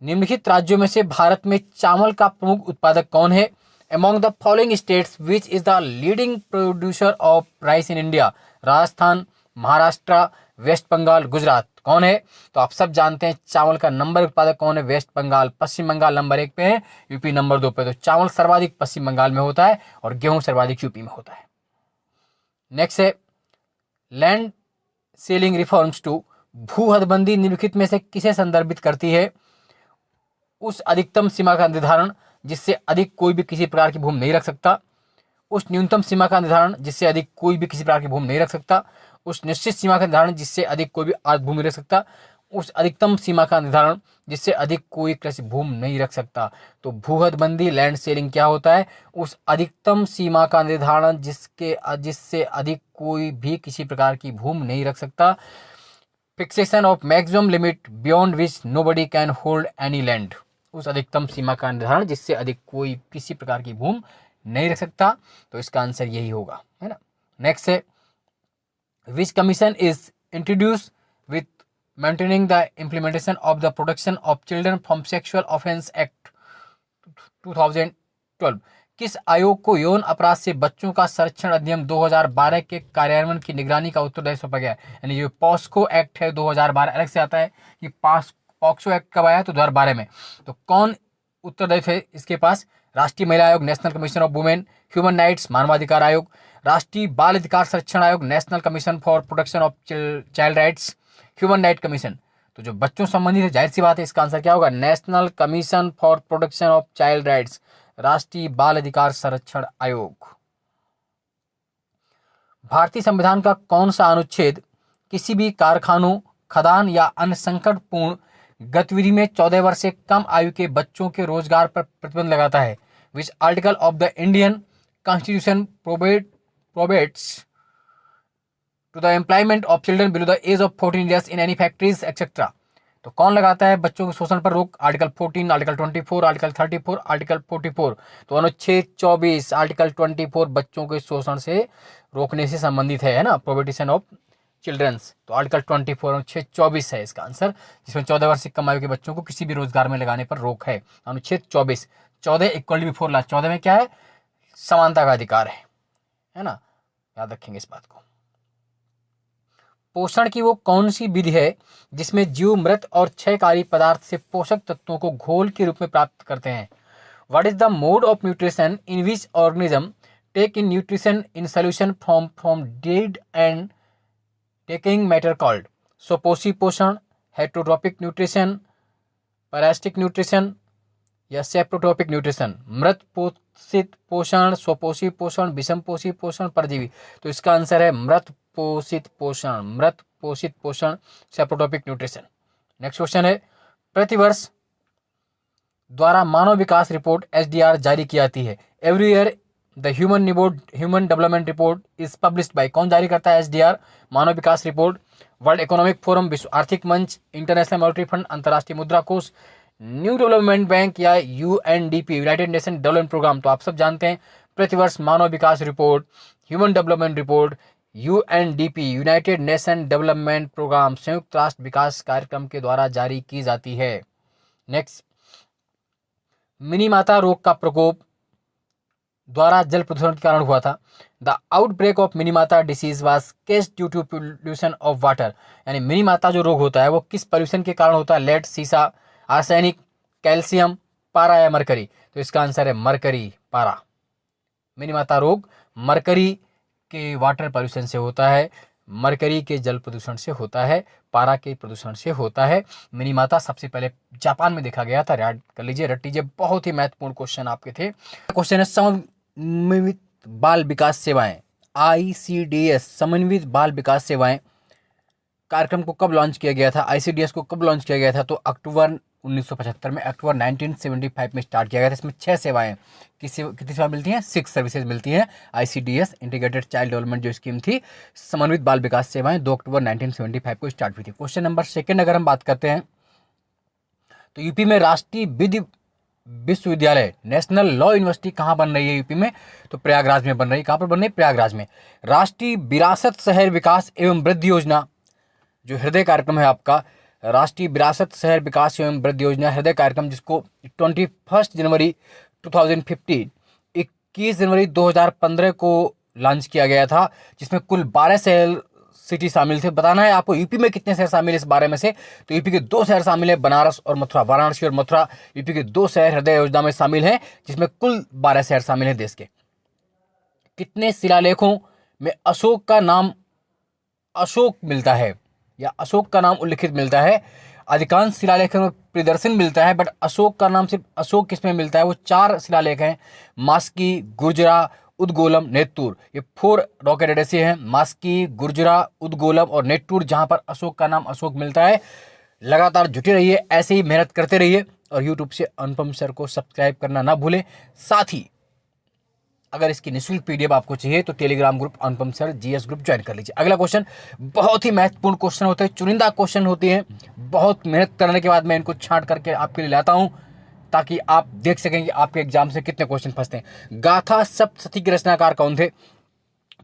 निम्नलिखित राज्यों में से भारत में चावल का प्रमुख उत्पादक कौन है? Among the following states, which is the leading producer of rice in India? Rajasthan, Maharashtra, West Bengal, Gujarat. कौन है? तो आप सब जानते हैं चावल का नंबर उत्पादक कौन है? वेस्ट बंगाल। पश्चिम बंगाल नंबर 1 पे है, यूपी नंबर 2 पे। तो चावल सर्वाधिक पश्चिम बंगाल में होता है और गेहूं सर्वाधिक यूपी में होता है। नेक्स्ट है, लैंड सेलिंग रिफॉर्म्स टू, भू हदबंदी निम्नलिखित में से किसे संदर्भित करती है? उस अधिकतम सीमा का निर्धारण जिससे अधिक कोई भी किसी प्रकार की भूमि नहीं रख सकता, उस न्यूनतम सीमा का निर्धारण जिससे अधिक कोई भी किसी प्रकार की भूमि नहीं रख सकता, उस निश्चित सीमा का निर्धारण जिससे अधिक कोई भी अर्ध भूमि रख सकता, उस अधिकतम सीमा का निर्धारण जिससे अधिक कोई कृषि भूमि नहीं रख सकता। तो भूहदबंदी, लैंड सेलिंग क्या होता है? उस अधिकतम सीमा का निर्धारण जिससे अधिक कोई भी किसी प्रकार की भूमि नहीं रख सकता। Fixation of maximum limit beyond which nobody can hold any land, उस अधिकतम सीमा का निर्धारण जिससे अधिक कोई किसी प्रकार की भूमि नहीं रख सकता। तो इसका आंसर यही होगा, है ना। नेक्स्ट है, which commission is introduce with maintaining the implementation of the protection of children from sexual offence act 2012? किस आयोग को यौन अपराध से बच्चों का संरक्षण अधिनियम 2012 के कार्यान्वयन की निगरानी का उत्तरदायित्व सौंपा गया? यानी जो पॉस्को एक्ट है 2012 अलग से आता है, कि पॉक्सो एक्ट कब आया? तो 2012 में। तो कौन उत्तरदायित्व है इसके पास? राष्ट्रीय महिला आयोग, national commission of women, human rights, मानवाधिकार आयोग, राष्ट्रीय बाल अधिकार संरक्षण आयोग, national commission for protection of child rights, human right commission. तो जो बच्चों संबंधित है, जाहिर सी बात है इसका आंसर क्या होगा? National commission for protection of child rights, राष्ट्रीय बाल अधिकार संरक्षण आयोग। भारतीय संविधान का कौन सा अनुच्छेद किसी भी कारखानों, खदान या अन्य संकटपूर्ण गतिविधि में 14 वर्ष से कम आयु के बच्चों के रोजगार पर प्रतिबंध लगाता है? Which article of the Indian constitution provides to the employment of children below the age of 14 years in any factories etcetera? तो कौन लगाता है बच्चों के शोषण पर रोक? Article 14, article 24, article 34, article 44। तो अनुच्छेद 24 आर्टिकल 24 बच्चों के शोषण से रोकने से संबंधित है ना, प्रोहिबिशन ऑफ चिल्ड्रंस। तो आर्टिकल 24 अनुच्छेद 24 है इसका आंसर, जिसमें 14 वर्ष से कम आयु के बच्चों को किसी भी रोजगार में लगाने पर रोक है। अनुच्छेद 24। 14 इक्वल बिफोर लॉ, 14 में क्या है? समानता का अधिकार है ना, याद रखेंगे इस बात को। पोषण की वो कौन सी विधि है जिसमें जीव मृत और क्षयकारी पदार्थ से पोषक तत्वों को घोल के रूप में प्राप्त करते हैं? What is the mode of nutrition in which organism take in nutrition in solution from dead and taking matter called? स्वपोषी पोषण, हेटरोट्रॉपिक न्यूट्रिशन, पैरासिटिक न्यूट्रिशन या सेप्रोट्रॉपिक न्यूट्रिशन? मृत पोषित पोषण, स्वपोषी पोषण, विषमपोषी पोषण, परजीवी। तो इसका आंसर है मृत पोषित पोषण, मृत पोषित पोषण, सेप्रोट्रॉपिक न्यूट्रिशन। नेक्स्ट क्वेश्चन है, प्रतिवर्ष द्वारा मानव विकास रिपोर्ट SDR जारी की जाती है? Every year the human development report is published by, कौन जारी करता है SDR मानव विकास रिपोर्ट? वर्ल्ड इकोनॉमिक फोरम, विश्व आर्थिक मंच, इंटरनेशनल मॉनेटरी फंड, अंतर्राष्ट्रीय मुद्रा कोष, न्यू डेवलपमेंट बैंक या UNDP, United Nation development programme? तो आप सब जानते हैं प्रतिवर्ष मानव विकास रिपोर्ट, human development report, UNDP, United Nation development programme, संयुक्त राष्ट्र विकास कार्यक्रम के द्वारा जारी की जाती है। नेक्स्ट, मिनीमाता रोग का प्रकोप द्वारा जल प्रदूषण के कारण हुआ था। The outbreak of Minamata disease was caused due to pollution of water, यानी मिनीमाता जो रोग होता है वो किस पोल्यूशन के कारण होता है? लेड, सीसा, आर्सेनिक, कैल्शियम, पारा या मरकरी? तो इसका आंसर है मरकरी, पारा। मिनीमाता रोग मरकरी के वाटर पोल्यूशन से होता है, मरकरी के जल प्रदूषण से होता है, पारा के प्रदूषण से होता है। मिनीमाता सबसे पहले जापान में देखा गया था। याद कर लीजिए, रट लीजिए, बहुत ही महत्वपूर्ण क्वेश्चन आपके थे। क्वेश्चन है, समन्वित बाल विकास सेवाएं ICDS, समन्वित बाल विकास सेवाएं कार्यक्रम को कब लॉन्च किया गया था? ICDS को कब लॉन्च किया गया था? तो अक्टूबर 1975 में, अक्टूबर 1975 में स्टार्ट किया गया था। इसमें 6 सेवाएं, कितनी सेवा मिलती हैं? 6 सर्विसेज मिलती हैं। ICDS इंटीग्रेटेड चाइल्ड डेवलपमेंट जो स्कीम थी, समन्वित बाल विकास सेवाएं 2 अक्टूबर 1975 को स्टार्ट हुई थी। क्वेश्चन नंबर 2 अगर हम बात करते हैं तो यूपी में राष्ट्रीय विधि विश्वविद्यालय नेशनल लॉ यूनिवर्सिटी कहाँ बन रही है यूपी में? तो प्रयागराज में बन रही है। कहाँ पर बन रही है? प्रयागराज में। राष्ट्रीय विरासत शहर विकास एवं वृद्धि योजना जो हृदय कार्यक्रम है आपका, राष्ट्रीय विरासत शहर विकास एवं वृद्धि योजना हृदय कार्यक्रम, जिसको 21 जनवरी 2015 21 जनवरी 2015 को लॉन्च किया गया था, जिसमें कुल 12 शहर सिटी शामिल थे। बताना है आपको यूपी में कितने शहर शामिल है इस बारे में से। तो यूपी के 2 शहर शामिल है, बनारस और मथुरा। वाराणसी और मथुरा यूपी के 2 शहर हृदय योजना में शामिल हैं, जिसमें कुल 12 शहर शामिल हैं देश के। कितने शिलालेखों में अशोक का नाम अशोक मिलता है या अशोक का नाम उल्लिखित मिलता है? अधिकांश शिलालेखों में प्रियदर्शन मिलता है, बट अशोक का नाम सिर्फ अशोक किसमें मिलता है? वो 4 शिलालेख हैं, मास्की, गुर्जरा, उदगोलम, नेत्तूर। ये 4 रॉकेट एडेसी हैं, मास्की, गुर्जरा, उदगोलम और नेत्तूर, जहां पर अशोक का नाम अशोक मिलता है। लगातार जुटे रहिए, ऐसे ही मेहनत करते रहिए और यूट्यूब से अनुपम सर को सब्सक्राइब करना ना भूलें। साथ ही अगर इसकी निःशुल्क PDF आपको चाहिए तो Telegram group Anupam sir GS group join कर लीजिए। अगला क्वेश्चन बहुत ही महत्वपूर्ण क्वेश्चन होते हैं, चुनिंदा क्वेश्चन होते हैं। बहुत मेहनत करने के बाद मैं इनको छांट करके आपके लिए लाता हूं, ताकि आप देख सकें कि आपके एग्जाम से कितने क्वेश्चन फंसते हैं। गाथा सप्तशती के रचनाकार कौन थे?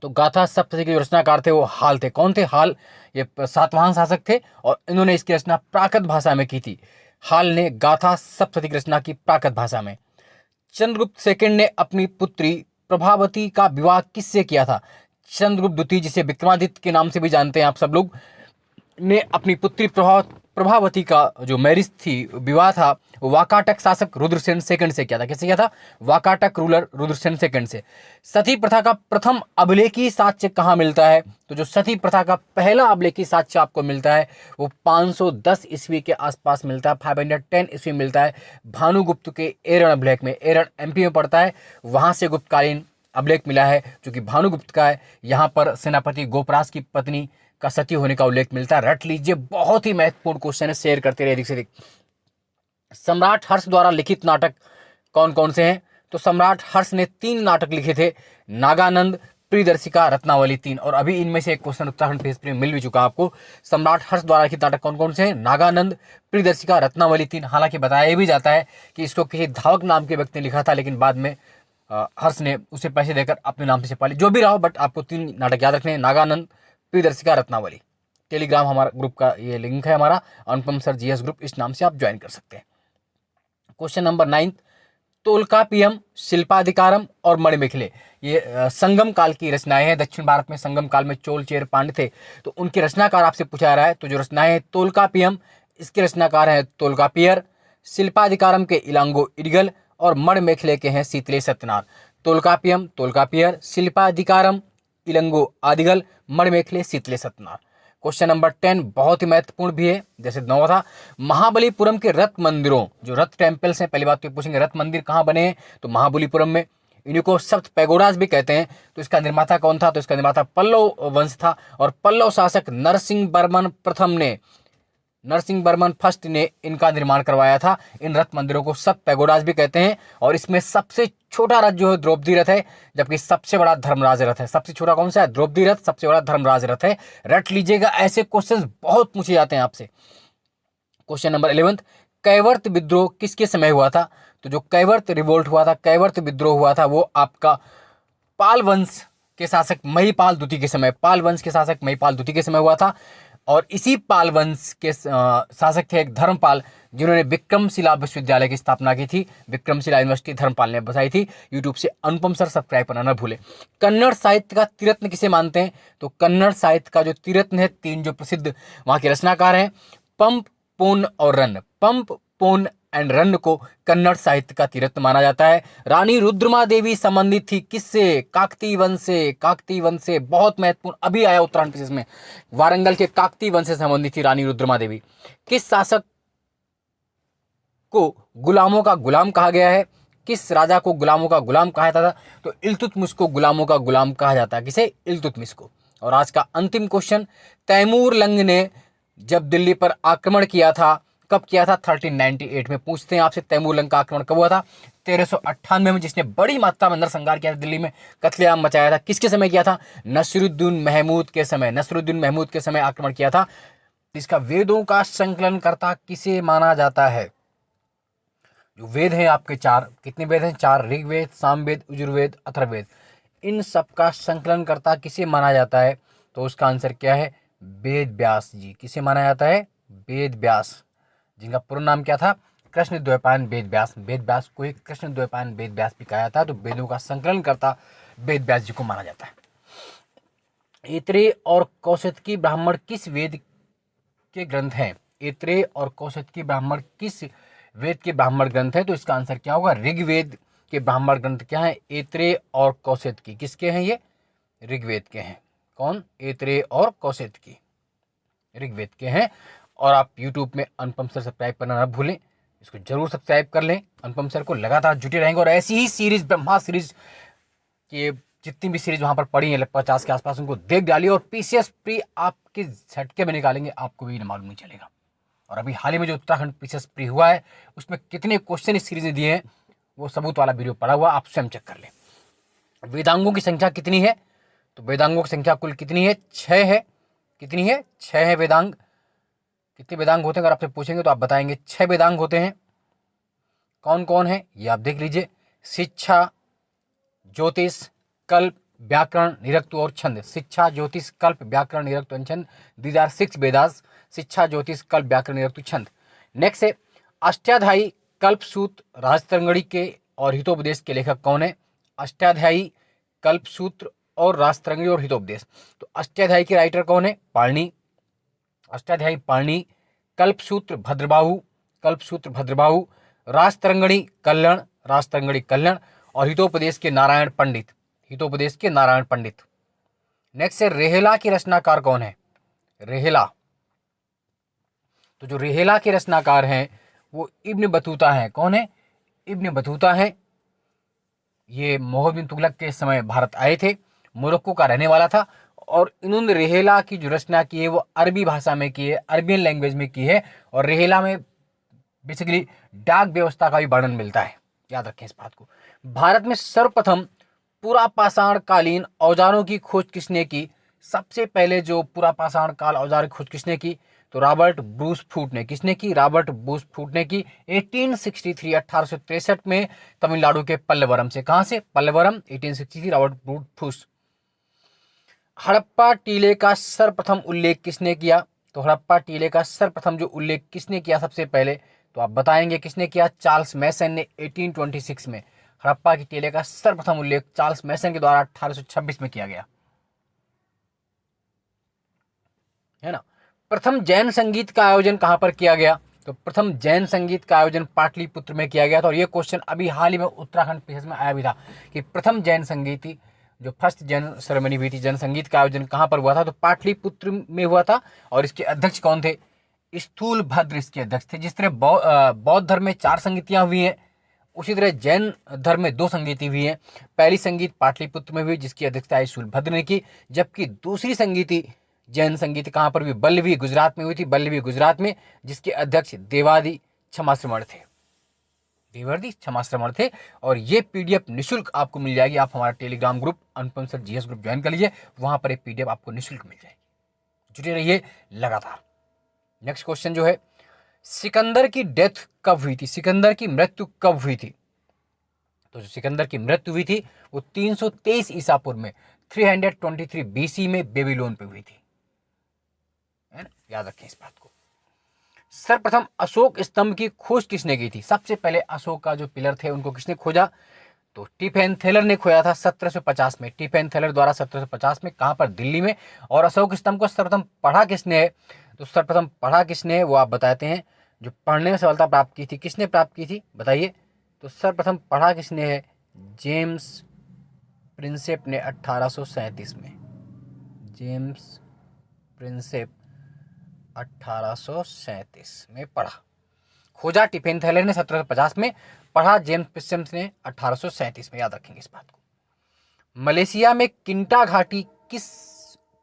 तो गाथा सप्तशती के जो रचनाकार थे वो हाल थे। कौन थे? हाल। ये सातवाहन शासक थे और इन्होंने इसकी रचना प्राकृत भाषा में की थी। हाल ने गाथा सप्तशती की रचना की प्राकृत भाषा में। चंद्रगुप्त सेकंड ने अपनी पुत्री प्रभावती का विवाह किससे किया था? चंद्रगुप्त द्वितीय, जिसे विक्रमादित्य के नाम से भी जानते हैं आप सब लोग, ने अपनी पुत्री प्रभावती का जो मैरिज थी, विवाह था, वाकाटक शासक रुद्रसेन सेकंड से किया था। किससे किया था? वाकाटक रूलर रुद्रसेन सेकंड से। सती प्रथा का प्रथम अभिलेखी साक्ष्य कहाँ मिलता है? तो जो सती प्रथा का पहला अभिलेखी साक्ष्य आपको मिलता है वो 510 ईस्वी के आसपास मिलता है, 510 ईस्वी मिलता है, भानुगुप्त के एरण अभिलेख में। एरण MP में पड़ता है, वहां से गुप्तकालीन अभिलेख मिला है जो कि भानुगुप्त का है। यहाँ पर सेनापति गोपराज की पत्नी का सती होने का उल्लेख मिलता है। रट लीजिए, बहुत ही महत्वपूर्ण क्वेश्चन है, शेयर करते रहिए अधिक से अधिक। सम्राट हर्ष द्वारा लिखित नाटक कौन कौन से हैं? तो सम्राट हर्ष ने 3 नाटक लिखे थे, नागानंद, प्रियदर्शिका, रत्नावली 3। और अभी इनमें से एक क्वेश्चन उत्तराखंड पेज पर मिल भी चुका आपको। सम्राट हर्ष द्वारा लिखित नाटक कौन कौन से हैं? नागानंद, प्रियदर्शिका, रत्नावली 3। हालांकि बताया भी जाता है कि इसको किसी धावक नाम के व्यक्ति ने लिखा था, लेकिन बाद में हर्ष ने उसे पैसे देकर अपने नाम से छपा ली। जो भी रहा हो, बट आपको 3 नाटक याद रखने हैं, नागानंद, प्रियदर्शिका, रत्नावली। टेलीग्राम हमारा ग्रुप का ये लिंक है, हमारा अनुपम सर GS ग्रुप, इस नाम से आप ज्वाइन कर सकते हैं। क्वेश्चन नंबर 9, तोल्कापियम, शिल्पाधिकारम और मणिमेखले, ये संगम काल की रचनाएं हैं। दक्षिण भारत में संगम काल में चोल चेर पांड्य थे, तो उनके रचनाकार आपसे पूछा जा रहा है। तो जो रचनाएं हैं तोल्कापियम, इसके रचनाकार हैं तोल्कापियर, शिल्पाधिकारम के इलांगो इडिगल और मणिमेखले के हैं शीतले सत्यनारायण। तोल्कापियम, तोल्कापियर, शिल्पाधिकारम, इलंगो आदिगल, मणिमेखले, शीतले सत्यनारायण। क्वेश्चन नंबर 10 बहुत ही महत्वपूर्ण भी है, जैसे 9 था। महाबलीपुरम के रथ मंदिरों, जो रथ टेम्पल्स हैं, पहली बात तो पूछेंगे रथ मंदिर कहाँ बने हैं? तो महाबलीपुरम में। इन्हीं को सप्त पैगोडास भी कहते हैं। तो इसका निर्माता कौन था? तो इसका निर्माता पल्लव वंश था और पल्लव शासक नरसिंह वर्मन फर्स्ट ने इनका निर्माण करवाया था। इन रथ मंदिरों को सप्त पैगोडास भी कहते हैं। और इसमें सबसे छोटा रथ जो है द्रौपदी रथ है, जबकि सबसे बड़ा धर्मराज रथ है। सबसे छोटा कौन सा है? द्रौपदी रथ। सबसे बड़ा धर्मराज रथ है। रट लीजिएगा, ऐसे क्वेश्चंस बहुत पूछे जाते हैं आपसे। क्वेश्चन नंबर 11, कैवर्त विद्रोह किसके समय हुआ था? तो जो कैवर्त रिवोल्ट हुआ था, कैवर्त विद्रोह हुआ था, वो आपका पाल वंश के शासक महिपाल द्वितीय के समय, पाल वंश के शासक महिपाल द्वितीय के समय हुआ था। और इसी पाल वंश के शासक थे एक धर्मपाल, जिन्होंने विक्रमशिला विश्वविद्यालय की स्थापना की थी। विक्रमशिला यूनिवर्सिटी धर्मपाल ने बसाई थी। यूट्यूब से अनुपम सर सब्सक्राइब करना न भूले। कन्नड़ साहित्य का तिरत्न किसे मानते हैं? तो कन्नड़ साहित्य का जो तिरत्न है, 3 जो प्रसिद्ध वहाँ के रचनाकार हैं, पंप, पोन और Ranna. Pump, Pon and Ranna को कन्नड़ साहित्य का तिरत्न माना जाता है। रानी रुद्रमा देवी संबंधित थी किससे? काकतीय वंश से। काकतीय वंश से, बहुत महत्वपूर्ण, अभी आया उत्तराखंड पेज में। वारंगल के काकतीय वंश से संबंधित थी रानी रुद्रमा देवी। किस शासक को गुलामों का गुलाम कहा गया है? किस राजा को गुलामों का गुलाम कहा जाता था? तो इल्तुतमिश को गुलामों का गुलाम कहा जाता है। किसे? इल्तुतमिश को। और आज का अंतिम क्वेश्चन, तैमूर लंग ने जब दिल्ली पर आक्रमण किया था कब किया था? 1398 में। पूछते हैं आपसे तैमूरलंग का आक्रमण कब हुआ था? 1398 में, जिसने बड़ी मात्रा में नरसंहार किया था, दिल्ली में कत्लेआम मचाया था। किसके समय किया था? नसरुद्दीन महमूद के समय। नसरुद्दीन महमूद के समय आक्रमण किया था। इसका वेदों का संकलन करता किसे माना जाता है? जो वेद हैं आपके चार, कितने वेद हैं? चार, ऋग्वेद, सामवेद, यजुर्वेद, अथर्ववेद। इन सब का संकलन करता किसे माना जाता है? तो उसका आंसर क्या है? वेद व्यास जी। किसे माना जाता है? वेद व्यास, जिनका पूरा नाम क्या था? कृष्ण द्वैपायन वेद व्यास। वेद व्यास को ही कृष्ण द्वैपायन वेद व्यास भी कहा जाता है। तो वेदों का संकलन करता वेद व्यास जी को माना जाता है। ऐत्रेय और कौशिकी ब्राह्मण किस वेद के ग्रंथ हैं? ऐत्रेय और कौशिकी ब्राह्मण किस वेद के ब्राह्मण ग्रंथ हैं? तो इसका आंसर क्या होगा? ऋग्वेद के ब्राह्मण ग्रंथ क्या है? ऐत्रेय और कौशिकी किसके हैं? ये ऋग्वेद के हैं। कौन? ऐत्रेय और कौशिकी ऋग्वेद के हैं। और आप YouTube में अनुपम सर सब्सक्राइब करना ना भूलें, इसको जरूर सब्सक्राइब कर लें। अनुपम सर को लगातार जुटे रहेंगे और ऐसी ही सीरीज, ब्रह्मा सीरीज के जितनी भी सीरीज वहां पर पड़ी है 50 के आसपास, उनको देख डालिए और पीसीएस प्री आपके झटके में निकालेंगे, आपको भी मालूम नहीं चलेगा। और अभी हाल ही में जो उत्तराखंड पीसीएस प्री हुआ है, उसमें कितने क्वेश्चन इस सीरीज ने दिए हैं, वो सबूत वाला वीडियो पड़ा हुआ, आप स्वयं चेक कर लें। वेदांगों की संख्या कितनी है? तो वेदांगों की संख्या कुल कितनी है? 6 है। कितनी है? 6 है वेदांग। कितने वेदांग होते हैं अगर आपसे पूछेंगे तो आप बताएंगे 6 वेदांग होते हैं। कौन कौन है ये आप देख लीजिए। शिक्षा, ज्योतिष, कल्प, व्याकरण, निरुक्त और छंद। शिक्षा, ज्योतिष, कल्प, व्याकरण, निरुक्त और छंद। These are 6 Vedas. शिक्षा, ज्योतिष, कल्प, व्याकरण, निरुक्त, छंद। नेक्स्ट है अष्टाध्यायी, कल्पसूत्र, राजतरंगणी के और हितोपदेश के लेखक कौन है? अष्टाध्यायी, कल्पसूत्र और राजतरंगणी और हितोपदेश। तो अष्टाध्यायी के राइटर कौन है? पाणिनि। अष्टाध्यायी पाणिनि, कल्पसूत्र भद्रबाहु, कल्पसूत्र भद्रबाहु, राजतरंगणी कल्याण, राजतरंगणी कल्याण और हितोपदेश के नारायण पंडित, हितोपदेश के नारायण पंडित। नेक्स्ट है रेहेला के रचनाकार कौन है? रेहेला। तो जो रेहेला के रचनाकार हैं वो इब्न बतूता हैं। कौन है? इब्न बतूता है। ये मोहम्मद बिन तुगलक के समय भारत आए थे, मोरक्को का रहने वाला था और इन्होंने रेहेला की जो रचना की है वो अरबी भाषा में की है, अरबियन लैंग्वेज में की है। और रेहेला में बेसिकली डाक व्यवस्था का भी वर्णन मिलता है, याद रखें इस बात को। भारत में सर्वप्रथम पुरापाषाण कालीन औजारों की खोज किसने की? सबसे पहले जो पुरापाषाण काल औजार की खोज किसने की? तो रॉबर्ट ब्रूस फूट ने। किसने की? रॉबर्ट ब्रूस फूट ने की 1863, 1863 में तमिलनाडु के पल्लवरम से। कहां से? Pallavaram, 1863, Robert Bruce Foote. Harappa टीले का सर्वप्रथम उल्लेख किसने किया? तो हड़प्पा टीले का सर्वप्रथम जो उल्लेख किसने किया सबसे पहले? तो आप बताएंगे किसने किया? चार्ल्स मैसन ने 1826 में। हड़प्पा की टीले का सर्वप्रथम उल्लेख चार्ल्स मैसन के द्वारा 1826 में किया गया, है ना। प्रथम जैन संगीत का आयोजन कहां पर किया गया? तो प्रथम जैन संगीत का आयोजन पाटलिपुत्र में किया गया था। और ये क्वेश्चन अभी हाल ही में उत्तराखंड पीसीएस में आया भी था कि प्रथम जैन संगीत, जो फर्स्ट जैन सेरेमनी हुई थी, जैन संगीत का आयोजन कहां पर हुआ था? तो पाटलिपुत्र में हुआ था। और इसके अध्यक्ष कौन थे? स्थूल भद्र इसके अध्यक्ष थे। जिस तरह बौद्ध धर्म में 4 संगीतियां हुई हैं, उसी तरह जैन धर्म में 2 संगीति हुई हैं। पहली संगीत पाटलिपुत्र में हुई जिसकी अध्यक्षता स्थूल भद्र ने की, जबकि दूसरी संगीति जैन संगीत कहां पर हुई? बल्लवी गुजरात में हुई थी, बल्लवी गुजरात में, जिसके अध्यक्ष देवादी क्षमाश्रमण थे, देवादी क्षमाश्रमण थे। और ये पीडीएफ निःशुल्क आपको मिल जाएगी। आप हमारा Telegram group Anupam sir GS group join कर लीजिए, वहां पर एक पीडीएफ आपको निःशुल्क मिल जाएगी। जुटे रहिए लगातार। नेक्स्ट क्वेश्चन जो है, सिकंदर की डेथ कब हुई थी? सिकंदर की मृत्यु कब हुई थी? तो जो सिकंदर की मृत्यु हुई थी वो 323 ईसा पूर्व में, 323 बीसी में बेबीलोन पे हुई थी, है ना, याद रखें इस बात को। सर्वप्रथम अशोक स्तंभ की खोज किसने की थी? सबसे पहले अशोक का जो पिलर थे उनको किसने खोजा? तो टिफेन थेलर ने खोया था 1750 में। टिफेन थेलर द्वारा 1750 में, कहां पर? दिल्ली में। और अशोक स्तंभ को सर्वप्रथम पढ़ा किसने है? तो सर्वप्रथम पढ़ा किसने है वो आप बताते हैं। जो पढ़ने में सफलता प्राप्त की थी, किसने प्राप्त की थी बताइए? तो सर्वप्रथम पढ़ा किसने है? जेम्स प्रिंसेप ने 1837 में। जेम्स प्रिंसेप 1837 में पढ़ा। खोजा टिफेन थैलर ने 1750 में, पढ़ा जेम्स प्रिंसेप ने 1837 में, याद रखेंगे इस बात को। मलेशिया में किंटा घाटी किस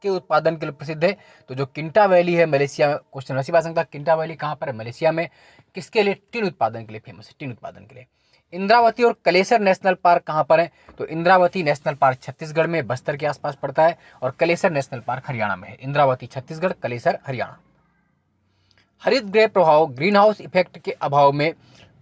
के उत्पादन के लिए प्रसिद्ध है? तो जो किंटा वैली है मलेशिया में, क्वेश्चन वैसे आ सकता है किंटा वैली कहाँ पर है? मलेशिया में। किसके लिए? टिन उत्पादन के लिए फेमस है, टिन उत्पादन के लिए। इंद्रावती और कलेसर नेशनल पार्क कहाँ पर है? तो इंद्रावती नेशनल पार्क छत्तीसगढ़ में, बस्तर के आसपास पड़ता है, और कलेसर नेशनल पार्क हरियाणा में है। इंद्रावती छत्तीसगढ़, कलेसर हरियाणा। हरित गृह प्रभाव, ग्रीन हाउस इफेक्ट के अभाव में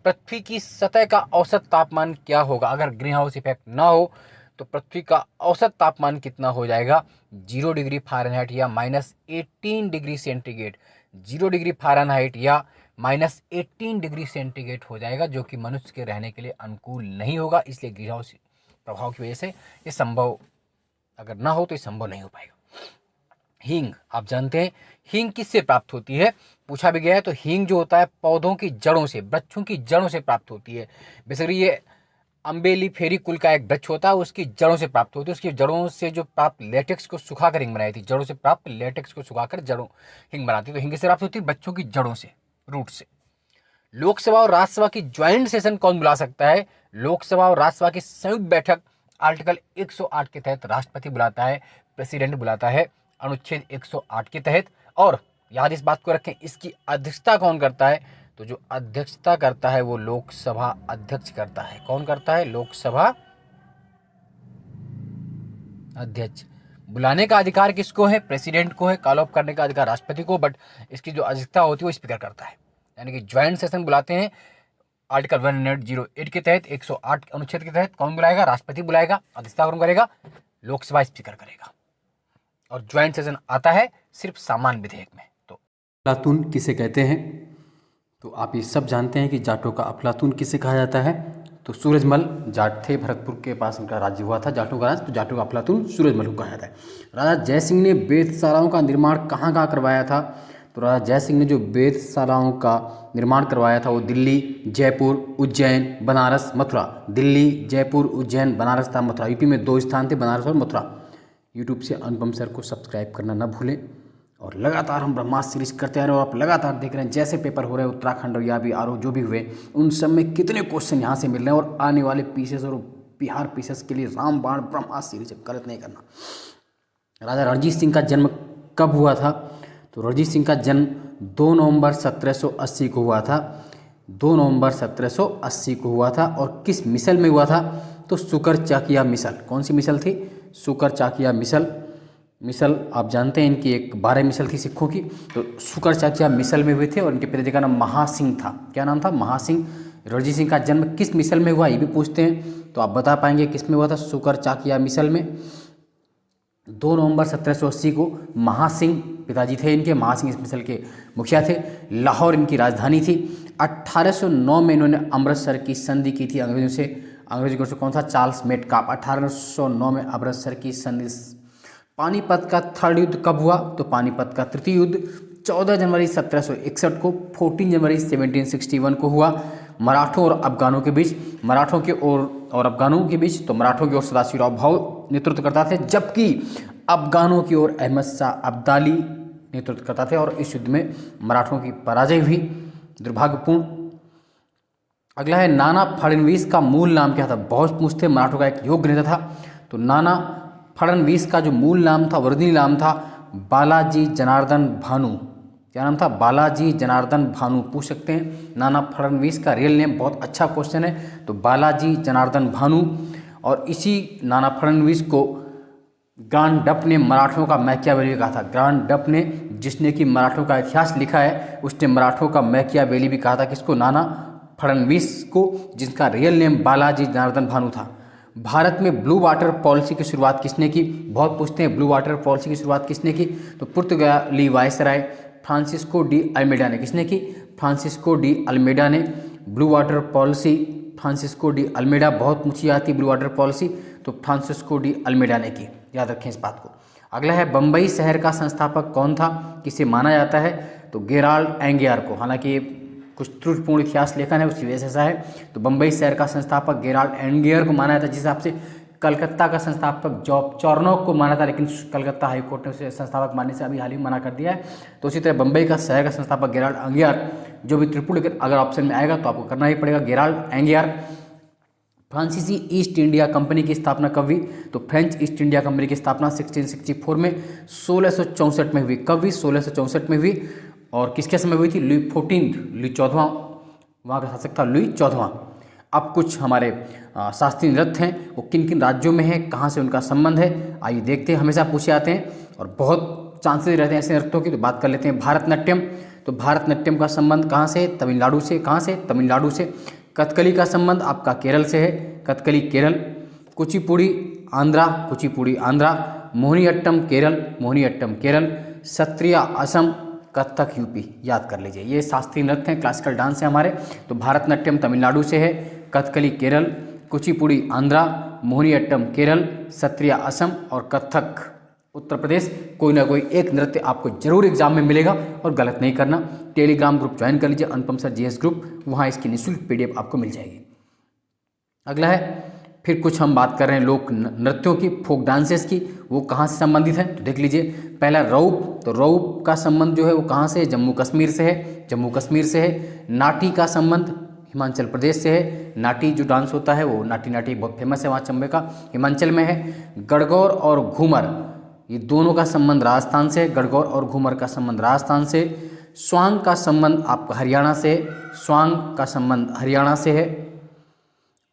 पृथ्वी की सतह का औसत तापमान क्या होगा? अगर ग्रीन हाउस इफेक्ट ना हो तो पृथ्वी का औसत तापमान कितना हो जाएगा? 0 डिग्री फ़ारेनहाइट या -18 डिग्री सेंटीग्रेड। 0 डिग्री फ़ारेनहाइट या -18 डिग्री सेंटीग्रेड हो जाएगा, जो कि मनुष्य के रहने के लिए अनुकूल नहीं होगा। इसलिए ग्रीन हाउस प्रभाव की वजह से ये संभव, अगर ना हो तो ये संभव नहीं हो पाएगा। हींग, आप जानते हैं हींग किससे प्राप्त होती है? पूछा भी गया है। तो हींग जो होता है पौधों की जड़ों से, वृक्षों की जड़ों से प्राप्त होती है। बेसिकली ये अम्बेलिफेरी कुल का एक वृक्ष होता है, उसकी जड़ों से प्राप्त होती है। उसकी जड़ों से जो प्राप्त लेटेक्स को सुखाकर हींग बनाई थी, जड़ों से प्राप्त लेटेक्स को सुखाकर जड़ों हींग बनाती है। तो हींग से प्राप्त होती है वृक्षों की जड़ों से, रूट से। लोकसभा और राज्यसभा की ज्वाइंट सेशन कौन बुला सकता है? लोकसभा और राज्यसभा की संयुक्त बैठक आर्टिकल 108 के तहत राष्ट्रपति बुलाता है, प्रेसिडेंट बुलाता है, अनुच्छेद 108 के तहत। और याद इस बात को रखें, इसकी अध्यक्षता कौन करता है? तो जो अध्यक्षता करता है वो लोकसभा अध्यक्ष करता है। कौन करता है? लोकसभा अध्यक्ष। बुलाने का अधिकार किसको है? प्रेसिडेंट को है। कॉल ऑफ करने का अधिकार राष्ट्रपति को, बट इसकी जो अध्यक्षता होती है वो स्पीकर करता है। यानी कि ज्वाइंट सेशन बुलाते हैं आर्टिकल 108 के तहत, 108 अनुच्छेद के तहत। कौन बुलाएगा? राष्ट्रपति बुलाएगा। अध्यक्षता कौन करेगा? लोकसभा स्पीकर करेगा। और ज्वाइंट सेशन आता है सिर्फ सामान्य विधेयक में। तो अफलातून किसे कहते हैं? तो आप ये सब जानते हैं कि जाटों का अफलातून किसे कहा जाता है? तो सूरजमल जाट थे, भरतपुर के पास उनका राज्य हुआ था जाटों का राज, तो जाटों का अफलातून सूरजमल को कहा जाता है। राजा जयसिंह ने वेधशालाओं का निर्माण कहाँ कहाँ करवाया था? तो राजा जयसिंह ने जो वेधशालाओं का निर्माण करवाया था वो दिल्ली, जयपुर, उज्जैन, बनारस, मथुरा। दिल्ली, जयपुर, उज्जैन, बनारस था मथुरा। यूपी में 2 स्थान थे, बनारस और मथुरा। यूट्यूब से अनुपम सर को सब्सक्राइब करना ना भूलें। और लगातार हम ब्रह्मास्त्र सीरीज करते आ रहे हैं, और आप लगातार देख रहे हैं जैसे पेपर हो रहे हैं उत्तराखंड और या भी आर जो भी हुए, उन सब में कितने क्वेश्चन यहाँ से मिल रहे हैं। और आने वाले पीसेस और बिहार पीसेस के लिए रामबाण ब्रह्मास्त्र सीरीज गलत नहीं करना। राजा रणजीत सिंह का जन्म कब हुआ था? तो रणजीत सिंह का जन्म 2 नवंबर 1780 को हुआ था। 2 नवंबर 1780 को हुआ था। और किस मिसल में हुआ था? तो शुकर चाकिया मिसल। कौन सी मिसल थी? शुकर चाकिया मिसल आप जानते हैं इनकी एक 12 मिसल थी सिखों की। तो शुकर चाकिया मिसल में हुए थे। और इनके पिताजी का नाम महासिंह था। क्या नाम था? महासिंह। रणजीत सिंह का जन्म किस मिसल में हुआ ये भी पूछते हैं, तो आप बता पाएंगे किस में हुआ था? शुकर चाकिया मिसल में। 2 नवंबर 1780 को महासिंह पिताजी थे इनके, महासिंह इस मिसल के मुखिया थे। लाहौर इनकी राजधानी थी। 1809 में इन्होंने अमृतसर की संधि की थी अंग्रेजों से। अंग्रेजों से कौन सा? Charles Metcalf. 1809 में अमृतसर की संधि। पानीपत का 3rd युद्ध कब हुआ? तो पानीपत का 3य युद्ध 14 जनवरी 1761 को, 14 जनवरी 1761 को हुआ। मराठों और अफगानों के बीच, मराठों के और अफगानों के बीच। तो मराठों की ओर सदाशिवराव भाऊ नेतृत्व करता थे, जबकि अफगानों की ओर अहमद शाह अब्दाली नेतृत्व करता थे। और इस युद्ध में मराठों की पराजय हुई, दुर्भाग्यपूर्ण। अगला है नाना फडणवीस का मूल नाम क्या था? बहुत पूछते। मराठों का एक योग्य नेता था। तो नाना फडणवीस का जो मूल नाम था, ओरिजिनल नाम था बालाजी जनार्दन भानु। क्या नाम था? बालाजी जनार्दन भानु। पूछ सकते हैं नाना फडणवीस का रियल नेम। बहुत अच्छा क्वेश्चन है। तो बालाजी जनार्दन भानु। और इसी नाना फडणवीस को ग्रांड डप ने मराठों का मैकियावेली कहा था। ग्रांड डप ने, जिसने कि मराठों का इतिहास लिखा है, उसने मराठों का मैकियावेली भी कहा था। किसको? नाना फडणवीस को, जिसका रियल नेम बालाजी जनार्दन भानु था। भारत में ब्लू वाटर पॉलिसी की शुरुआत किसने की? बहुत पूछते हैं ब्लू वाटर पॉलिसी की शुरुआत किसने की? तो पुर्तगाली वायसराय फ्रांसिस्को डी अल्मेडा ने। किसने की? फ्रांसिस्को डी अल्मेडा ने blue water policy. Francisco de Almeida, बहुत ऊंची आती ब्लू वाटर पॉलिसी, तो फ्रांसिस्को डी अल्मेडा ने की। याद रखें इस बात को। अगला है बम्बई शहर का संस्थापक कौन था? किसे माना जाता है? तो गेराल्ड एंगियर को। हालांकि कुछ त्रुटिपूर्ण इतिहास लेखन है, उसकी वजह से ऐसा है। तो बम्बई शहर का संस्थापक गेराल्ड एंगियर को माना जाता है। जिस हिसाब से कलकत्ता का संस्थापक जॉब चॉर्नोक को माना था, लेकिन कलकत्ता हाईकोर्ट ने उसे संस्थापक मानने से अभी हाल ही मना कर दिया है। तो उसी तरह बम्बई का शहर का संस्थापक गेराल्ड एंगियर, जो भी त्रिपुर, लेकिन अगर ऑप्शन में आएगा तो आपको करना ही पड़ेगा गेराल्ड एंगियर। फ्रांसीसी ईस्ट इंडिया कंपनी की स्थापना कब हुई? तो फ्रेंच ईस्ट इंडिया कंपनी की स्थापना 1664 में 1664 में हुई। कब हुई? 1664 में हुई। और किसके समय हुई थी? लुई 14, लुई 14वां, वहाँ का शासक था लुई 14वां। अब कुछ हमारे शास्त्रीय नृत्य हैं, वो किन किन राज्यों में हैं, कहाँ से उनका संबंध है, आइए देखते हैं। हमेशा पूछे आते हैं और बहुत चांसेस रहते हैं ऐसे नृत्यों की, तो बात कर लेते हैं। भारतनाट्यम, तो भारतनाट्यम का संबंध कहाँ से? तमिलनाडु से। कहाँ से? तमिलनाडु से। कथकली का संबंध आपका केरल से है, कथकली केरल। कुचिपुड़ी आंध्रा, कुचिपुड़ी आंध्रा। मोहिनीअट्टम केरल, मोहिनीअट्टम केरल। सत्रिया असम, कथक यूपी। याद कर लीजिए, ये शास्त्रीय नृत्य हैं, क्लासिकल डांस है हमारे। तो भारतनाट्यम तमिलनाडु से है, कथकली केरल, कुचिपुड़ी आंध्रा, मोहिनीअट्टम केरल, सत्रिया असम और कथक उत्तर प्रदेश। कोई ना कोई एक नृत्य आपको जरूर एग्जाम में मिलेगा और गलत नहीं करना। टेलीग्राम ग्रुप ज्वाइन कर लीजिए, अनुपम सर जीएस ग्रुप, वहाँ इसकी निःशुल्क पीडीएफ आपको मिल जाएगी। अगला है, फिर कुछ हम बात कर रहे हैं लोक नृत्यों की, फोक डांसेस की, वो कहाँ से संबंधित हैं तो देख लीजिए। पहला रऊप, तो रऊप का संबंध जो है वो कहाँ से है? जम्मू कश्मीर से है, जम्मू कश्मीर से है। नाटी का संबंध हिमाचल प्रदेश से है। नाटी जो डांस होता है वो नाटी नाटी बहुत फेमस है वहाँ चंबे का, हिमाचल में है। गणगौर और घूमर, ये दोनों का संबंध राजस्थान से, गणगौर और घूमर का संबंध राजस्थान से। स्वांग का संबंध आपका हरियाणा से, स्वांग का संबंध हरियाणा से है।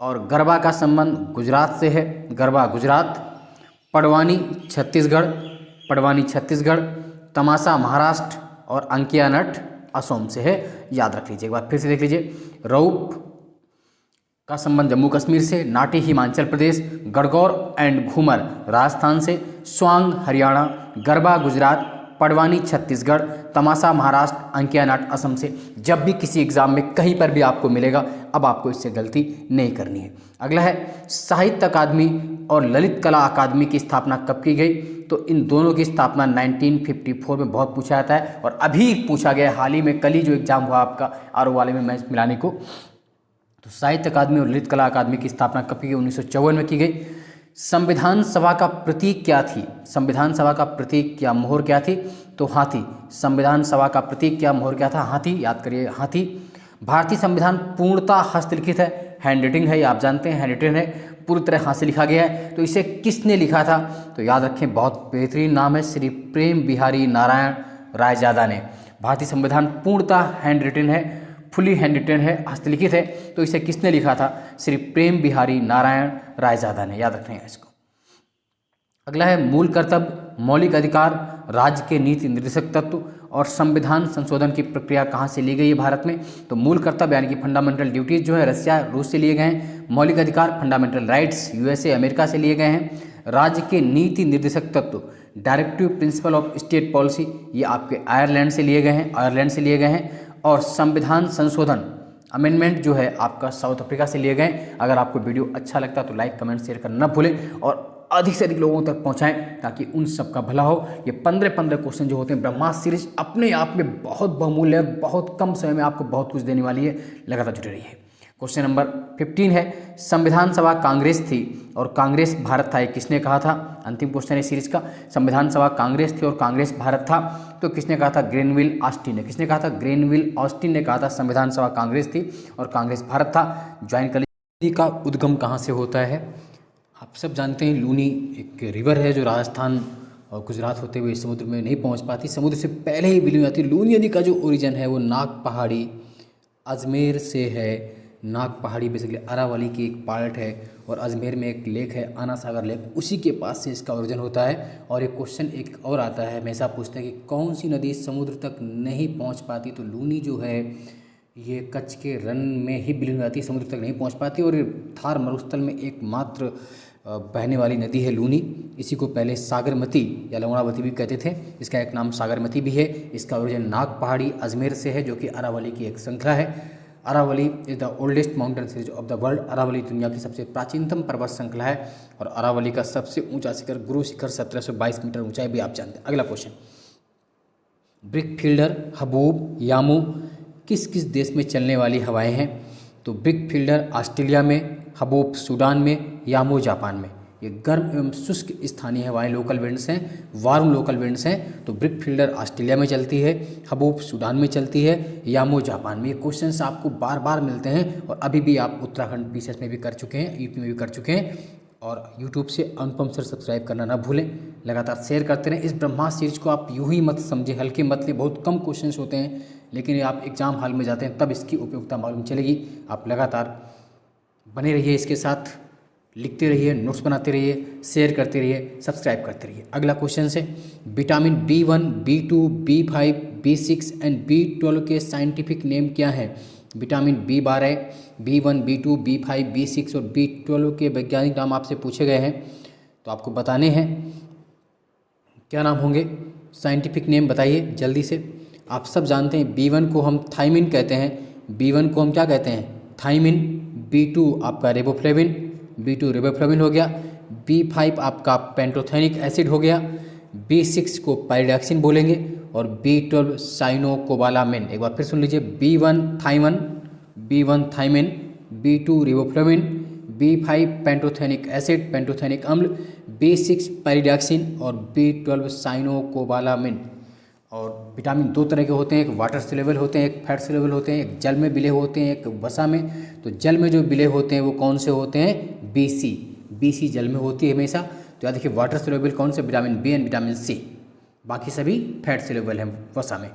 और गरबा का संबंध गुजरात से है, गरबा गुजरात। पडवानी छत्तीसगढ़, पडवानी छत्तीसगढ़। तमाशा महाराष्ट्र और अंकिया नट असम से है, याद रख लीजिए। एक बार फिर से देख लीजिए, रऊप का संबंध जम्मू कश्मीर से, नाटी हिमाचल प्रदेश, गणगौर एंड घूमर राजस्थान से, स्वांग हरियाणा, गरबा गुजरात, पडवानी छत्तीसगढ़, तमाशा महाराष्ट्र, अंकिया नाट असम से। जब भी किसी एग्जाम में कहीं पर भी आपको मिलेगा, अब आपको इससे गलती नहीं करनी है। अगला है, साहित्य अकादमी और ललित कला अकादमी की स्थापना कब की गई? तो इन दोनों की स्थापना 1954 में बहुत पूछा जाता है और अभी पूछा गया हाल ही में, कल ही जो एग्जाम हुआ आपका आरओ वाले में मैच मिलाने को। तो साहित्य अकादमी और ललित कला अकादमी की स्थापना कब की गई? 1954 में की गई। संविधान सभा का प्रतीक क्या थी? संविधान सभा का प्रतीक क्या मोहर क्या थी? तो हाथी। संविधान सभा का प्रतीक क्या मोहर क्या था? हाथी। याद करिए, हाथी। भारतीय संविधान पूर्णतः हस्तलिखित है, हैंड राइटिंग है, ये आप जानते हैं, हैंड राइटिंग है, पूरी तरह हाथ से लिखा गया है। तो इसे किसने लिखा था? तो याद रखें, बहुत बेहतरीन नाम है, श्री प्रेम बिहारी नारायण रायजादा ने। भारतीय संविधान पूर्णतः हैंड रिटन है, फुली हैंड रिटन है, हस्तलिखित है। तो इसे किसने लिखा था? श्री प्रेम बिहारी नारायण रायजादा ने, याद रखना है इसको। अगला है, मूल कर्तव्य, मौलिक अधिकार, राज्य के नीति निर्देशक तत्व और संविधान संशोधन की प्रक्रिया कहाँ से ली गई है भारत में? तो मूल कर्तव्य यानी कि फंडामेंटल ड्यूटीज जो है रसिया रूस से लिए गए हैं। मौलिक अधिकार फंडामेंटल राइट्स यूएसए अमेरिका से लिए गए हैं। राज्य के नीति निर्देशक तत्व directive principle of state policy, ये आपके आयरलैंड से लिए गए हैं, आयरलैंड से लिए गए हैं। और संविधान संशोधन अमेंडमेंट जो है आपका साउथ अफ्रीका से लिए गए। अगर आपको वीडियो अच्छा लगता है तो लाइक कमेंट शेयर करना न भूलें और अधिक से अधिक लोगों तक पहुंचाएं ताकि उन सब का भला हो। ये 15 क्वेश्चन जो होते हैं ब्रह्मास्त्र सीरीज अपने आप में बहुत बहुमूल्य है, बहुत कम समय में आपको बहुत कुछ देने वाली है, लगातार जुड़े रहिए। क्वेश्चन नंबर 15 है, संविधान सभा कांग्रेस थी और कांग्रेस भारत था, ये किसने कहा था? अंतिम क्वेश्चन है सीरीज का। संविधान सभा कांग्रेस थी और कांग्रेस भारत था, तो किसने कहा था? ग्रेनविल ऑस्टिन ने। किसने कहा था? ग्रेनविल ऑस्टिन ने कहा था संविधान सभा कांग्रेस थी और कांग्रेस भारत था। ज्वाइन कर लीजिए। का उद्गम कहाँ से होता है? आप सब जानते हैं, लूनी एक रिवर है जो राजस्थान और गुजरात होते हुए समुद्र में नहीं पहुँच पाती, समुद्र से पहले ही विलीन जाती है। लूनी नदी का जो ओरिजिन है वो नाग पहाड़ी अजमेर से है। नाग पहाड़ी बेसिकली अरावली की एक पार्ट है और अजमेर में एक लेक है आना सागर लेक, उसी के पास से इसका ओरिजिन होता है। और एक क्वेश्चन एक और आता है, हमेशा पूछते हैं कि कौन सी नदी समुद्र तक नहीं पहुंच पाती? तो लूनी जो है ये कच्छ के रन में ही विलीन हो जाती है, समुद्र तक नहीं पहुंच पाती। और थार मरुस्थल में एकमात्र बहने वाली नदी है लूनी। इसी को पहले सागरमती या लवणावती भी कहते थे, इसका एक नाम सागरमती भी है। इसका ओरिजिन नाग पहाड़ी अजमेर से है, जो कि अरावली की एक श्रृंखला है। Aravalli is the oldest mountain series of the world. Aravalli दुनिया की सबसे प्राचीनतम पर्वत श्रृंखला है और अरावली का सबसे ऊंचा शिखर गुरु शिखर 1722 मीटर ऊंचाई भी आप जानते हैं। अगला क्वेश्चन, ब्रिक फील्डर हबूब यामू किस किस देश में चलने वाली हवाएं हैं? तो ब्रिक फील्डर ऑस्ट्रेलिया में, हबूब सूडान में, यामू जापान में। ये गर्म एवं शुष्क स्थानीय हवाएं लोकल विंड्स हैं, वार्म लोकल विंड्स हैं। तो ब्रिक फील्डर ऑस्ट्रेलिया में चलती है, हबूब सूडान में चलती है, यामो जापान में। ये क्वेश्चंस आपको बार बार मिलते हैं और अभी भी आप उत्तराखंड पीसीएस में भी कर चुके हैं, यूपी में भी कर चुके हैं। और यूट्यूब से अनुपम सर सब्सक्राइब करना ना भूलें, लगातार शेयर करते रहें। इस ब्रह्मास्त्र सीरीज को आप यूं ही मत समझे, हल्के मत ले, बहुत कम क्वेश्चंस होते हैं, लेकिन आप एग्जाम हॉल में जाते हैं तब इसकी उपयोगिता मालूम चलेगी। आप लगातार बने रहिए इसके साथ, लिखते रहिए, नोट्स बनाते रहिए, शेयर करते रहिए, सब्सक्राइब करते रहिए। अगला क्वेश्चन है vitamin B1, B2, B5, B6 and B12 के साइंटिफिक नेम क्या हैं? Vitamin B12, B1, B2, B5, B6 और B12 के वैज्ञानिक नाम आपसे पूछे गए हैं, तो आपको बताने हैं। क्या नाम होंगे? साइंटिफिक नेम बताइए जल्दी से। आप सब जानते हैं B1 को हम थायमिन कहते हैं, B1 को हम क्या कहते हैं? थायमिन। B2 आपका रेबोफ्लेविन, B2 रेबोफ्लेविन हो गया। B5 आपका पेंटोथेनिक एसिड हो गया। B6 को पाइरिडॉक्सिन बोलेंगे और B12 साइनोकोबालामिन। एक बार फिर सुन लीजिए, B1 thiamine, B2 riboflavin, B5 pantothenic acid, pantothenic अम्ल, B6 पाइरिडॉक्सिन और B12 साइनोकोबालामिन। और विटामिन दो तरह के होते हैं, एक वाटर सोल्यूबल होते हैं, एक फैट सोल्यूबल होते हैं, एक जल में विलय होते हैं, एक वसा में। तो जल में जो विलय होते हैं वो कौन से होते हैं? BC जल में होती है हमेशा। तो याद देखिए, वाटर सोल्यूबल कौन से? Vitamin B and vitamin C। बाकी सभी फैट सोल्यूबल हैं वसा में।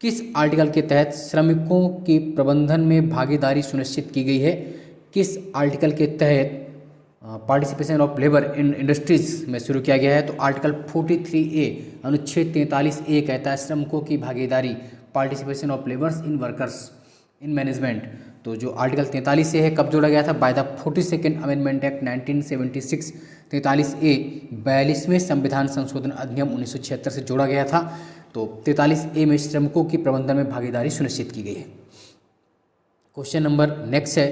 किस आर्टिकल के तहत श्रमिकों की प्रबंधन में भागीदारी सुनिश्चित की गई है? किस आर्टिकल के तहत participation of labour in industries में शुरू किया गया है? तो आर्टिकल 43A अनुच्छेद 43A कहता है श्रमिकों की भागीदारी, participation of labours in workers in management. तो जो आर्टिकल 43A है कब जोड़ा गया था? Bye the 42nd amendment act 1976। 43A 42वें संविधान संशोधन अधिनियम 1976 से जोड़ा गया था। तो 43A में श्रमिकों की प्रबंधन में भागीदारी सुनिश्चित की गई है। क्वेश्चन नंबर नेक्स्ट है,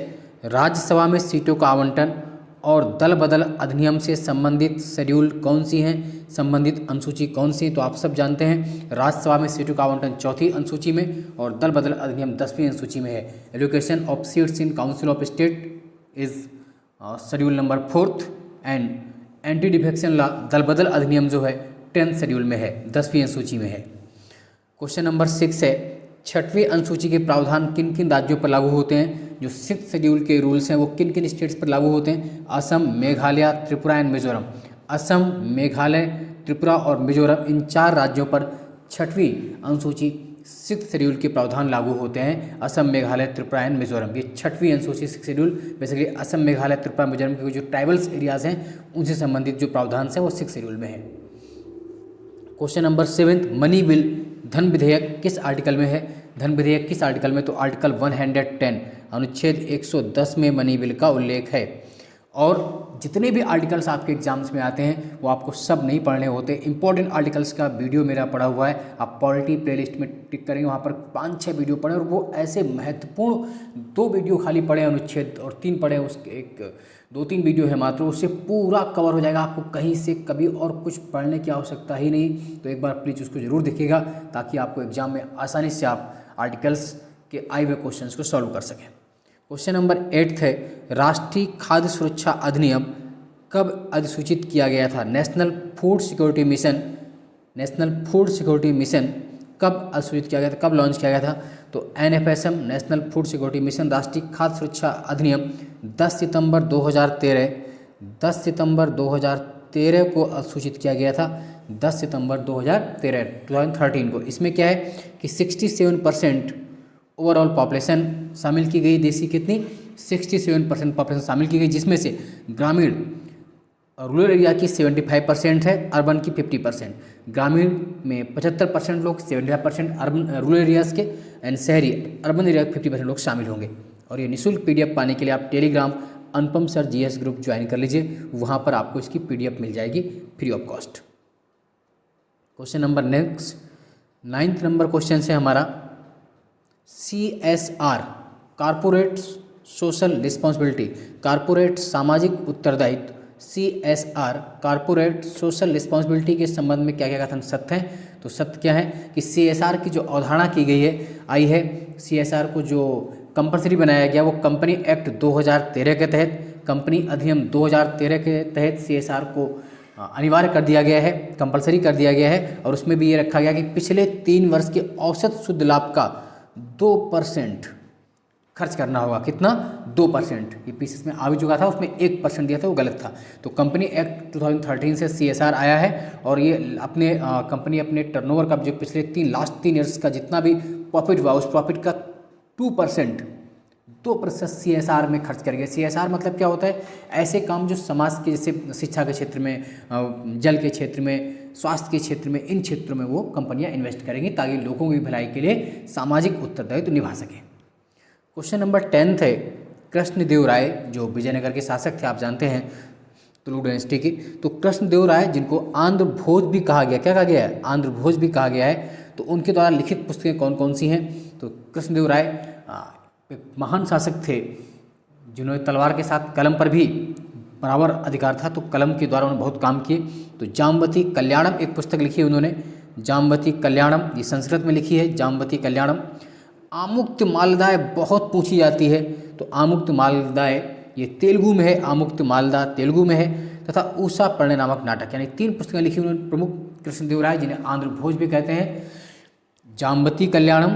राज्यसभा में सीटों का आवंटन और दल बदल अधिनियम से संबंधित शेड्यूल कौन सी हैं? संबंधित अनुसूची कौन सी? तो आप सब जानते हैं राज्यसभा में सीटों का आवंटन 4थी अनुसूची में और दल बदल अधिनियम 10वीं अनुसूची में है। Allocation of seats in council of state is schedule number 4th and anti defection law दल बदल अधिनियम जो है 10th शेड्यूल में है, 10वीं अनुसूची में है। क्वेश्चन नंबर 6 है, 6वीं अनुसूची के प्रावधान किन किन राज्यों पर लागू होते हैं? जो 6th शेड्यूल के रूल्स हैं वो किन किन स्टेट्स पर लागू होते हैं? असम, मेघालय, त्रिपुरा एंड मिजोरम। असम, मेघालय, त्रिपुरा और मिजोरम, इन 4 राज्यों पर 6वीं अनुसूची 6th शेड्यूल के प्रावधान लागू होते हैं। असम, मेघालय, त्रिपुरा एंड मिजोरम, ये 6वीं अनुसूची 6th schedule basically Assam, Meghalaya, Tripura, Mizoram के जो ट्राइबल्स एरियाज हैं उनसे संबंधित जो प्रावधान हैं वो 6th शेड्यूल में है। क्वेश्चन नंबर 7, मनी बिल धन विधेयक किस आर्टिकल में है? धन विधेयक किस आर्टिकल में? तो आर्टिकल 110 अनुच्छेद 110 में मनी बिल का उल्लेख है। और जितने भी आर्टिकल्स आपके एग्जाम्स में आते हैं वो आपको सब नहीं पढ़ने होते। इंपॉर्टेंट आर्टिकल्स का वीडियो मेरा पड़ा हुआ है, आप पॉलिटी प्लेलिस्ट में टिक करेंगे, वहाँ पर 5-6 वीडियो पढ़ें और वो ऐसे महत्वपूर्ण 2 वीडियो खाली पढ़े अनुच्छेद और 3 पढ़े, उसके एक 2-3 वीडियो है मात्र, उससे पूरा कवर हो जाएगा। आपको कहीं से कभी और कुछ पढ़ने की आवश्यकता ही नहीं। तो एक बार प्लीज़ उसको ज़रूर देखिएगा ताकि आपको एग्जाम में आसानी से आप आर्टिकल्स के आए हुए क्वेश्चंस को सॉल्व कर सकें। क्वेश्चन नंबर 8 है, राष्ट्रीय खाद्य सुरक्षा अधिनियम कब अधिसूचित किया गया था? नेशनल फूड सिक्योरिटी मिशन कब अधिसूचित किया गया था, कब लॉन्च किया गया था? तो NFSM national food security mission राष्ट्रीय खाद्य सुरक्षा अधिनियम 10 सितंबर 2013 को अधिसूचित किया गया था। 10 सितंबर 2013 को। इसमें क्या है कि 67% ओवरऑल पॉपुलेशन शामिल की गई, देश की कितनी? 67% पॉपुलेशन शामिल की गई, जिसमें से ग्रामीण रूरल एरिया की 75% है, अर्बन की 50%। ग्रामीण में 75% लोग, 75% अर्बन रूरल एरियाज़ के, एंड शहरी अर्बन एरिया के 50% लोग शामिल होंगे। और ये निःशुल्क PDF पाने के लिए आप टेलीग्राम अनुपम सर GS ग्रुप ज्वाइन कर लीजिए, वहाँ पर आपको इसकी PDF मिल जाएगी free of cost. Question number next 9th number question है हमारा, CSR corporate social responsibility, corporate सामाजिक उत्तरदायित्व, CSR कॉर्पोरेट सोशल रिस्पॉन्सिबिलिटी के संबंध में क्या क्या कथन सत्य हैं? तो सत्य क्या है कि CSR की जो अवधारणा की गई है CSR को जो कंपल्सरी बनाया गया वो कंपनी एक्ट 2013 के तहत कंपनी अधिनियम 2013 के तहत CSR को अनिवार्य कर दिया गया है, कंपलसरी कर दिया गया है। और उसमें भी ये रखा गया कि पिछले 3 वर्ष के औसत शुद्ध लाभ का 2% खर्च करना होगा। कितना? 2%। ये पीसीएस में आ भी चुका था, उसमें 1% दिया था, वो गलत था। तो कंपनी एक्ट 2013 से CSR आया है और ये अपने कंपनी अपने टर्नओवर का जो पिछले लास्ट 3 ईयर्स का जितना भी प्रॉफिट हुआ उस प्रॉफिट का 2% CSR में खर्च करेंगे। CSR मतलब क्या होता है? ऐसे काम जो समाज के, जैसे शिक्षा के क्षेत्र में, जल के क्षेत्र में, स्वास्थ्य के क्षेत्र में, इन क्षेत्रों में वो कंपनियां इन्वेस्ट करेंगी ताकि लोगों की भलाई के लिए सामाजिक उत्तरदायित्व निभा सकें। क्वेश्चन नंबर 10 है, कृष्णदेव राय जो विजयनगर के शासक थे, आप जानते हैं, तुलु डायनेस्टी के। तो कृष्णदेव राय जिनको आंध्र भोज भी कहा गया, क्या कहा गया है? आंध्र भोज भी कहा गया है। तो उनके द्वारा लिखित पुस्तकें कौन कौन सी हैं? तो कृष्णदेव राय एक महान शासक थे जिन्होंने तलवार के साथ कलम पर भी बराबर अधिकार था, तो कलम के द्वारा उन्होंने बहुत काम किए। तो जामवती कल्याणम एक पुस्तक लिखी है उन्होंने, जामवती कल्याणम, ये संस्कृत में लिखी है, जामवती कल्याणम। आमुक्त मालदाय बहुत पूछी जाती है, तो आमुक्त मालदाय ये तेलुगु में है, आमुक्त मालदा तेलुगु में है। तथा उषा प्रणय नामक नाटक, यानी 3 पुस्तकें लिखी उन्होंने प्रमुख कृष्णदेव राय, जिन्हें आंध्र भोज भी कहते हैं। जामवती कल्याणम,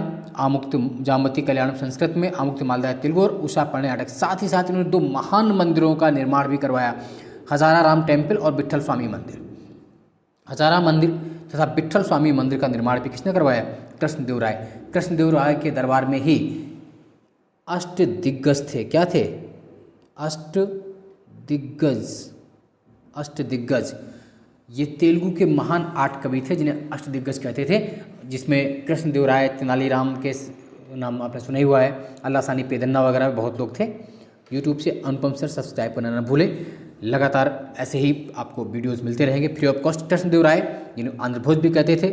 जामवती कल्याणम संस्कृत में, आमुक्त मालदाय तेलुगु और उषा प्रणय नाटक। साथ ही साथ इन्होंने 2 महान मंदिरों का निर्माण भी करवाया, हजारा राम टेम्पल और विट्ठल स्वामी मंदिर। हजारा मंदिर तथा विट्ठल स्वामी मंदिर का निर्माण भी किसने करवाया? कृष्णदेव राय। कृष्णदेव राय के दरबार में ही अष्टदिग्गज थे। क्या थे? अष्टदिग्गज ये तेलुगु के महान 8 कवि थे जिन्हें अष्टदिग्गज कहते थे, जिसमें कृष्णदेव राय, तेनालीराम के नाम आपने सुना ही हुआ है, अल्लासानी पेदन्ना वगैरह बहुत लोग थे। यूट्यूब से अनुपम सर सब्सक्राइब करना न भूलें, लगातार ऐसे ही आपको वीडियोस मिलते रहेंगे फ्री ऑफ कॉस्ट। कृष्णदेव राय जिन्हें आंध्र भोज भी कहते थे,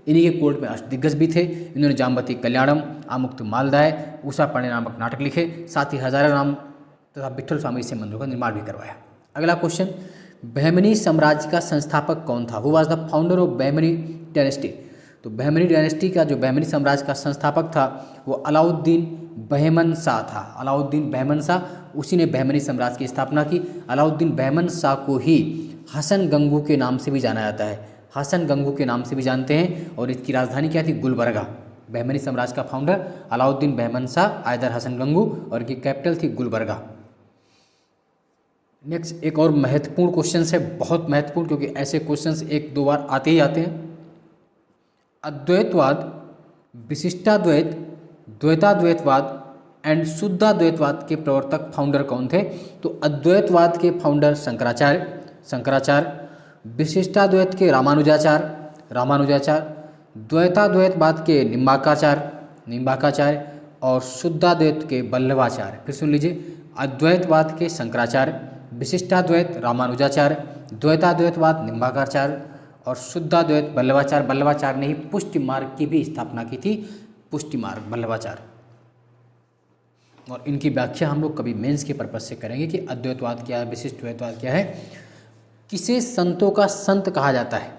इन्हीं के कोर्ट में अष्टदिग्गज भी थे। इन्होंने जामवती कल्याणम, आमुक्त मालदाय, उषा प्रणय नामक नाटक लिखे, साथ ही हजारा राम तथा विट्ठल स्वामी से मंदिरों का निर्माण भी करवाया। अगला क्वेश्चन, बहमनी साम्राज्य का संस्थापक कौन था? Who was the founder of Bahmani dynasty? तो बहमनी डायनेस्टी का जो बहमनी साम्राज्य का संस्थापक था वो अलाउद्दीन बहमन शाह था। अलाउद्दीन बहमन शाह, उसी ने बहमनी साम्राज्य की स्थापना की। अलाउद्दीन बहमन शाह को ही हसन गंगू के नाम से भी जाना जाता है, हसन गंगू के नाम से भी जानते हैं। और इसकी राजधानी क्या थी? गुलबर्गा। बहमनी साम्राज्य का फाउंडर अलाउद्दीन बहमन शाह, आयदर हसन गंगू, और इनकी कैपिटल थी गुलबर्गा। नेक्स्ट एक और महत्वपूर्ण क्वेश्चन है, बहुत महत्वपूर्ण, क्योंकि ऐसे क्वेश्चंस 1-2 बार आते ही आते हैं। अद्वैतवाद, विशिष्टाद्वैत, द्वैताद्वैतवाद एंड शुद्धाद्वैतवाद के प्रवर्तक फाउंडर कौन थे? तो अद्वैतवाद के फाउंडर शंकराचार्य, विशिष्टाद्वैत के रामानुजाचार्य, द्वैताद्वैतवाद के निम्बार्काचार्य और शुद्धाद्वैत के वल्लभाचार्य। फिर सुन लीजिए, अद्वैतवाद के शंकराचार्य, विशिष्टाद्वैत रामानुजाचार्य, द्वैताद्वैतवाद निम्बार्काचार्य और शुद्धाद्वैत वल्लभाचार्य। वल्लभाचार्य ने ही पुष्टि मार्ग की भी स्थापना की थी, पुष्टि मार्ग वल्लभाचार्य। और इनकी व्याख्या हम लोग कभी मेंस के पर्पज से करेंगे कि अद्वैतवाद क्या है, विशिष्टद्वैतवाद क्या है। किसे संतों का संत कहा जाता है?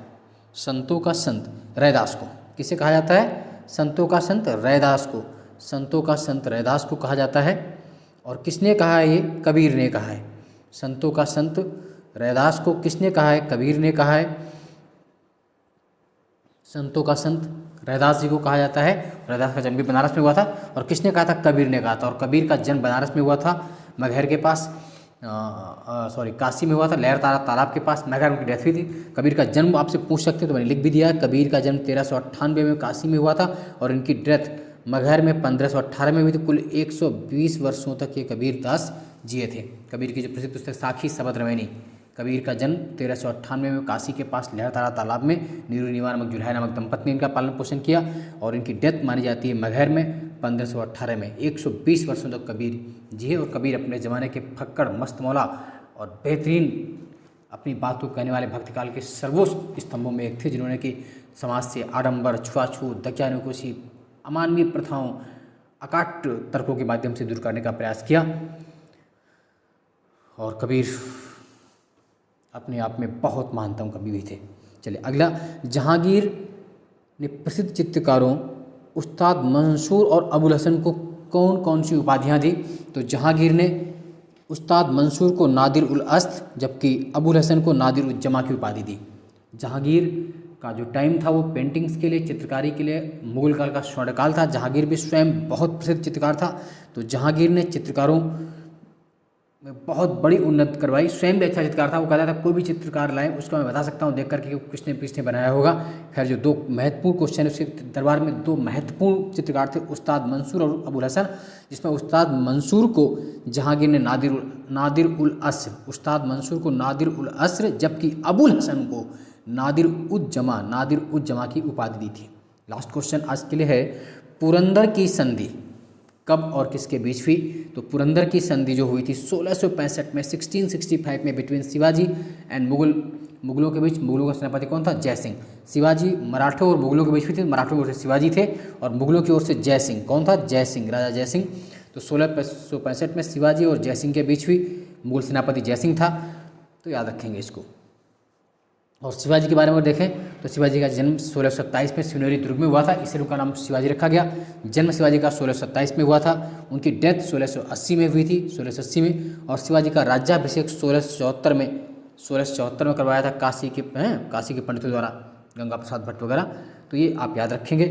संतों का संत रैदास को। किसे कहा जाता है? संतों का संत रैदास को। संतों का संत रैदास को कहा जाता है। और किसने कहा है? ये कबीर ने कहा है। संतों का संत रैदास को किसने कहा है? कबीर ने कहा है। संतों का संत रैदास जी को कहा जाता है। रैदास का जन्म भी बनारस में हुआ था। और किसने कहा था? कबीर ने कहा था। और कबीर का जन्म बनारस में हुआ था, मगहर के पास, काशी में हुआ था, लहर तालाब के पास। मगहर उनकी डेथ हुई थी। कबीर का जन्म आपसे पूछ सकते हैं तो मैंने लिख भी दिया है। कबीर का जन्म 1398 में काशी में हुआ था और इनकी डेथ मगहर में 1518 में हुई थी। कुल 120 वर्षों तक ये कबीर दास जिए थे। कबीर की जो प्रसिद्ध पुस्तक साखी शबद रवैनी। कबीर का जन्म 1398 में काशी के पास लहरतारा तालाब में नीरू नीवा नामक जुल्हाय नामक दंपत्ति ने इनका पालन पोषण किया। और इनकी डेथ मानी जाती है मगहर में 1518 में। 120 वर्षों तक कबीर जिए। और कबीर अपने ज़माने के फक्कड़, मस्त मौला और बेहतरीन अपनी बात को कहने वाले भक्तिकाल के सर्वोच्च स्तंभों में एक थे, जिन्होंने कि समाज से आडंबर, छुआछूत, दकियानुकोसी, अमानवीय प्रथाओं, अकाट तर्कों के माध्यम से दूर करने का प्रयास किया। और कबीर अपने आप में बहुत महानतम कवि भी थे। चलिए अगला, जहांगीर ने प्रसिद्ध चित्रकारों उस्ताद मंसूर और अबुल हसन को कौन कौन सी उपाधियां दी? तो जहांगीर ने उस्ताद मंसूर को नादिर उल अस्त जबकि अबुल हसन को नादिर उल जमा की उपाधि दी। जहांगीर का जो टाइम था वो पेंटिंग्स के लिए, चित्रकारी के लिए मुगल काल का स्वर्णकाल था। जहांगीर भी स्वयं बहुत प्रसिद्ध चित्रकार था, तो जहांगीर ने चित्रकारों में बहुत बड़ी उन्नति करवाई। स्वयं भी अच्छा चित्रकार था। वो कहता था कोई भी चित्रकार लाएं उसको मैं बता सकता हूँ देख करके कि किसने किसने बनाया होगा। खैर जो दो महत्वपूर्ण क्वेश्चन है उसके दरबार में दो महत्वपूर्ण चित्रकार थे, उस्ताद मंसूर और अबुल हसन, जिसमें उस्ताद मंसूर को जहांगीर ने नादिर उल अस्र, उस्ताद मंसूर को नादिर उल अस्र जबकि अबुल हसन को नादिर उज जमा की उपाधि दी थी। लास्ट क्वेश्चन आज के लिए है, पुरंदर की संधि कब और किसके बीच हुई? तो पुरंदर की संधि जो हुई थी 1665 में, 1665 में बिटवीन शिवाजी एंड मुगलों के बीच। मुगलों का सेनापति कौन था? जयसिंह। शिवाजी मराठों और मुगलों के बीच हुई थी। मराठों की ओर से शिवाजी थे और मुगलों की ओर से जयसिंह। कौन था? जयसिंह, राजा जयसिंह। तो 1665 में शिवाजी और जयसिंह के बीच हुई। मुगल सेनापति जयसिंह था, तो याद रखेंगे इसको। और शिवाजी के बारे में देखें तो शिवाजी का जन्म 1627 में सिवनेरी दुर्ग में हुआ था, इसलिए उनका नाम शिवाजी रखा गया। जन्म शिवाजी का 1627 में हुआ था। उनकी डेथ 1680 में हुई थी, 1680 में। और शिवाजी का राज्याभिषेक 1674 में करवाया था काशी के पंडितों द्वारा, गंगा प्रसाद भट्ट वगैरह। तो ये आप याद रखेंगे।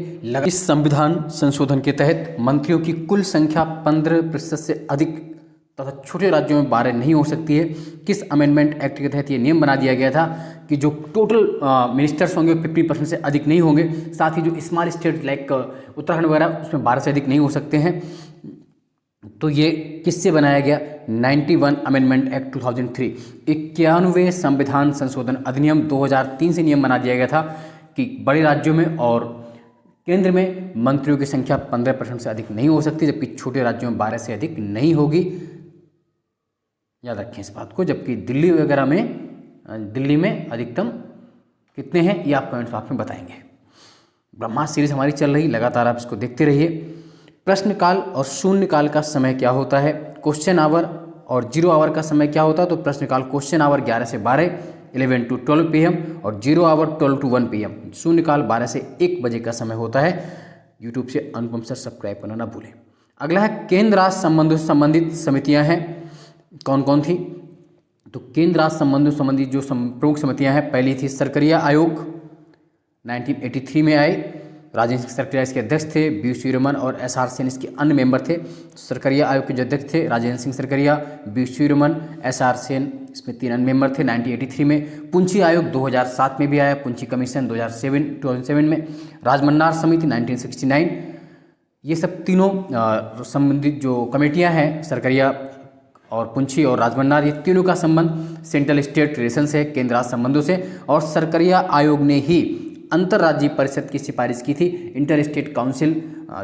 इस संविधान संशोधन के तहत मंत्रियों की कुल संख्या 15% से अधिक तथा छोटे राज्यों में 12 नहीं हो सकती है। किस अमेंडमेंट एक्ट के तहत ये नियम बना दिया गया था कि जो टोटल मिनिस्टर्स होंगे 50% से अधिक नहीं होंगे, साथ ही जो स्मॉल स्टेट लाइक उत्तराखंड वगैरह उसमें 12 से अधिक नहीं हो सकते हैं। तो ये किससे बनाया गया? 91 अमेंडमेंट एक्ट 2003, 91वें संविधान संशोधन अधिनियम 2003 से नियम बना दिया गया था कि बड़े राज्यों में और केंद्र में मंत्रियों की संख्या 15% से अधिक नहीं हो सकती, जबकि छोटे राज्यों में 12 से अधिक नहीं होगी। याद रखें इस बात को। जबकि दिल्ली में अधिकतम कितने हैं ये आप कमेंट बॉक्स में बताएंगे। ब्रह्मास्त्र सीरीज हमारी चल रही, लगातार आप इसको देखते रहिए। प्रश्नकाल और शून्यकाल का समय क्या होता है? क्वेश्चन आवर और जीरो आवर का समय क्या होता है? तो प्रश्नकाल क्वेश्चन आवर 11 से 12, 11 to 12 PM और जीरो आवर 12 to 1 PM। शून्यकाल 12 से 1 बजे का समय होता है। यूट्यूब से अनुपम सर सब्सक्राइब करना ना भूलें। अगला है केंद्र राज्य संबंधों से संबंधित समितियां हैं, कौन कौन थी? तो केंद्र राज्य संबंधों से संबंधित जो प्रमुख समितियां हैं, पहली थी सरकरिया आयोग, 1983 में आए। राजेंद्र सिंह सरकरिया इसके अध्यक्ष थे। बी.सी. रमन और एस.आर. सेन इसके अन्य मेंबर थे। सरकरिया आयोग के जो अध्यक्ष थे राजेंद्र सिंह सरकरिया, बी.सी. रमन, एस.आर. सेन, इसमें 3 अन्य मेंबर थे। 1983 में पुंछी आयोग 2007 में भी आया। पुंछी कमीशन 2007 में। राजमन्नार समिति 1969। ये सब तीनों संबंधित जो कमेटियां हैं, सरकरिया और पुंछी और राजमन्नार, ये तीनों का संबंध सेंट्रल स्टेट रिलेशन से, केंद्र राज्य संबंधों से। और सरकरिया आयोग ने ही अंतर्राज्यीय परिषद की सिफारिश की थी। इंटर स्टेट काउंसिल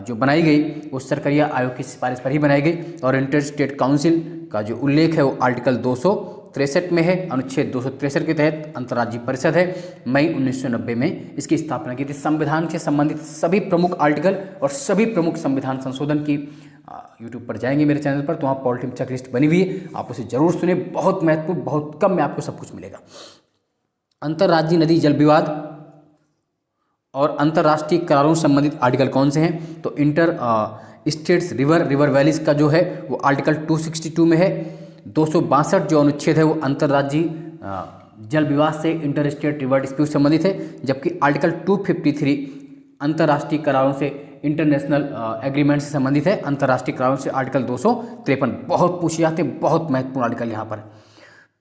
जो बनाई गई वो सरकरिया आयोग की सिफारिश पर ही बनाई गई। और इंटर स्टेट काउंसिल का जो उल्लेख है वो आर्टिकल 263 में है। अनुच्छेद 263 के तहत अंतर्राज्यीय परिषद है। मई 1990 में इसकी स्थापना की थी। संविधान से संबंधित सभी प्रमुख आर्टिकल और सभी प्रमुख संविधान संशोधन की यूट्यूब पर जाएंगे मेरे चैनल पर, तो वहाँ पॉलिटिक्स चेकलिस्ट बनी हुई है, आप उसे जरूर सुने। बहुत महत्वपूर्ण, बहुत कम में आपको सब कुछ मिलेगा। अंतर्राज्यीय नदी जल विवाद और अंतर्राष्ट्रीय करारों से संबंधित आर्टिकल कौन से हैं? तो इंटर स्टेट्स रिवर वैलीज का जो है वो आर्टिकल 262 में है। 262 जो अनुच्छेद है वो अंतर्राज्यीय जल विवाद से, इंटर स्टेट रिवर डिस्प्यूट संबंधित है। जबकि आर्टिकल 253 अंतर्राष्ट्रीय करारों से, इंटरनेशनल एग्रीमेंट से संबंधित है। अंतर्राष्ट्रीय करारों से आर्टिकल 253 बहुत पूछे जाते हैं, बहुत महत्वपूर्ण आर्टिकल यहाँ पर।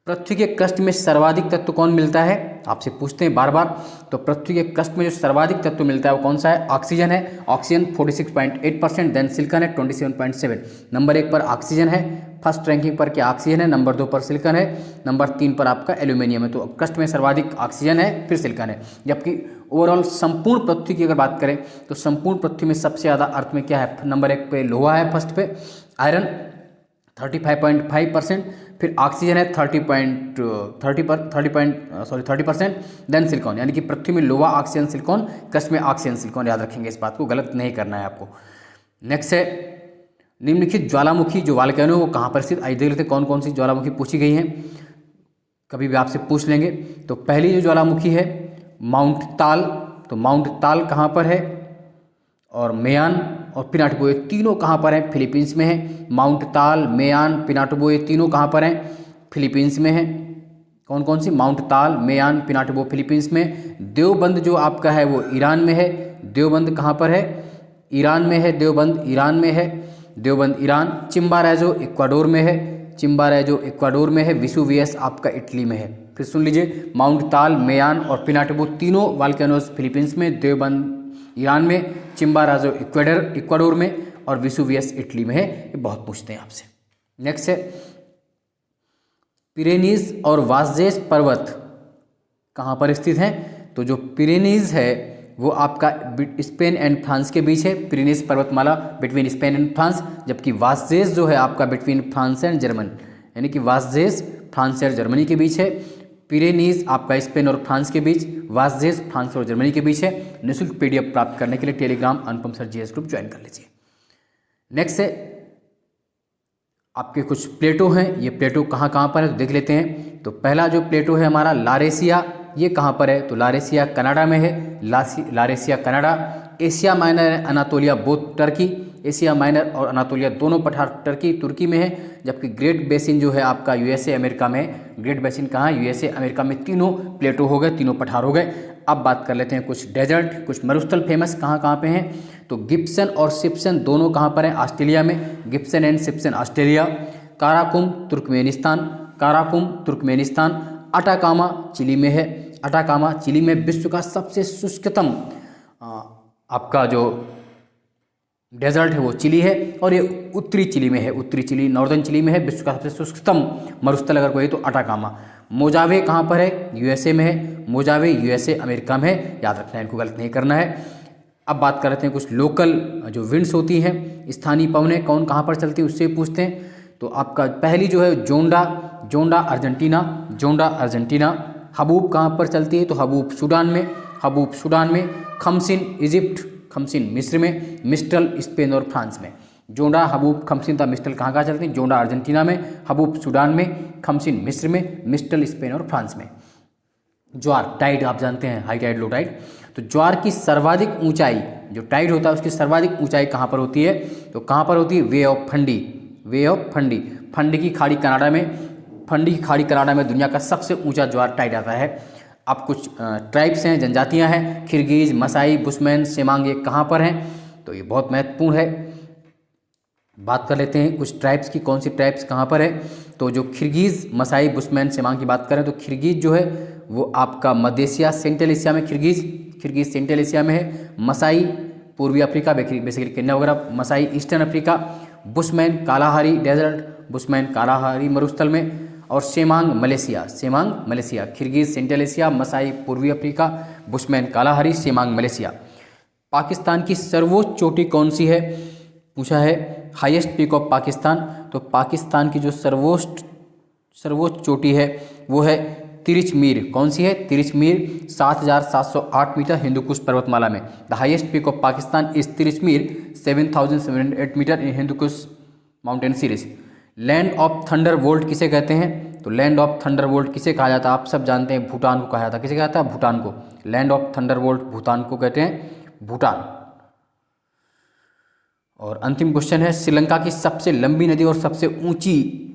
पृथ्वी के क्रस्ट में सर्वाधिक तत्व कौन मिलता है? आपसे पूछते हैं बार बार। तो पृथ्वी के क्रस्ट में जो सर्वाधिक तत्व मिलता है वो कौन सा है? ऑक्सीजन है। ऑक्सीजन 46.8%, देन सिलिकॉन है 27.7। नंबर 1 पर ऑक्सीजन है, फर्स्ट रैंकिंग पर क्या ऑक्सीजन है, नंबर 2 पर सिलिकॉन है, नंबर 3 पर आपका एल्यूमिनियम है। तो क्रस्ट में सर्वाधिक ऑक्सीजन है, फिर सिलिकॉन है। जबकि ओवरऑल संपूर्ण पृथ्वी की अगर बात करें तो संपूर्ण पृथ्वी में सबसे ज़्यादा अर्थ में क्या है? नंबर 1 पे लोहा है, फर्स्ट पे आयरन 35.5%, फिर ऑक्सीजन है 30%, देन सिलिकॉन। यानी कि पृथ्वी में लोहा, ऑक्सीजन, सिलिकॉन, क्रस्ट में ऑक्सीजन, सिलिकॉन। याद रखेंगे इस बात को, गलत नहीं करना है आपको। नेक्स्ट है निम्नलिखित ज्वालामुखी जो वॉल्केनो वो कहाँ पर स्थित? आइए देख लेते कौन कौन सी ज्वालामुखी पूछी गई हैं, कभी भी आपसे पूछ लेंगे। तो पहली जो ज्वालामुखी है माउंट ताल, तो माउंट ताल कहाँ पर है? और मेयान और पिनाटुबो, ये तीनों कहाँ पर हैं? फिलीपींस में है। माउंट ताल, मेयान, पिनाटुबो, ये तीनों कहाँ पर हैं? फिलीपींस में है। कौन कौन सी? माउंट ताल, मेयान, पिनाटुबो फिलीपींस में। देवबंद जो आपका है वो ईरान में है। देवबंद कहाँ पर है? ईरान में है। देवबंद ईरान में है। देवबंद ईरान। चिम्बारेजो इक्वाडोर में है। चिम्बारेजो इक्वाडोर में है। वेसुवियस आपका इटली में है। फिर सुन लीजिए, माउंट ताल, मेयान और पिनाटुबो तीनों वाल्केनोस फिलीपींस में, देवबंद ईरान में, चिम्बाराजो इक्वाडोर में और वेसुवियस इटली में है। ये बहुत पूछते हैं आपसे। नेक्स्ट है पिरेनीज और वाजेस पर्वत कहाँ पर स्थित हैं? तो जो पिरेनीज है वो आपका स्पेन एंड फ्रांस के बीच है। पिरेनीज पर्वतमाला बिटवीन स्पेन एंड फ्रांस, जबकि वाजेस जो है आपका बिटवीन फ्रांस एंड जर्मन, यानी कि वाजेस फ्रांस और जर्मनी के बीच है। पिरेनीज आपका स्पेन और फ्रांस के बीच, वाजेस फ्रांस और जर्मनी के बीच है। निःशुल्क पीडीएफ प्राप्त करने के लिए टेलीग्राम अनुपम सर जीएस ग्रुप ज्वाइन कर लीजिए। नेक्स्ट है आपके कुछ प्लेटो हैं। ये प्लेटो कहाँ कहाँ पर है तो देख लेते हैं। तो पहला जो प्लेटो है हमारा लारेसिया, ये कहाँ पर है? तो लारेसिया कनाडा में है। Laurasia Canada. Asia Minor, Anatolia both Turkey. Asia Minor और अनातोलिया दोनों पठार तुर्की में है। जबकि ग्रेट बेसिन जो है आपका यूएसए अमेरिका में है। ग्रेट बेसिन कहाँ? यूएसए अमेरिका में। तीनों प्लेटो हो गए, तीनों पठार हो गए। अब बात कर लेते हैं कुछ डेजर्ट, कुछ मरुस्थल फेमस कहाँ कहाँ पे हैं। तो गिब्सन और सिप्सन दोनों कहाँ पर हैं? ऑस्ट्रेलिया में। Gibson and Simpson Australia. Karakum Turkmenistan. Karakum Turkmenistan. Atacama Chile में है। अटाकामा चिली में। विश्व का सबसे शुष्कतम आपका जो डेजर्ट है वो चिली है और ये उत्तरी चिली में है। उत्तरी चिली, नॉर्दर्न चिली में है। विश्व का सबसे शुष्कतम मरुस्थल अगर कोई तो अटाकामा। मोजावे कहाँ पर है? यूएसए में है। मोजावे यूएसए अमेरिका में है। याद रखना है, इनको गलत नहीं करना है। अब बात करते हैं कुछ लोकल जो विंड्स होती हैं, स्थानीय पवनें कौन कहाँ पर चलती है उससे पूछते हैं। तो आपका पहली जो है जोंडा, जोंडा अर्जेंटीना, जोंडा अर्जेंटीना। हबूब कहाँ पर चलती है? तो हबूब सूडान में। हबूब सूडान में। खमसिन इजिप्ट, खमसिन मिस्र में। मिस्टल स्पेन और फ्रांस में। जोंडा, हबूब, खमसिन तथा मिस्टल कहाँ कहाँ चलती हैं? जोंडा अर्जेंटीना में, हबूब सूडान में, खमसिन मिस्र में, मिस्टल स्पेन और फ्रांस में। ज्वार, टाइड आप जानते हैं, हाई टाइड लो टाइड। तो ज्वार की सर्वाधिक ऊंचाई, जो टाइड होता है उसकी सर्वाधिक ऊंचाई कहाँ पर होती है? तो कहाँ पर होती है? Way of Fundy. Way of Fundy. Fundy की खाड़ी कनाडा में। फंडी की खाड़ी कनाडा में दुनिया का सबसे ऊंचा ज्वार टाइड आता है। अब कुछ ट्राइब्स हैं, जनजातियां हैं। खिरगीज, मसाई, बुशमैन, सेमांग, ये कहाँ पर हैं? तो ये बहुत महत्वपूर्ण है। बात कर लेते हैं कुछ ट्राइब्स की, कौन सी ट्राइब्स कहाँ पर है। तो जो खिरगीज, मसाई, बुशमैन, सेमांग की बात करें तो खिरगीज जो है वो आपका मध्य एशिया, सेंट्रल एशिया में खिरगीज सेंट्रल एशिया में है। मसाई पूर्वी अफ्रीका, बेसिकली केन्या वगैरह। Masai eastern Africa. Bushman Kalahari desert, Bushman Kalahari मरुस्थल में। और Semang Malaysia, Semang Malaysia. Kirghiz central Asia, Masai पूर्वी Africa, Bushman Kalahari, Semang Malaysia. Pakistan की सर्वोच्च चोटी कौन सी है पूछा है। Highest peak of Pakistan. तो पाकिस्तान की जो सर्वोच्च चोटी है वो है तिरिचमीर। कौन सी है? तिरिचमीर। 7,708 मीटर हिंदुकुश पर्वतमाला में। The highest peak of Pakistan is Tirich Mir, 7,708 metre in Hindukush mountain series. Land of thunder bolt किसे कहते हैं? तो लैंड ऑफ थंडर वोल्ट किसे कहा जाता है? आप सब जानते हैं, भूटान को कहा जाता है। किसे कहा जाता है? भूटान को। Land of thunder volt Bhutan को कहते हैं, भूटान। और अंतिम क्वेश्चन है, श्रीलंका की सबसे लंबी नदी और सबसे ऊंची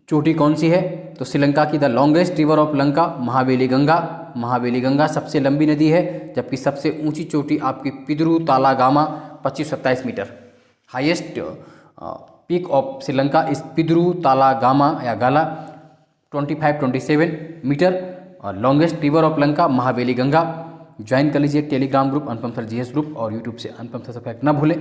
चोटी कौन सी है? तो श्रीलंका की the longest river of Lanka, Mahaweli Ganga. Mahaweli Ganga सबसे लंबी नदी है, जबकि सबसे ऊंची चोटी आपकी Pidurutalagala 2527 metre. Highest peak of Sri Lanka is Pidurutalagala या गाला 2527 मीटर। और longest river of Lanka Mahaweli Ganga. Join कर लीजिए Telegram group Anupam sir GS group और यूट्यूब से अनुपम सर सब्सक्राइब ना भूलें।